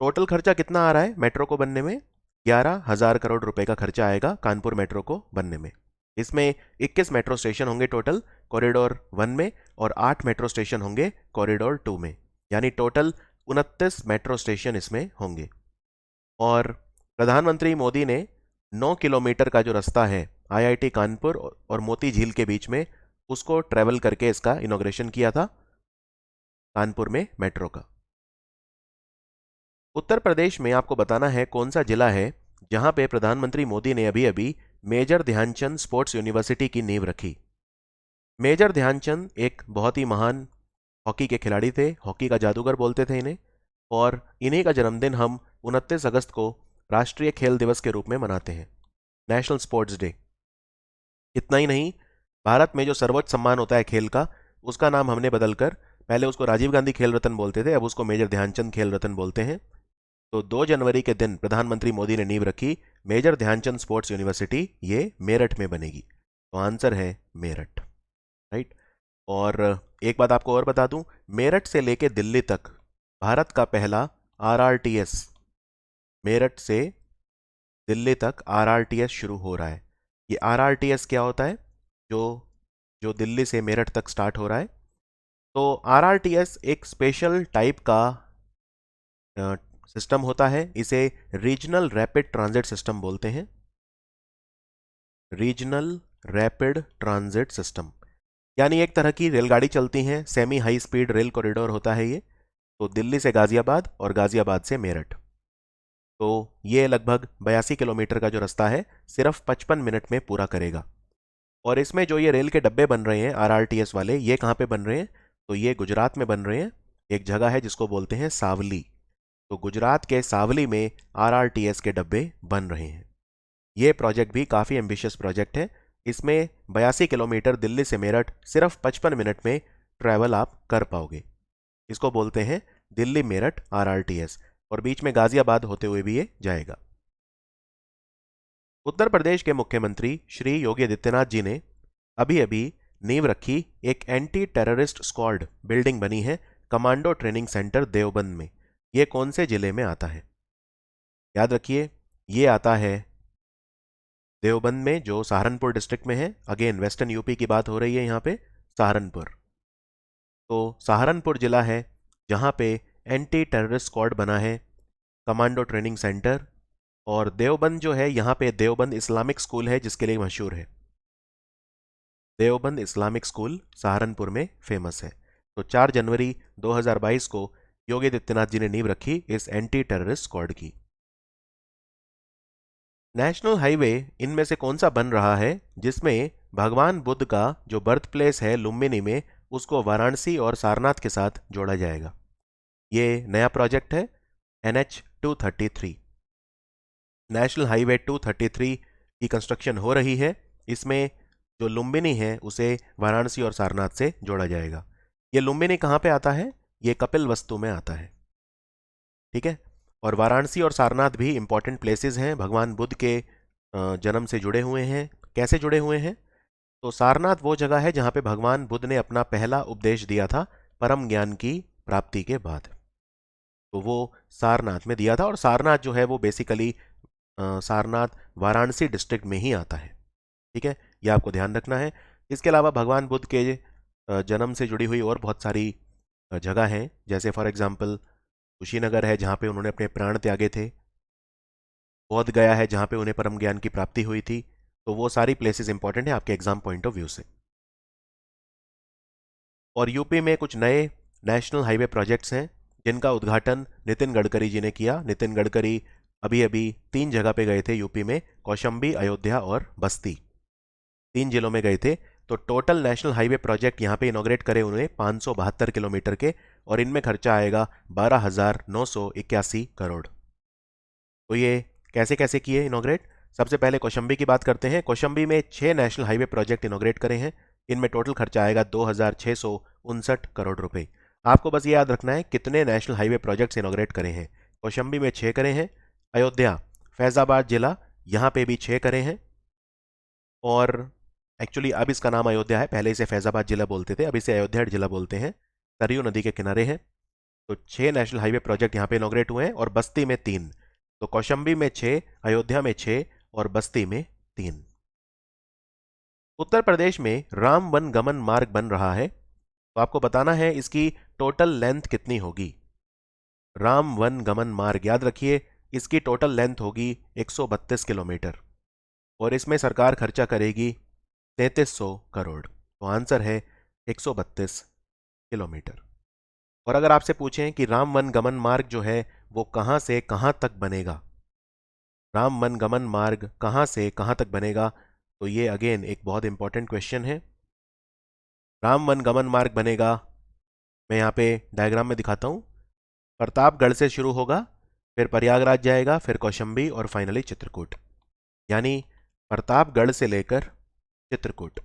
टोटल खर्चा कितना आ रहा है मेट्रो को बनने में? 11,000 करोड़ रुपए का खर्चा आएगा कानपुर मेट्रो को बनने में। इसमें 21 मेट्रो स्टेशन होंगे टोटल कॉरिडोर 1 में, और 8 मेट्रो स्टेशन होंगे कॉरिडोर 2 में, यानी टोटल 29 मेट्रो स्टेशन इसमें होंगे। और प्रधानमंत्री मोदी ने 9 किलोमीटर का जो रास्ता है आईआईटी कानपुर और मोती झील के बीच में, उसको ट्रेवल करके इसका इनॉग्रेशन किया था कानपुर में मेट्रो का। उत्तर प्रदेश में आपको बताना है कौन सा जिला है जहां पे प्रधानमंत्री मोदी ने अभी अभी मेजर ध्यानचंद स्पोर्ट्स यूनिवर्सिटी की नींव रखी। मेजर ध्यानचंद एक बहुत ही महान हॉकी के खिलाड़ी थे, हॉकी का जादूगर बोलते थे इन्हें, और इन्हीं का जन्मदिन हम 29 अगस्त को राष्ट्रीय खेल दिवस के रूप में मनाते हैं, नेशनल स्पोर्ट्स डे। इतना ही नहीं, भारत में जो सर्वोच्च सम्मान होता है खेल का, उसका नाम हमने बदलकर, पहले उसको राजीव गांधी खेल रत्न बोलते थे, अब उसको मेजर ध्यानचंद खेल रत्न बोलते हैं। तो 2 जनवरी के दिन प्रधानमंत्री मोदी ने नींव रखी मेजर ध्यानचंद स्पोर्ट्स यूनिवर्सिटी, ये मेरठ में बनेगी। तो आंसर है मेरठ, राइट। और एक बात आपको और बता दूं, मेरठ से लेके दिल्ली तक भारत का पहला आरआरटीएस, मेरठ से दिल्ली तक आरआरटीएस शुरू हो रहा है। ये आरआरटीएस क्या होता है? जो जो दिल्ली से मेरठ तक स्टार्ट हो रहा है। तो आरआरटीएस एक स्पेशल टाइप का सिस्टम होता है, इसे रीजनल रैपिड ट्रांजिट सिस्टम बोलते हैं। रीजनल रैपिड ट्रांजिट सिस्टम, यानी एक तरह की रेलगाड़ी चलती है, semi high speed rail corridor होता है ये। तो दिल्ली से गाजियाबाद और गाजियाबाद से मेरठ, तो ये लगभग 82 किलोमीटर का जो रास्ता है सिर्फ 55 मिनट में पूरा करेगा। और इसमें जो ये रेल के डब्बे बन रहे हैं आरआरटीएस वाले, ये कहाँ पे बन रहे हैं? तो ये गुजरात में बन रहे हैं। एक जगह है जिसको बोलते हैं सावली, तो गुजरात के सावली में आरआरटीएस के डब्बे बन रहे हैं। ये प्रोजेक्ट भी काफ़ी एम्बिशियस प्रोजेक्ट है। इसमें 82 किलोमीटर दिल्ली से मेरठ सिर्फ 55 मिनट में ट्रैवल आप कर पाओगे। इसको बोलते हैं दिल्ली मेरठ आरआरटीएस, और बीच में गाजियाबाद होते हुए भी ये जाएगा। उत्तर प्रदेश के मुख्यमंत्री श्री योगी आदित्यनाथ जी ने अभी अभी नींव रखी एक एंटी टेररिस्ट स्क्वाड बिल्डिंग बनी है कमांडो ट्रेनिंग सेंटर देवबंद में। ये कौन से जिले में आता है? याद रखिए, ये आता है देवबंद में, जो सहारनपुर डिस्ट्रिक्ट में है। अगेन वेस्टर्न यूपी की बात हो रही है यहाँ पे, सहारनपुर। तो सहारनपुर जिला है जहाँ पे एंटी टेररिस्ट स्क्वाड बना है, कमांडो ट्रेनिंग सेंटर। और देवबंद जो है, यहाँ पे देवबंद इस्लामिक स्कूल है जिसके लिए मशहूर है। देवबंद इस्लामिक स्कूल सहारनपुर में फेमस है। तो 4 जनवरी 2022 को योगी आदित्यनाथ जी ने नींव रखी इस एंटी टेररिस्ट स्क्वाड की। नेशनल हाईवे इनमें से कौन सा बन रहा है जिसमें भगवान बुद्ध का जो बर्थ प्लेस है लुम्बिनी में, उसको वाराणसी और सारनाथ के साथ जोड़ा जाएगा? ये नया प्रोजेक्ट है NH233, नेशनल हाईवे 233 की कंस्ट्रक्शन हो रही है। इसमें जो लुम्बिनी है उसे वाराणसी और सारनाथ से जोड़ा जाएगा। ये लुम्बिनी कहाँ पे आता है? ये कपिल वस्तु में आता है, ठीक है। और वाराणसी और सारनाथ भी इंपॉर्टेंट प्लेसेस हैं, भगवान बुद्ध के जन्म से जुड़े हुए हैं। कैसे जुड़े हुए हैं? तो सारनाथ वो जगह है जहाँ पे भगवान बुद्ध ने अपना पहला उपदेश दिया था परम ज्ञान की प्राप्ति के बाद, तो वो सारनाथ में दिया था। और सारनाथ जो है वो बेसिकली सारनाथ वाराणसी डिस्ट्रिक्ट में ही आता है, ठीक है, ये आपको ध्यान रखना है। इसके अलावा भगवान बुद्ध के जन्म से जुड़ी हुई और बहुत सारी जगह हैं, जैसे फॉर एग्जांपल कुशीनगर है जहाँ पे उन्होंने अपने प्राण त्यागे थे, बोध गया है जहाँ पे उन्हें परम ज्ञान की प्राप्ति हुई थी। तो वो सारी प्लेसेस इंपॉर्टेंट है आपके एग्जाम पॉइंट ऑफ व्यू से। और यूपी में कुछ नए नेशनल हाईवे प्रोजेक्ट्स हैं जिनका उद्घाटन नितिन गडकरी जी ने किया। नितिन गडकरी अभी अभी 3 जगह पे गए थे यूपी में, कौशंबी, अयोध्या और बस्ती, 3 जिलों में गए थे। तो टोटल नेशनल हाईवे प्रोजेक्ट यहाँ पे इनॉग्रेट करे उन्होंने 572 किलोमीटर के, और इनमें खर्चा आएगा 12,981 करोड़। तो ये कैसे कैसे किए इनॉग्रेट? सबसे पहले कौशंबी की बात करते हैं। कौशंबी में 6 नेशनल हाईवे प्रोजेक्ट इनॉग्रेट करे हैं, इनमें टोटल खर्चा आएगा 2,659 करोड़ रुपए। आपको बस ये याद रखना है कितने नेशनल हाईवे प्रोजेक्ट्स इनॉग्रेट करे हैं। कौशंबी में 6 करे हैं, अयोध्या फैजाबाद जिला यहाँ पे भी 6 करे हैं, और एक्चुअली अब इसका नाम अयोध्या है, पहले इसे फैजाबाद जिला बोलते थे, अब इसे अयोध्या जिला बोलते हैं। सरयू नदी के किनारे है। तो 6 नेशनल हाईवे प्रोजेक्ट यहाँ पे इनॉग्रेट हुए हैं और बस्ती में 3। तो कौशंबी में 6, अयोध्या में 6 और बस्ती में 3। उत्तर प्रदेश में राम वन गमन मार्ग बन रहा है, तो आपको बताना है इसकी टोटल लेंथ कितनी होगी। राम वन गमन मार्ग, याद रखिए इसकी टोटल लेंथ होगी 132 किलोमीटर और इसमें सरकार खर्चा करेगी 3300 करोड़। तो आंसर है 132 किलोमीटर। और अगर आपसे पूछें कि राम वन गमन मार्ग जो है वो कहां से कहां तक बनेगा, राम वन गमन मार्ग कहां से कहां तक बनेगा, तो ये अगेन एक बहुत इंपॉर्टेंट क्वेश्चन है। राम वन गमन मार्ग बनेगा, मैं यहाँ पे डायग्राम में दिखाता हूँ, प्रतापगढ़ से शुरू होगा, फिर प्रयागराज जाएगा, फिर कौशंबी और फाइनली चित्रकूट। यानी प्रतापगढ़ से लेकर चित्रकूट,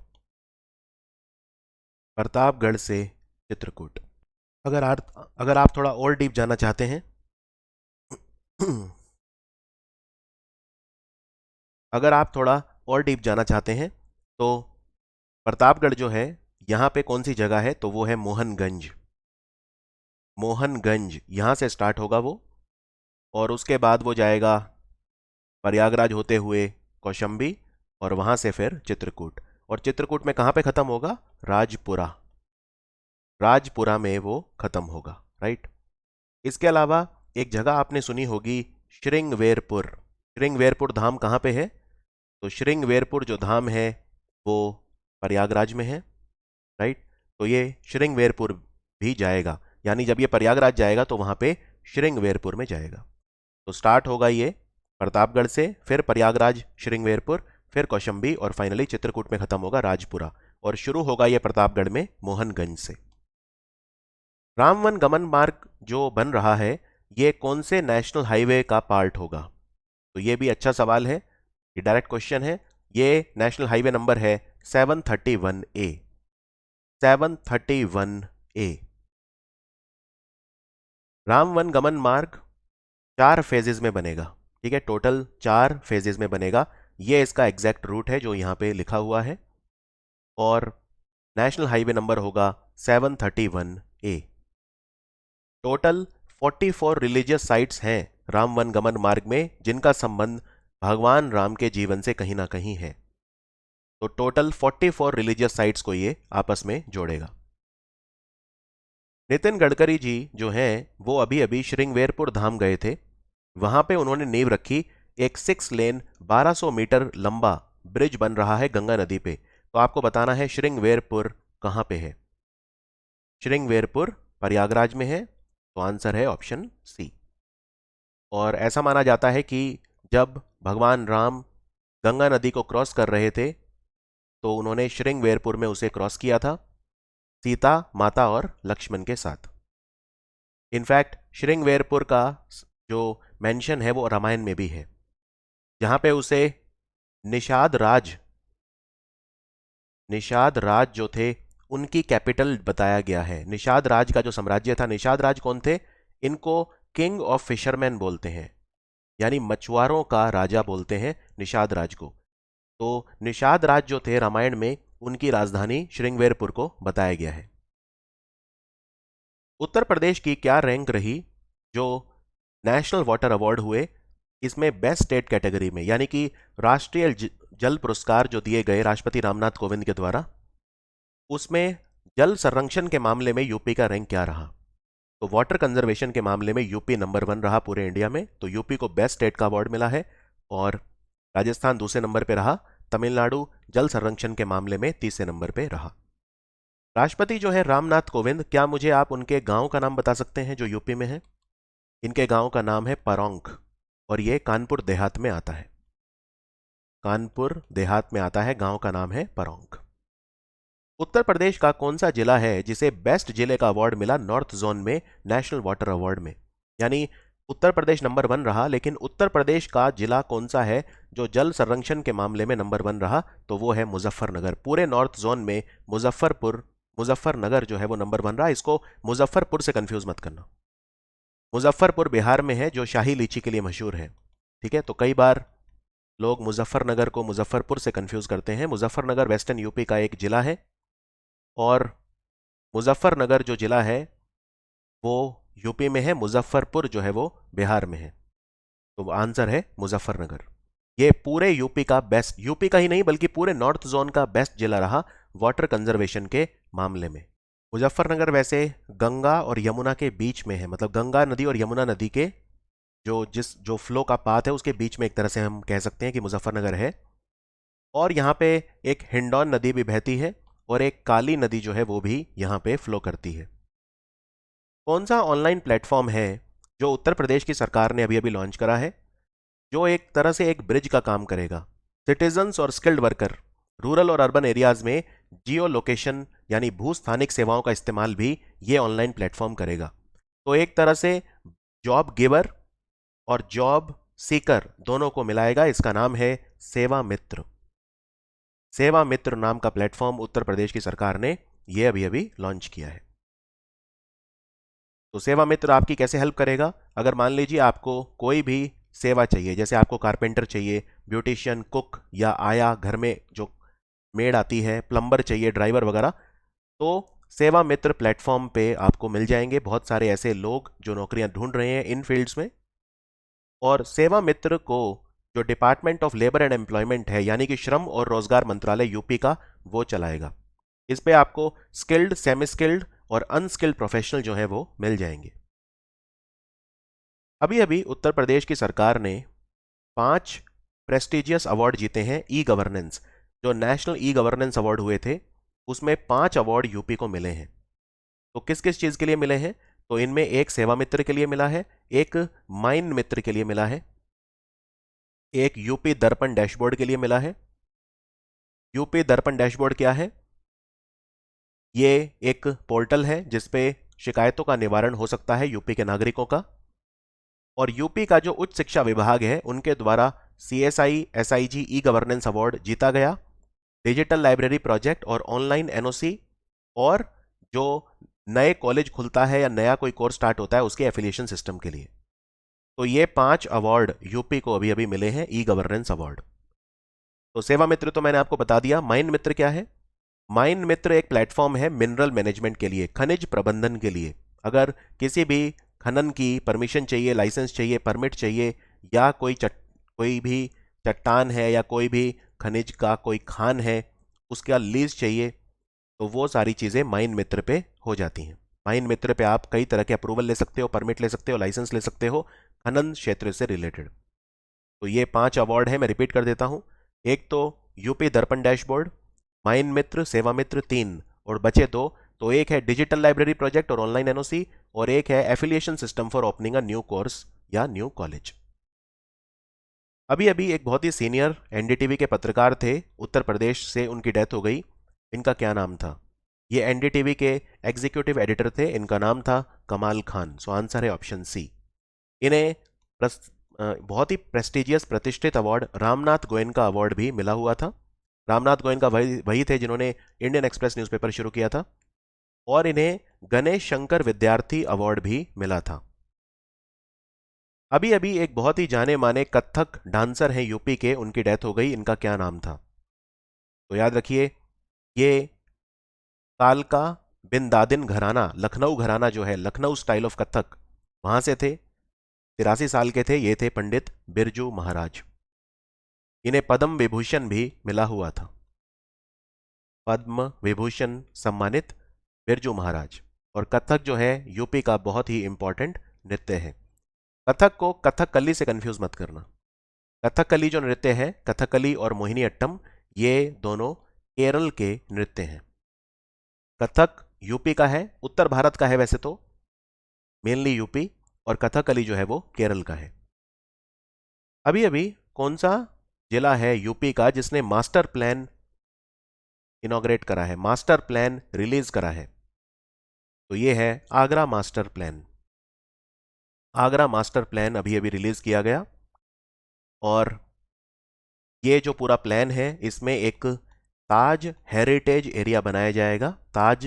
प्रतापगढ़ से चित्रकूट। अगर आप थोड़ा और डीप जाना चाहते हैं अगर आप थोड़ा और डीप जाना चाहते हैं तो प्रतापगढ़ जो है यहाँ पे कौन सी जगह है, तो वो है मोहनगंज। मोहनगंज यहाँ से स्टार्ट होगा वो, और उसके बाद वो जाएगा प्रयागराज होते हुए कौशंबी और वहाँ से फिर चित्रकूट। और चित्रकूट में कहाँ पे ख़त्म होगा, राजपुरा। राजपुरा में वो ख़त्म होगा, राइट। इसके अलावा एक जगह आपने सुनी होगी श्रृंगवेरपुर। श्रृंगवेरपुर धाम कहाँ पे है, तो श्रृंगवेरपुर जो धाम है वो प्रयागराज में है, राइट। तो ये श्रृंगवेरपुर भी जाएगा, यानी जब ये प्रयागराज जाएगा तो वहाँ पे श्रृंगवेरपुर में जाएगा। तो स्टार्ट होगा ये प्रतापगढ़ से, फिर प्रयागराज, श्रृंगवेरपुर, फिर कौशंबी और फाइनली चित्रकूट में खत्म होगा राजपुरा, और शुरू होगा ये प्रतापगढ़ में मोहनगंज से। रामवन गमन मार्ग जो बन रहा है ये कौन से नेशनल हाईवे का पार्ट होगा, तो ये भी अच्छा सवाल है, ये डायरेक्ट क्वेश्चन है। ये नेशनल हाईवे नंबर है 731A। 731A। रामवन गमन मार्ग 4 फेजेस में बनेगा, ठीक है, टोटल 4 फेजेस में बनेगा। ये इसका एग्जैक्ट रूट है जो यहाँ पे लिखा हुआ है, और नेशनल हाईवे नंबर होगा 731A। टोटल 44 रिलीजियस साइट्स हैं रामवन गमन मार्ग में, जिनका संबंध भगवान राम के जीवन से कहीं ना कहीं है। तो टोटल 44 रिलीजियस साइट्स को ये आपस में जोड़ेगा। नितिन गडकरी जी जो हैं वो अभी अभी श्रृंगवेरपुर धाम गए थे, वहां पे उन्होंने नींव रखी। एक 6 लेन 1200 मीटर लंबा ब्रिज बन रहा है गंगा नदी पे। तो आपको बताना है श्रृंगवेरपुर कहाँ पे है। श्रृंगवेरपुर प्रयागराज में है, तो आंसर है ऑप्शन सी। और ऐसा माना जाता है कि जब भगवान राम गंगा नदी को क्रॉस कर रहे थे तो उन्होंने श्रृंगवेरपुर में उसे क्रॉस किया था, सीता माता और लक्ष्मण के साथ। इनफैक्ट श्रृंगवेरपुर का जो मेंशन है वो रामायण में भी है, जहां पे उसे निषाद राज जो थे उनकी कैपिटल बताया गया है। निषाद राज का जो साम्राज्य था, निषाद राज कौन थे, इनको किंग ऑफ फिशरमैन बोलते हैं, यानी मछुआरों का राजा बोलते हैं निषाद राज को। तो निषाद राज जो थे रामायण में, उनकी राजधानी श्रृंगवेरपुर को बताया गया है। उत्तर प्रदेश की क्या रैंक रही जो नेशनल वाटर अवार्ड हुए, इसमें बेस्ट स्टेट कैटेगरी में, यानी कि राष्ट्रीय जल पुरस्कार जो दिए गए राष्ट्रपति रामनाथ कोविंद के द्वारा, उसमें जल संरक्षण के मामले में यूपी का रैंक क्या रहा। तो वाटर कंजर्वेशन के मामले में यूपी नंबर 1 रहा पूरे इंडिया में, तो यूपी को बेस्ट स्टेट का अवार्ड मिला है, और राजस्थान दूसरे नंबर पे रहा। तमिलनाडु जल संरक्षण के मामले में तीसरे नंबर पे रहा। राष्ट्रपति जो है रामनाथ कोविंद, क्या मुझे आप उनके गांव का नाम बता सकते हैं जो यूपी में है। इनके गांव का नाम है परौंक, और ये कानपुर देहात में आता है। कानपुर देहात में आता है, गांव का नाम है परौंक। उत्तर प्रदेश का कौन सा जिला है जिसे बेस्ट जिले का अवार्ड मिला नॉर्थ जोन में नेशनल वाटर अवार्ड में, यानी उत्तर प्रदेश नंबर 1 रहा, लेकिन उत्तर प्रदेश का जिला कौन सा है जो जल संरक्षण के मामले में नंबर 1 रहा, तो वो है मुजफ्फरनगर। पूरे नॉर्थ जोन में मुजफ्फरनगर जो है वो नंबर 1 रहा। इसको मुजफ्फरपुर से कंफ्यूज मत करना। मुजफ्फरपुर बिहार में है, जो शाही लीची के लिए मशहूर है, ठीक है। तो कई बार लोग मुजफ्फरनगर को मुजफ्फरपुर से कंफ्यूज करते हैं। मुजफ्फरनगर वेस्टर्न यूपी का एक जिला है और मुजफ्फरनगर जो जिला है वो यूपी में है, मुजफ्फरपुर जो है वो बिहार में है। तो आंसर है मुजफ्फरनगर। ये पूरे यूपी का बेस्ट, यूपी का ही नहीं बल्कि पूरे नॉर्थ जोन का बेस्ट जिला रहा वाटर कंजर्वेशन के मामले में। मुजफ्फरनगर वैसे गंगा और यमुना के बीच में है, मतलब गंगा नदी और यमुना नदी के जो फ्लो का पाथ है उसके बीच में एक तरह से हम कह सकते हैं कि मुजफ्फरनगर है। और यहाँ पे एक हिंडौन नदी भी बहती है और एक काली नदी जो है वो भी यहाँ पे फ्लो करती है। कौन सा ऑनलाइन प्लेटफॉर्म है जो उत्तर प्रदेश की सरकार ने अभी अभी लॉन्च करा है, जो एक तरह से एक ब्रिज का काम करेगा? सिटीजन्स और स्किल्ड वर्कर रूरल और अर्बन एरियाज में जियो लोकेशन यानी भूस्थानिक सेवाओं का इस्तेमाल भी ये ऑनलाइन प्लेटफॉर्म करेगा। तो एक तरह से जॉब गिवर और जॉब सीकर दोनों को मिलाएगा। इसका नाम है सेवा मित्र। सेवा मित्र नाम का प्लेटफॉर्म उत्तर प्रदेश की सरकार ने ये अभी अभी लॉन्च किया है। तो सेवा मित्र आपकी कैसे हेल्प करेगा? अगर मान लीजिए आपको कोई भी सेवा चाहिए, जैसे आपको कारपेंटर चाहिए, ब्यूटिशियन, कुक या आया, घर में जो मेड आती है, प्लम्बर चाहिए, ड्राइवर वगैरह, तो सेवा मित्र प्लेटफॉर्म पे आपको मिल जाएंगे बहुत सारे ऐसे लोग जो नौकरियां ढूंढ रहे हैं इन फील्ड्स में। और सेवा मित्र को जो department of labour and employment है यानी कि श्रम और रोजगार मंत्रालय यूपी का, वो चलाएगा। इस पे आपको स्किल्ड, सेमी स्किल्ड और अनस्किल्ड प्रोफेशनल जो है वो मिल जाएंगे। अभी अभी उत्तर प्रदेश की सरकार ने 5 प्रेस्टिजियस अवार्ड जीते हैं ई गवर्नेंस। जो नेशनल ई गवर्नेंस अवार्ड हुए थे उसमें 5 अवार्ड यूपी को मिले हैं। तो किस किस चीज के लिए मिले हैं? तो इनमें एक सेवा मित्र के लिए मिला है, एक माइन मित्र के लिए मिला है, एक यूपी दर्पण डैशबोर्ड के लिए मिला है। यूपी दर्पण डैशबोर्ड क्या है? ये एक पोर्टल है जिसपे शिकायतों का निवारण हो सकता है यूपी के नागरिकों का। और यूपी का जो उच्च शिक्षा विभाग है उनके द्वारा CSI SIG e governance award जीता गया डिजिटल लाइब्रेरी प्रोजेक्ट और ऑनलाइन एनओसी, और जो नए कॉलेज खुलता है या नया कोई कोर्स स्टार्ट होता है उसके एफिलिएशन सिस्टम के लिए। तो ये 5 अवार्ड यूपी को अभी अभी मिले हैं, ई गवर्नेंस अवार्ड। तो सेवा मित्र तो मैंने आपको बता दिया। माइन मित्र क्या है? माइन मित्र एक प्लेटफॉर्म है मिनरल मैनेजमेंट के लिए, खनिज प्रबंधन के लिए। अगर किसी भी खनन की परमिशन चाहिए, लाइसेंस चाहिए, परमिट चाहिए, या कोई भी चट्टान है या कोई भी खनिज का कोई खान है उसका लीज चाहिए, तो वो सारी चीज़ें माइन मित्र पे हो जाती हैं। माइन मित्र पे आप कई तरह के अप्रूवल ले सकते हो, परमिट ले सकते हो, लाइसेंस ले सकते हो खनन क्षेत्र से रिलेटेड। तो ये 5 अवार्ड है, मैं रिपीट कर देता हूं। एक तो यूपी दर्पण डैशबोर्ड, माइन मित्र, सेवा मित्र 3, और बचे 2। तो एक है डिजिटल लाइब्रेरी प्रोजेक्ट और ऑनलाइन एनओसी, और एक है affiliation system for opening a new course या न्यू कॉलेज। अभी अभी एक बहुत ही सीनियर एनडीटीवी के पत्रकार थे उत्तर प्रदेश से, उनकी डेथ हो गई। इनका क्या नाम था? ये एनडीटीवी के एग्जीक्यूटिव एडिटर थे, इनका नाम था कमाल खान। सो आंसर है ऑप्शन सी। इन्हें बहुत ही प्रेस्टिजियस प्रतिष्ठित अवार्ड रामनाथ गोयनका अवार्ड भी मिला हुआ था। रामनाथ गोयनका वही थे जिन्होंने इंडियन एक्सप्रेस न्यूज़पेपर शुरू किया था। और इन्हें गणेश शंकर विद्यार्थी अवार्ड भी मिला था। अभी अभी एक बहुत ही जाने माने कथक डांसर हैं यूपी के, उनकी डेथ हो गई। इनका क्या नाम था? तो याद रखिए, ये कालका बिन दादिन घराना, लखनऊ घराना जो है, लखनऊ स्टाइल ऑफ कथक, वहां से थे। 83 साल के थे। ये थे पंडित बिरजू महाराज। इन्हें पद्म विभूषण भी मिला हुआ था। पद्म विभूषण सम्मानित बिरजू महाराज। और कथक जो है यूपी का बहुत ही इंपॉर्टेंट नृत्य है। कथक को कथकली से कंफ्यूज मत करना। कथकली जो नृत्य है, कथकली और मोहिनी अट्टम, ये दोनों केरल के नृत्य हैं। कथक यूपी का है, उत्तर भारत का है वैसे तो, मेनली यूपी, और कथकली जो है वो केरल का है। अभी अभी कौन सा जिला है यूपी का जिसने मास्टर प्लान इनॉग्रेट करा है, मास्टर प्लान रिलीज करा है? तो ये है Agra master plan. Agra master plan अभी अभी रिलीज किया गया। और ये जो पूरा प्लान है इसमें एक ताज हेरिटेज एरिया बनाया जाएगा। ताज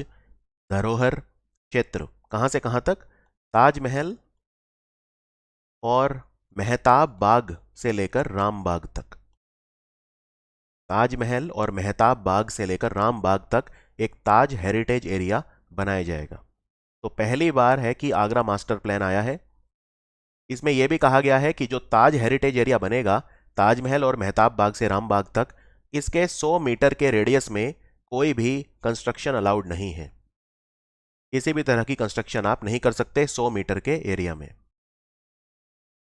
धरोहर क्षेत्र, कहां से कहां तक? ताजमहल और मेहताब बाग से लेकर राम बाग तक। ताजमहल और मेहताब बाग से लेकर राम बाग तक एक ताज हेरिटेज एरिया बनाया जाएगा। तो पहली बार है कि आगरा मास्टर प्लान आया है। इसमें यह भी कहा गया है कि जो ताज हेरिटेज एरिया बनेगा ताजमहल और मेहताब बाग से राम बाग तक, इसके 100 मीटर के रेडियस में कोई भी कंस्ट्रक्शन अलाउड नहीं है। किसी भी तरह की कंस्ट्रक्शन आप नहीं कर सकते 100 मीटर के एरिया में।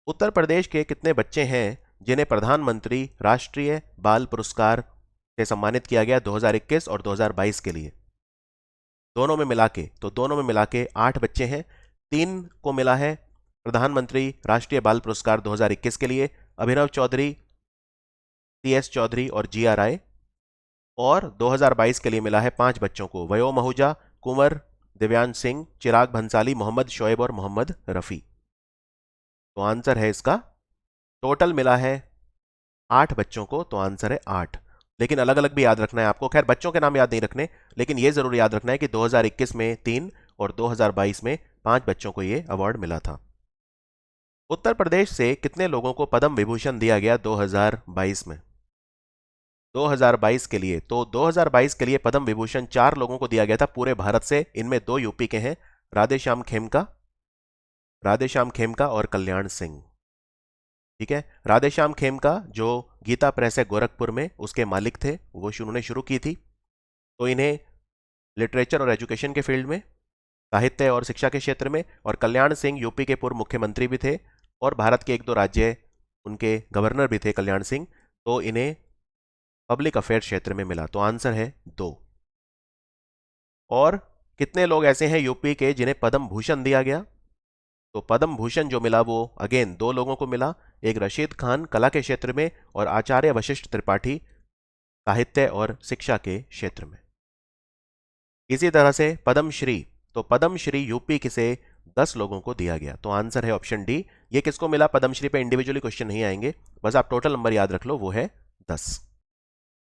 उत्तर प्रदेश के कितने बच्चे हैं जिन्हें प्रधानमंत्री राष्ट्रीय बाल पुरस्कार से सम्मानित किया गया 2021 और 2022 के लिए? दोनों में मिला के 8 बच्चे हैं। 3 को मिला है प्रधानमंत्री राष्ट्रीय बाल पुरस्कार 2021 के लिए, अभिनव चौधरी, CS चौधरी और GR राय। और 2022 के लिए मिला है 5 बच्चों को, वयोम आहूजा, कुंवर दिव्यांश सिंह, चिराग भंसाली, मोहम्मद शोएब और मोहम्मद रफी। तो आंसर है इसका, टोटल मिला है 8 बच्चों को, तो आंसर है 8। लेकिन अलग अलग भी याद रखना है आपको। खैर बच्चों के नाम याद नहीं रखने, लेकिन यह जरूर याद रखना है कि 2021 में 3 और 2022 में 5 बच्चों को यह अवार्ड मिला था। उत्तर प्रदेश से कितने लोगों को पद्म विभूषण दिया गया 2022 में? 2022 के लिए, तो 2022 के लिए पद्म विभूषण 4 लोगों को दिया गया था पूरे भारत से। इनमें 2 यूपी के हैं, राधेश्याम खेमका और कल्याण सिंह। ठीक है, राधेश्याम खेमका जो गीता प्रेस है गोरखपुर में, उसके मालिक थे, वो उन्होंने शुरू की थी। तो इन्हें लिटरेचर और एजुकेशन के फील्ड में, साहित्य और शिक्षा के क्षेत्र में, और कल्याण सिंह यूपी के पूर्व मुख्यमंत्री भी थे और भारत के 1-2 राज्य उनके गवर्नर भी थे कल्याण सिंह। तो इन्हें पब्लिक अफेयर क्षेत्र में मिला। तो आंसर है 2। और कितने लोग ऐसे हैं यूपी के जिन्हें पद्म भूषण दिया गया? तो पद्म भूषण जो मिला वो अगेन 2 लोगों को मिला, एक रशीद खान कला के क्षेत्र में और आचार्य वशिष्ठ त्रिपाठी साहित्य और शिक्षा के क्षेत्र में। इसी तरह से पद्मश्री, तो पद्मश्री यूपी से 10 लोगों को दिया गया। तो आंसर है ऑप्शन डी। ये किसको मिला पद्मश्री पे इंडिविजुअली क्वेश्चन नहीं आएंगे, बस आप टोटल नंबर याद रख लो, वो है 10।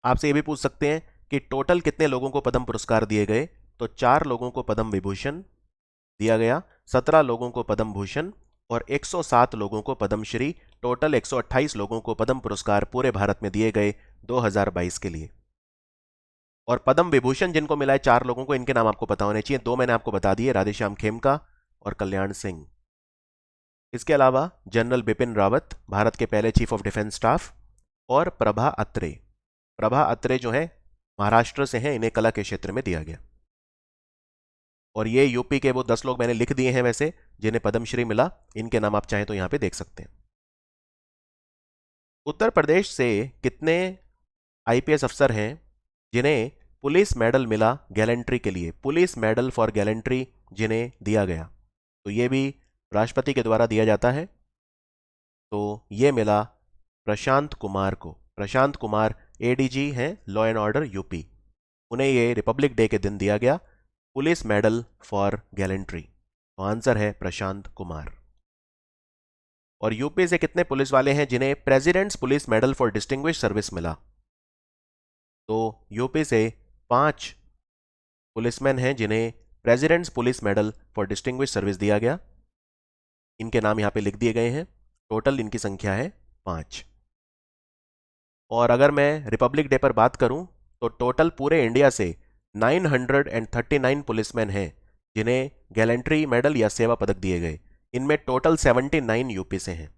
आपसे ये भी पूछ सकते हैं कि टोटल कितने लोगों को पद्म पुरस्कार दिए गए? तो 4 लोगों को पद्म विभूषण दिया गया, 17 लोगों को पद्म भूषण और 107 लोगों को पद्मश्री। टोटल 128 लोगों को पद्म पुरस्कार पूरे भारत में दिए गए 2022 के लिए। और पद्म विभूषण जिनको मिला है 4 लोगों को, इनके नाम आपको पता होने चाहिए। 2 मैंने आपको बता दिए, राधेश्याम खेमका और कल्याण सिंह। इसके अलावा जनरल बिपिन रावत, भारत के पहले चीफ ऑफ डिफेंस स्टाफ, और प्रभा अत्रे जो है महाराष्ट्र से हैं, इन्हें कला के क्षेत्र में दिया गया। और ये यूपी के वो 10 लोग मैंने लिख दिए हैं वैसे जिन्हें पद्मश्री मिला, इनके नाम आप चाहें तो यहां पे देख सकते हैं। उत्तर प्रदेश से कितने IPS अफसर हैं जिन्हें पुलिस मेडल मिला गैलेंट्री के लिए? पुलिस मेडल फॉर गैलेंट्री जिन्हें दिया गया, तो ये भी राष्ट्रपति के द्वारा दिया जाता है। तो ये मिला प्रशांत कुमार को। प्रशांत कुमार ADG हैं लॉ एंड ऑर्डर यूपी, उन्हें ये रिपब्लिक डे के दिन दिया गया पुलिस मेडल फॉर गैलेंट्री। तो आंसर है प्रशांत कुमार। और यूपी से कितने पुलिस वाले हैं जिन्हें presidents police medal for distinguished service मिला? तो यूपी से 5 पुलिसमैन हैं जिन्हें presidents police medal for distinguished service दिया गया। इनके नाम यहां पे लिख दिए गए हैं, टोटल इनकी संख्या है 5। और अगर मैं रिपब्लिक डे पर बात करूं तो टोटल पूरे इंडिया से 939 पुलिसमैन हैं जिन्हें गैलेंट्री मेडल या सेवा पदक दिए गए। इनमें टोटल 79 यूपी से हैं।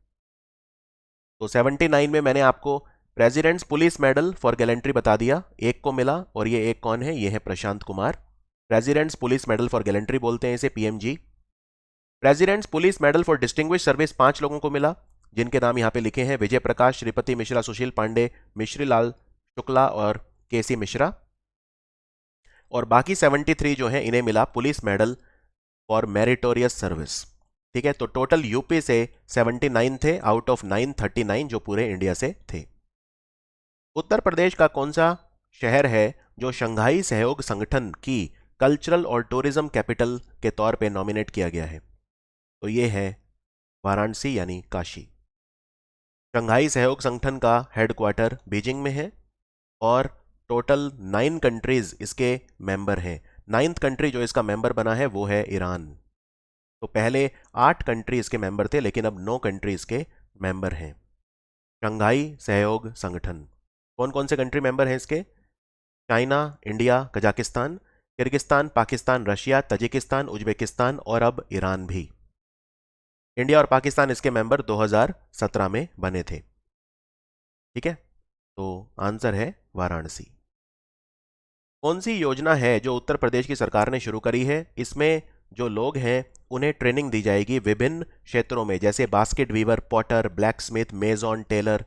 तो 79 में मैंने आपको presidents police medal for gallantry बता दिया, एक को मिला, और ये एक कौन है? ये है Prashant Kumar. President's police medal for gallantry बोलते हैं इसे, PMG। President's police medal for distinguished service 5 लोगों को मिला, जिनके नाम यहां पे लिखे हैं, विजय प्रकाश, श्रीपति मिश्रा, सुशील पांडे, मिश्री लाल शुक्ला और KC मिश्रा। और बाकी 73 जो हैं इन्हें मिला police medal for meritorious service. ठीक है, तो टोटल यूपी से 79 थे आउट ऑफ 939 जो पूरे इंडिया से थे। उत्तर प्रदेश का कौन सा शहर है जो शंघाई सहयोग संगठन की कल्चरल और टूरिज्म कैपिटल के तौर पे नॉमिनेट किया गया है? तो ये है वाराणसी यानी काशी। शंघाई सहयोग संगठन का हेडक्वार्टर बीजिंग में है और टोटल 9 कंट्रीज इसके मेंबर हैं। 9th कंट्री जो इसका मेंबर बना है वो है ईरान। तो पहले 8 कंट्री इसके मेंबर थे, लेकिन अब 9 कंट्री इसके मेंबर हैं। शंघाई सहयोग संगठन। कौन कौन से कंट्री मेंबर हैं इसके? China, India, Kazakhstan, Kyrgyzstan, Pakistan, Russia, Tajikistan, Uzbekistan और अब ईरान भी। इंडिया और पाकिस्तान इसके मेंबर 2017 में बने थे। ठीक है, तो आंसर है वाराणसी। कौन सी योजना है जो उत्तर प्रदेश की सरकार ने शुरू करी है? इसमें जो लोग हैं उन्हें ट्रेनिंग दी जाएगी विभिन्न क्षेत्रों में, जैसे basket weaver, potter, blacksmith, mason tailor,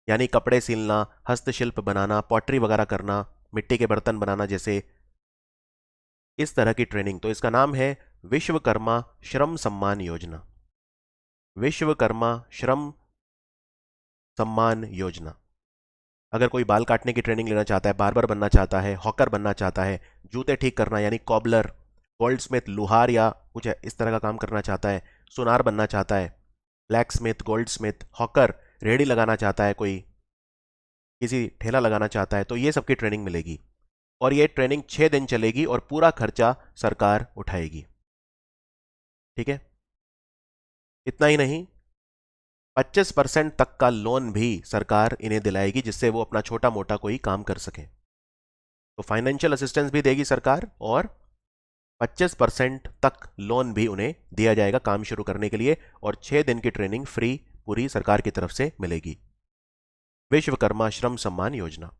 यानी कपड़े सिलना, हस्तशिल्प बनाना, पॉटरी वगैरह करना, मिट्टी के बर्तन बनाना, जैसे इस तरह की ट्रेनिंग। तो इसका नाम है विश्वकर्मा श्रम सम्मान योजना। विश्वकर्मा श्रम सम्मान योजना। अगर कोई बाल काटने की ट्रेनिंग लेना चाहता है, बार्बर बनना चाहता है, हॉकर बनना चाहता है, जूते ठीक करना यानी कॉबलर, गोल्ड स्मिथ, लुहार या कुछ इस तरह का काम करना चाहता है, सुनार बनना चाहता है, black Smith, gold Smith, hawker, रेहड़ी लगाना चाहता है, कोई किसी ठेला लगाना चाहता है, तो ये सबकी ट्रेनिंग मिलेगी। और ये ट्रेनिंग 6 दिन चलेगी और पूरा खर्चा सरकार उठाएगी। ठीक है, इतना ही नहीं, 25% तक का लोन भी सरकार इन्हें दिलाएगी, जिससे वो अपना छोटा मोटा कोई काम कर सके। तो फाइनेंशियल असिस्टेंस भी देगी सरकार और 25% तक लोन भी उन्हें दिया जाएगा काम शुरू करने के लिए, और 6 दिन की ट्रेनिंग फ्री पूरी सरकार की तरफ से मिलेगी। विश्वकर्मा श्रम सम्मान योजना।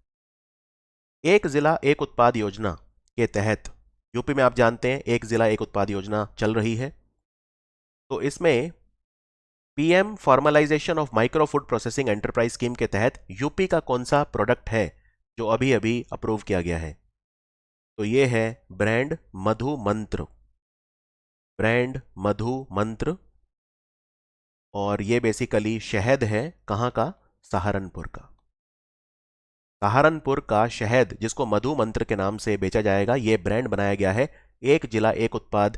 एक जिला एक उत्पाद योजना के तहत यूपी में आप जानते हैं एक जिला एक उत्पाद योजना चल रही है। तो इसमें PM formalisation of micro food processing enterprise scheme के तहत यूपी का कौन सा प्रोडक्ट है जो अभी अभी अप्रूव किया गया है? तो ये है ब्रांड मधु मंत्र। ब्रांड मधु मंत्र, और ये बेसिकली शहद है। कहाँ का? सहारनपुर का। सहारनपुर का शहद जिसको मधु मंत्र के नाम से बेचा जाएगा, ये ब्रांड बनाया गया है एक जिला एक उत्पाद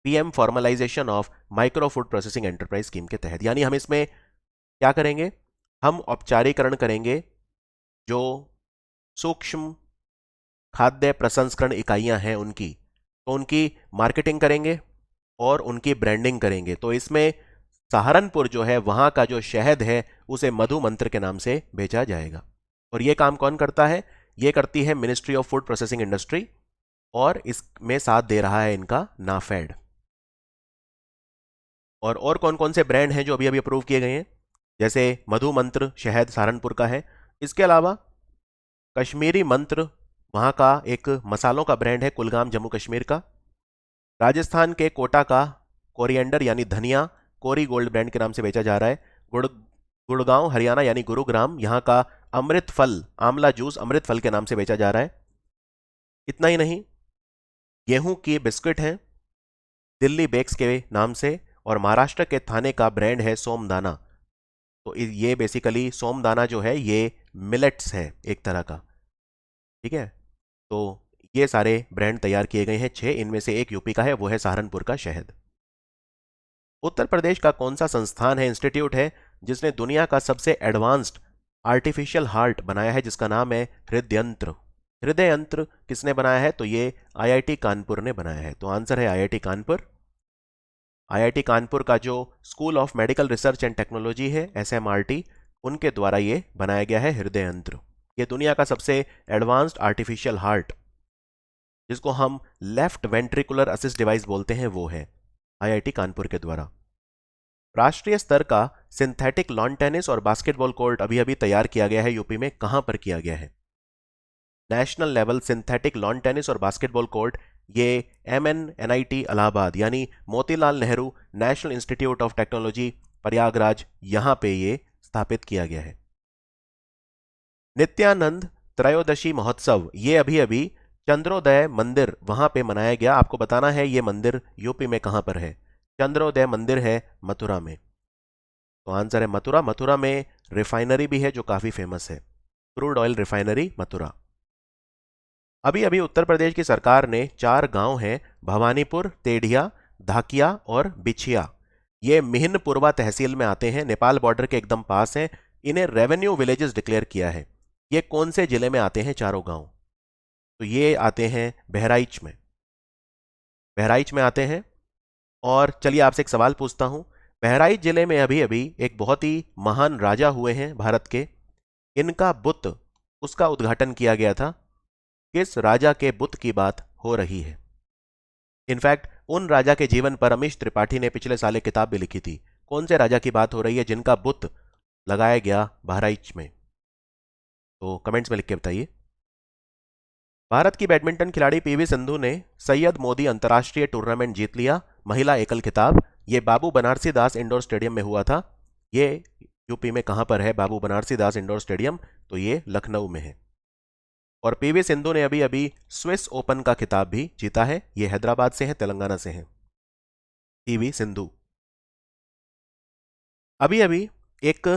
PM formalisation of micro food processing enterprise scheme के तहत। यानी हम इसमें क्या करेंगे? हम औपचारिकरण करेंगे जो सूक्ष्म खाद्य प्रसंस्करण इकाइयां हैं उनकी, तो उनकी मार्केटिंग करेंगे और उनकी ब्रांडिंग करेंगे। तो इसमें सहारनपुर जो है वहां का जो शहद है उसे मधु मंत्र के नाम से बेचा जाएगा। और ये काम कौन करता है? ये करती है ministry of food processing industry, और इसमें साथ दे रहा है इनका नाफेड। और कौन कौन से ब्रांड हैं जो अभी अभी अप्रूव किए गए हैं? जैसे मधु मंत्र शहद सहारनपुर का है, इसके अलावा कश्मीरी मंत्र वहाँ का एक मसालों का ब्रांड है कुलगाम जम्मू कश्मीर का। राजस्थान के कोटा का कोरिएंडर यानी धनिया कोरी गोल्ड ब्रांड के नाम से बेचा जा रहा है। गुड़गांव हरियाणा यानी गुरुग्राम, यहाँ का अमृत फल आंवला जूस अमृत फल के नाम से बेचा जा रहा है। इतना ही नहीं, गेहूं की बिस्किट हैं दिल्ली बेक्स के नाम से, और महाराष्ट्र के थाने का ब्रांड है सोमदाना। तो ये बेसिकली सोमदाना जो है ये मिलेट्स है एक तरह का। ठीक है, तो ये सारे ब्रांड तैयार किए गए हैं 6, इनमें से एक यूपी का है, वो है सहारनपुर का शहद। उत्तर प्रदेश का कौन सा संस्थान है, इंस्टीट्यूट है, जिसने दुनिया का सबसे एडवांस्ड आर्टिफिशियल हार्ट बनाया है, जिसका नाम है हृदय यंत्र? हृदय यंत्र किसने बनाया है? तो ये आईआईटी कानपुर ने बनाया है। तो आंसर है आईआईटी कानपुर। आईआईटी कानपुर का जो school of medical research and technology है एसएमआरटी, उनके द्वारा ये बनाया गया है हृदय यंत्र। ये दुनिया का सबसे एडवांस्ड आर्टिफिशियल हार्ट, जिसको हम लेफ्ट वेंट्रिकुलर असिस्ट डिवाइस बोलते हैं, वो है आईआईटी कानपुर के द्वारा। राष्ट्रीय स्तर का सिंथेटिक लॉन टेनिस और बास्केटबॉल कोर्ट अभी अभी तैयार किया गया है यूपी में, कहां पर किया गया है? National level synthetic lawn tennis और बास्केटबॉल कोर्ट ये MNNIT इलाहाबाद यानी Motilal Nehru national institute of technology Prayagraj, यहां पे ये स्थापित किया गया है। नित्यानंद त्रयोदशी महोत्सव ये अभी अभी चंद्रोदय मंदिर वहां पे मनाया गया। आपको बताना है ये मंदिर यूपी में कहां पर है। चंद्रोदय मंदिर है मथुरा में। तो आंसर है मथुरा। मथुरा में रिफाइनरी भी है जो काफी फेमस है, क्रूड ऑयल रिफाइनरी मथुरा। अभी अभी उत्तर प्रदेश की सरकार ने 4 गांव हैं, भवानीपुर, तेढ़िया, धाकिया और बिछिया, ये मिहिनपुरवा तहसील में आते हैं, नेपाल बॉर्डर के एकदम पास हैं। इन्हें रेवेन्यू विलेजेस डिक्लेयर किया है। ये कौन से जिले में आते हैं चारों गांव? तो ये आते हैं बहराइच में। बहराइच में आते हैं। और चलिए आपसे एक सवाल पूछता हूं, बहराइच जिले में अभी अभी एक बहुत ही महान राजा हुए हैं भारत के, इनका बुत उसका उद्घाटन किया गया था? किस राजा के बुत की बात हो रही है? इनफैक्ट उन राजा के जीवन पर अमीश त्रिपाठी ने पिछले साल एक किताब भी लिखी थी। कौन से राजा की बात हो रही है जिनका बुत लगाया गया बहराइच में? तो कमेंट्स में लिख के बताइए। भारत की बैडमिंटन खिलाड़ी पीवी सिंधु ने सैयद मोदी अंतर्राष्ट्रीय टूर्नामेंट जीत लिया, महिला एकल खिताब। ये बाबू बनारसी दास इंडोर स्टेडियम में हुआ था। ये यूपी में कहां पर है बाबू बनारसी दास इंडोर स्टेडियम? तो ये लखनऊ में है। और पीवी सिंधु ने अभी अभी स्विस ओपन का खिताब भी जीता है। ये हैदराबाद से है, तेलंगाना से है पीवी सिंधु। अभी अभी एक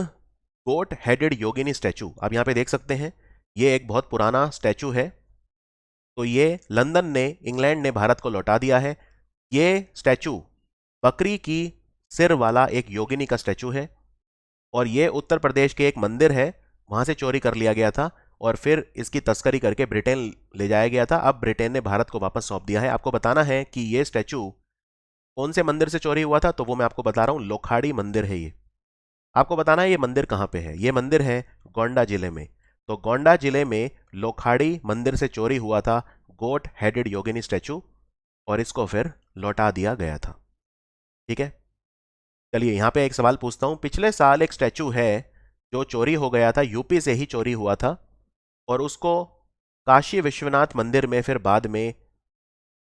गोट हेडेड योगिनी स्टैचू आप यहां पे देख सकते हैं। ये एक बहुत पुराना स्टैचू है। तो ये लंदन ने, इंग्लैंड ने भारत को लौटा दिया है। ये स्टैचू बकरी की सिर वाला एक योगिनी का स्टैचू है और ये उत्तर प्रदेश के एक मंदिर है, वहां से चोरी कर लिया गया था और फिर इसकी तस्करी करके ब्रिटेन ले जाया गया था। अब ब्रिटेन ने भारत को वापस सौंप दिया है। आपको बताना है कि ये स्टैचू कौन से मंदिर से चोरी हुआ था, तो वो मैं आपको बता रहा हूं, लोखाड़ी मंदिर है ये। आपको बताना है ये मंदिर कहां पे है। ये मंदिर है गोंडा जिले में। तो गोंडा जिले में लोखाड़ी मंदिर से चोरी हुआ था गोट हेडेड योगिनी स्टैचू और इसको फिर लौटा दिया गया था। ठीक है, चलिए यहां पे एक सवाल पूछता हूं। पिछले साल एक स्टैचू है जो चोरी हो गया था, यूपी से ही चोरी हुआ था और उसको काशी विश्वनाथ मंदिर में फिर बाद में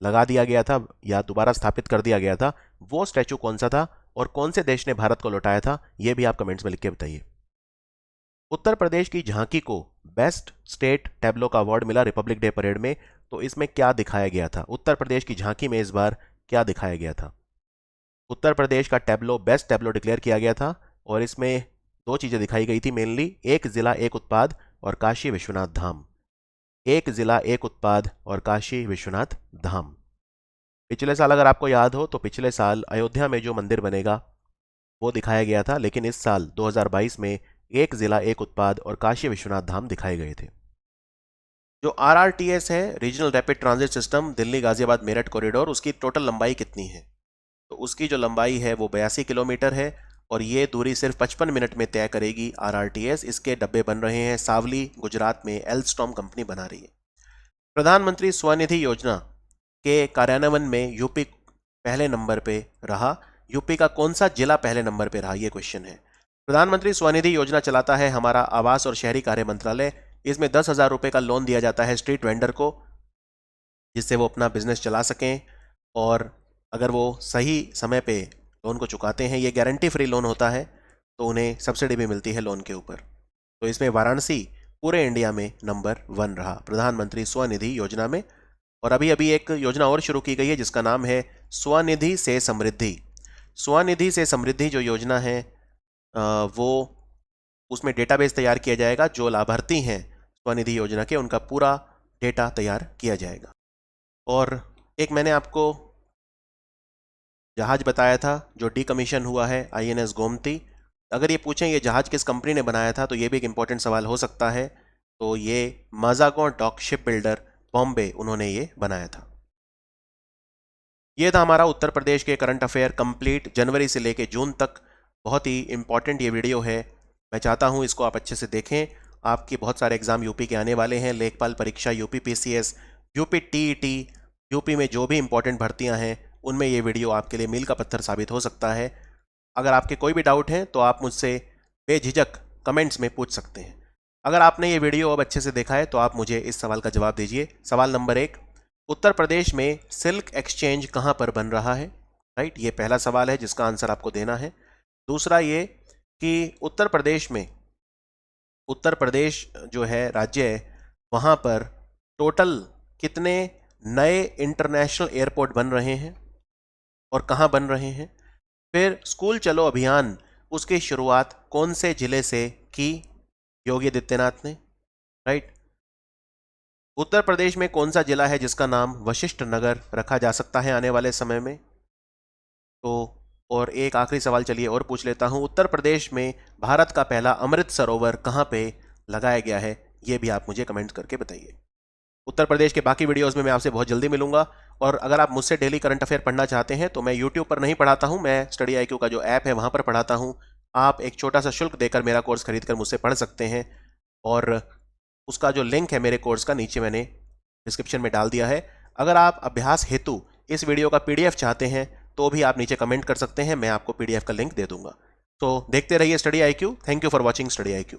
लगा दिया गया था या दोबारा स्थापित कर दिया गया था। वो स्टैचू कौन सा था और कौन से देश ने भारत को लौटाया था, यह भी आप कमेंट्स में लिख के बताइए। उत्तर प्रदेश की झांकी को बेस्ट स्टेट टैब्लो का अवार्ड मिला रिपब्लिक डे परेड में। तो इसमें क्या दिखाया गया था? उत्तर प्रदेश की झांकी में इस बार क्या दिखाया गया था? उत्तर प्रदेश का टैब्लो बेस्ट टैब्लो डिक्लेयर किया गया था और इसमें दो चीजें दिखाई गई थी मेनली, एक जिला एक उत्पाद और काशी विश्वनाथ धाम। एक जिला एक उत्पाद और काशी विश्वनाथ धाम। पिछले साल अगर आपको याद हो तो पिछले साल अयोध्या में जो मंदिर बनेगा वो दिखाया गया था, लेकिन इस साल 2022 में एक जिला एक उत्पाद और काशी विश्वनाथ धाम दिखाए गए थे। जो आरआरटीएस है, regional rapid transit system, Delhi Ghaziabad Meerut corridor, उसकी टोटल लंबाई कितनी है? तो उसकी जो लंबाई है वो 82 किलोमीटर है और ये दूरी सिर्फ 55 मिनट में तय करेगी आरआरटीएस। इसके डब्बे बन रहे हैं सावली, गुजरात में एल्स्टॉम कंपनी बना रही है। प्रधानमंत्री स्वनिधि योजना के कार्यान्वयन में यूपी पहले नंबर पे रहा। यूपी का कौन सा जिला पहले नंबर पे रहा, ये क्वेश्चन है। प्रधानमंत्री स्वनिधि योजना चलाता है हमारा आवास और शहरी कार्य मंत्रालय। इसमें 10,000 रुपये का लोन दिया जाता है स्ट्रीट वेंडर को, जिससे वो अपना बिजनेस चला सकें और अगर वो सही समय पे लोन को चुकाते हैं, ये गारंटी फ्री लोन होता है, तो उन्हें सब्सिडी भी मिलती है लोन के ऊपर। तो इसमें वाराणसी पूरे इंडिया में नंबर 1 रहा प्रधानमंत्री स्वनिधि योजना में। और अभी अभी एक योजना और शुरू की गई है जिसका नाम है स्वनिधि से समृद्धि। स्वनिधि से समृद्धि जो योजना है वो उसमें डेटाबेस तैयार किया जाएगा। जो लाभार्थी हैं स्वनिधि योजना के, उनका पूरा डेटा तैयार किया जाएगा। और एक मैंने आपको जहाज बताया था जो डीकमीशन हुआ है, आईएनएस गोमती। अगर ये पूछें ये जहाज किस कंपनी ने बनाया था, तो ये भी एक इंपॉर्टेंट सवाल हो सकता है। तो ये माजागों डॉक शिप बिल्डर बॉम्बे, उन्होंने ये बनाया था। ये था हमारा उत्तर प्रदेश के करंट अफेयर कंप्लीट, जनवरी से लेके जून तक। बहुत ही इंपॉर्टेंट ये वीडियो है, मैं चाहता हूँ इसको आप अच्छे से देखें। आपके बहुत सारे एग्जाम यूपी के आने वाले हैं, लेखपाल परीक्षा, UP PCS, UP TET, UP में जो भी इंपॉर्टेंट भर्तियां हैं उनमें ये वीडियो आपके लिए मील का पत्थर साबित हो सकता है। अगर आपके कोई भी डाउट हैं तो आप मुझसे बेझिझक कमेंट्स में पूछ सकते हैं। अगर आपने ये वीडियो अब अच्छे से देखा है तो आप मुझे इस सवाल का जवाब दीजिए। सवाल नंबर 1, उत्तर प्रदेश में सिल्क एक्सचेंज कहाँ पर बन रहा है? राइट, ये पहला सवाल है जिसका आंसर आपको देना है। दूसरा ये कि उत्तर प्रदेश जो है राज्य है, वहाँ पर टोटल कितने नए इंटरनेशनल एयरपोर्ट बन रहे हैं और कहाँ बन रहे हैं? फिर स्कूल चलो अभियान, उसकी शुरुआत कौन से जिले से की योगी आदित्यनाथ ने? राइट, उत्तर प्रदेश में कौन सा जिला है जिसका नाम वशिष्ठ नगर रखा जा सकता है आने वाले समय में? तो और एक आखिरी सवाल चलिए और पूछ लेता हूं, उत्तर प्रदेश में भारत का पहला अमृत सरोवर कहां पे लगाया गया है? ये भी आप मुझे कमेंट करके बताइए। उत्तर प्रदेश के बाकी वीडियोस में मैं आपसे बहुत जल्दी मिलूंगा। और अगर आप मुझसे डेली करंट अफेयर पढ़ना चाहते हैं तो मैं यूट्यूब पर नहीं पढ़ाता हूं, मैं स्टडी IQ का जो ऐप है वहां पर पढ़ाता हूं। आप एक छोटा सा शुल्क देकर मेरा कोर्स खरीद कर मुझसे पढ़ सकते हैं। और उसका जो लिंक है मेरे कोर्स का नीचे मैंने डिस्क्रिप्शन में डाल दिया है। अगर आप अभ्यास हेतु इस वीडियो का पीडीएफ चाहते हैं तो भी आप नीचे कमेंट कर सकते हैं, मैं आपको पीडीएफ का लिंक दे दूंगा। तो देखते रहिए study IQ। Thank you for watching study IQ।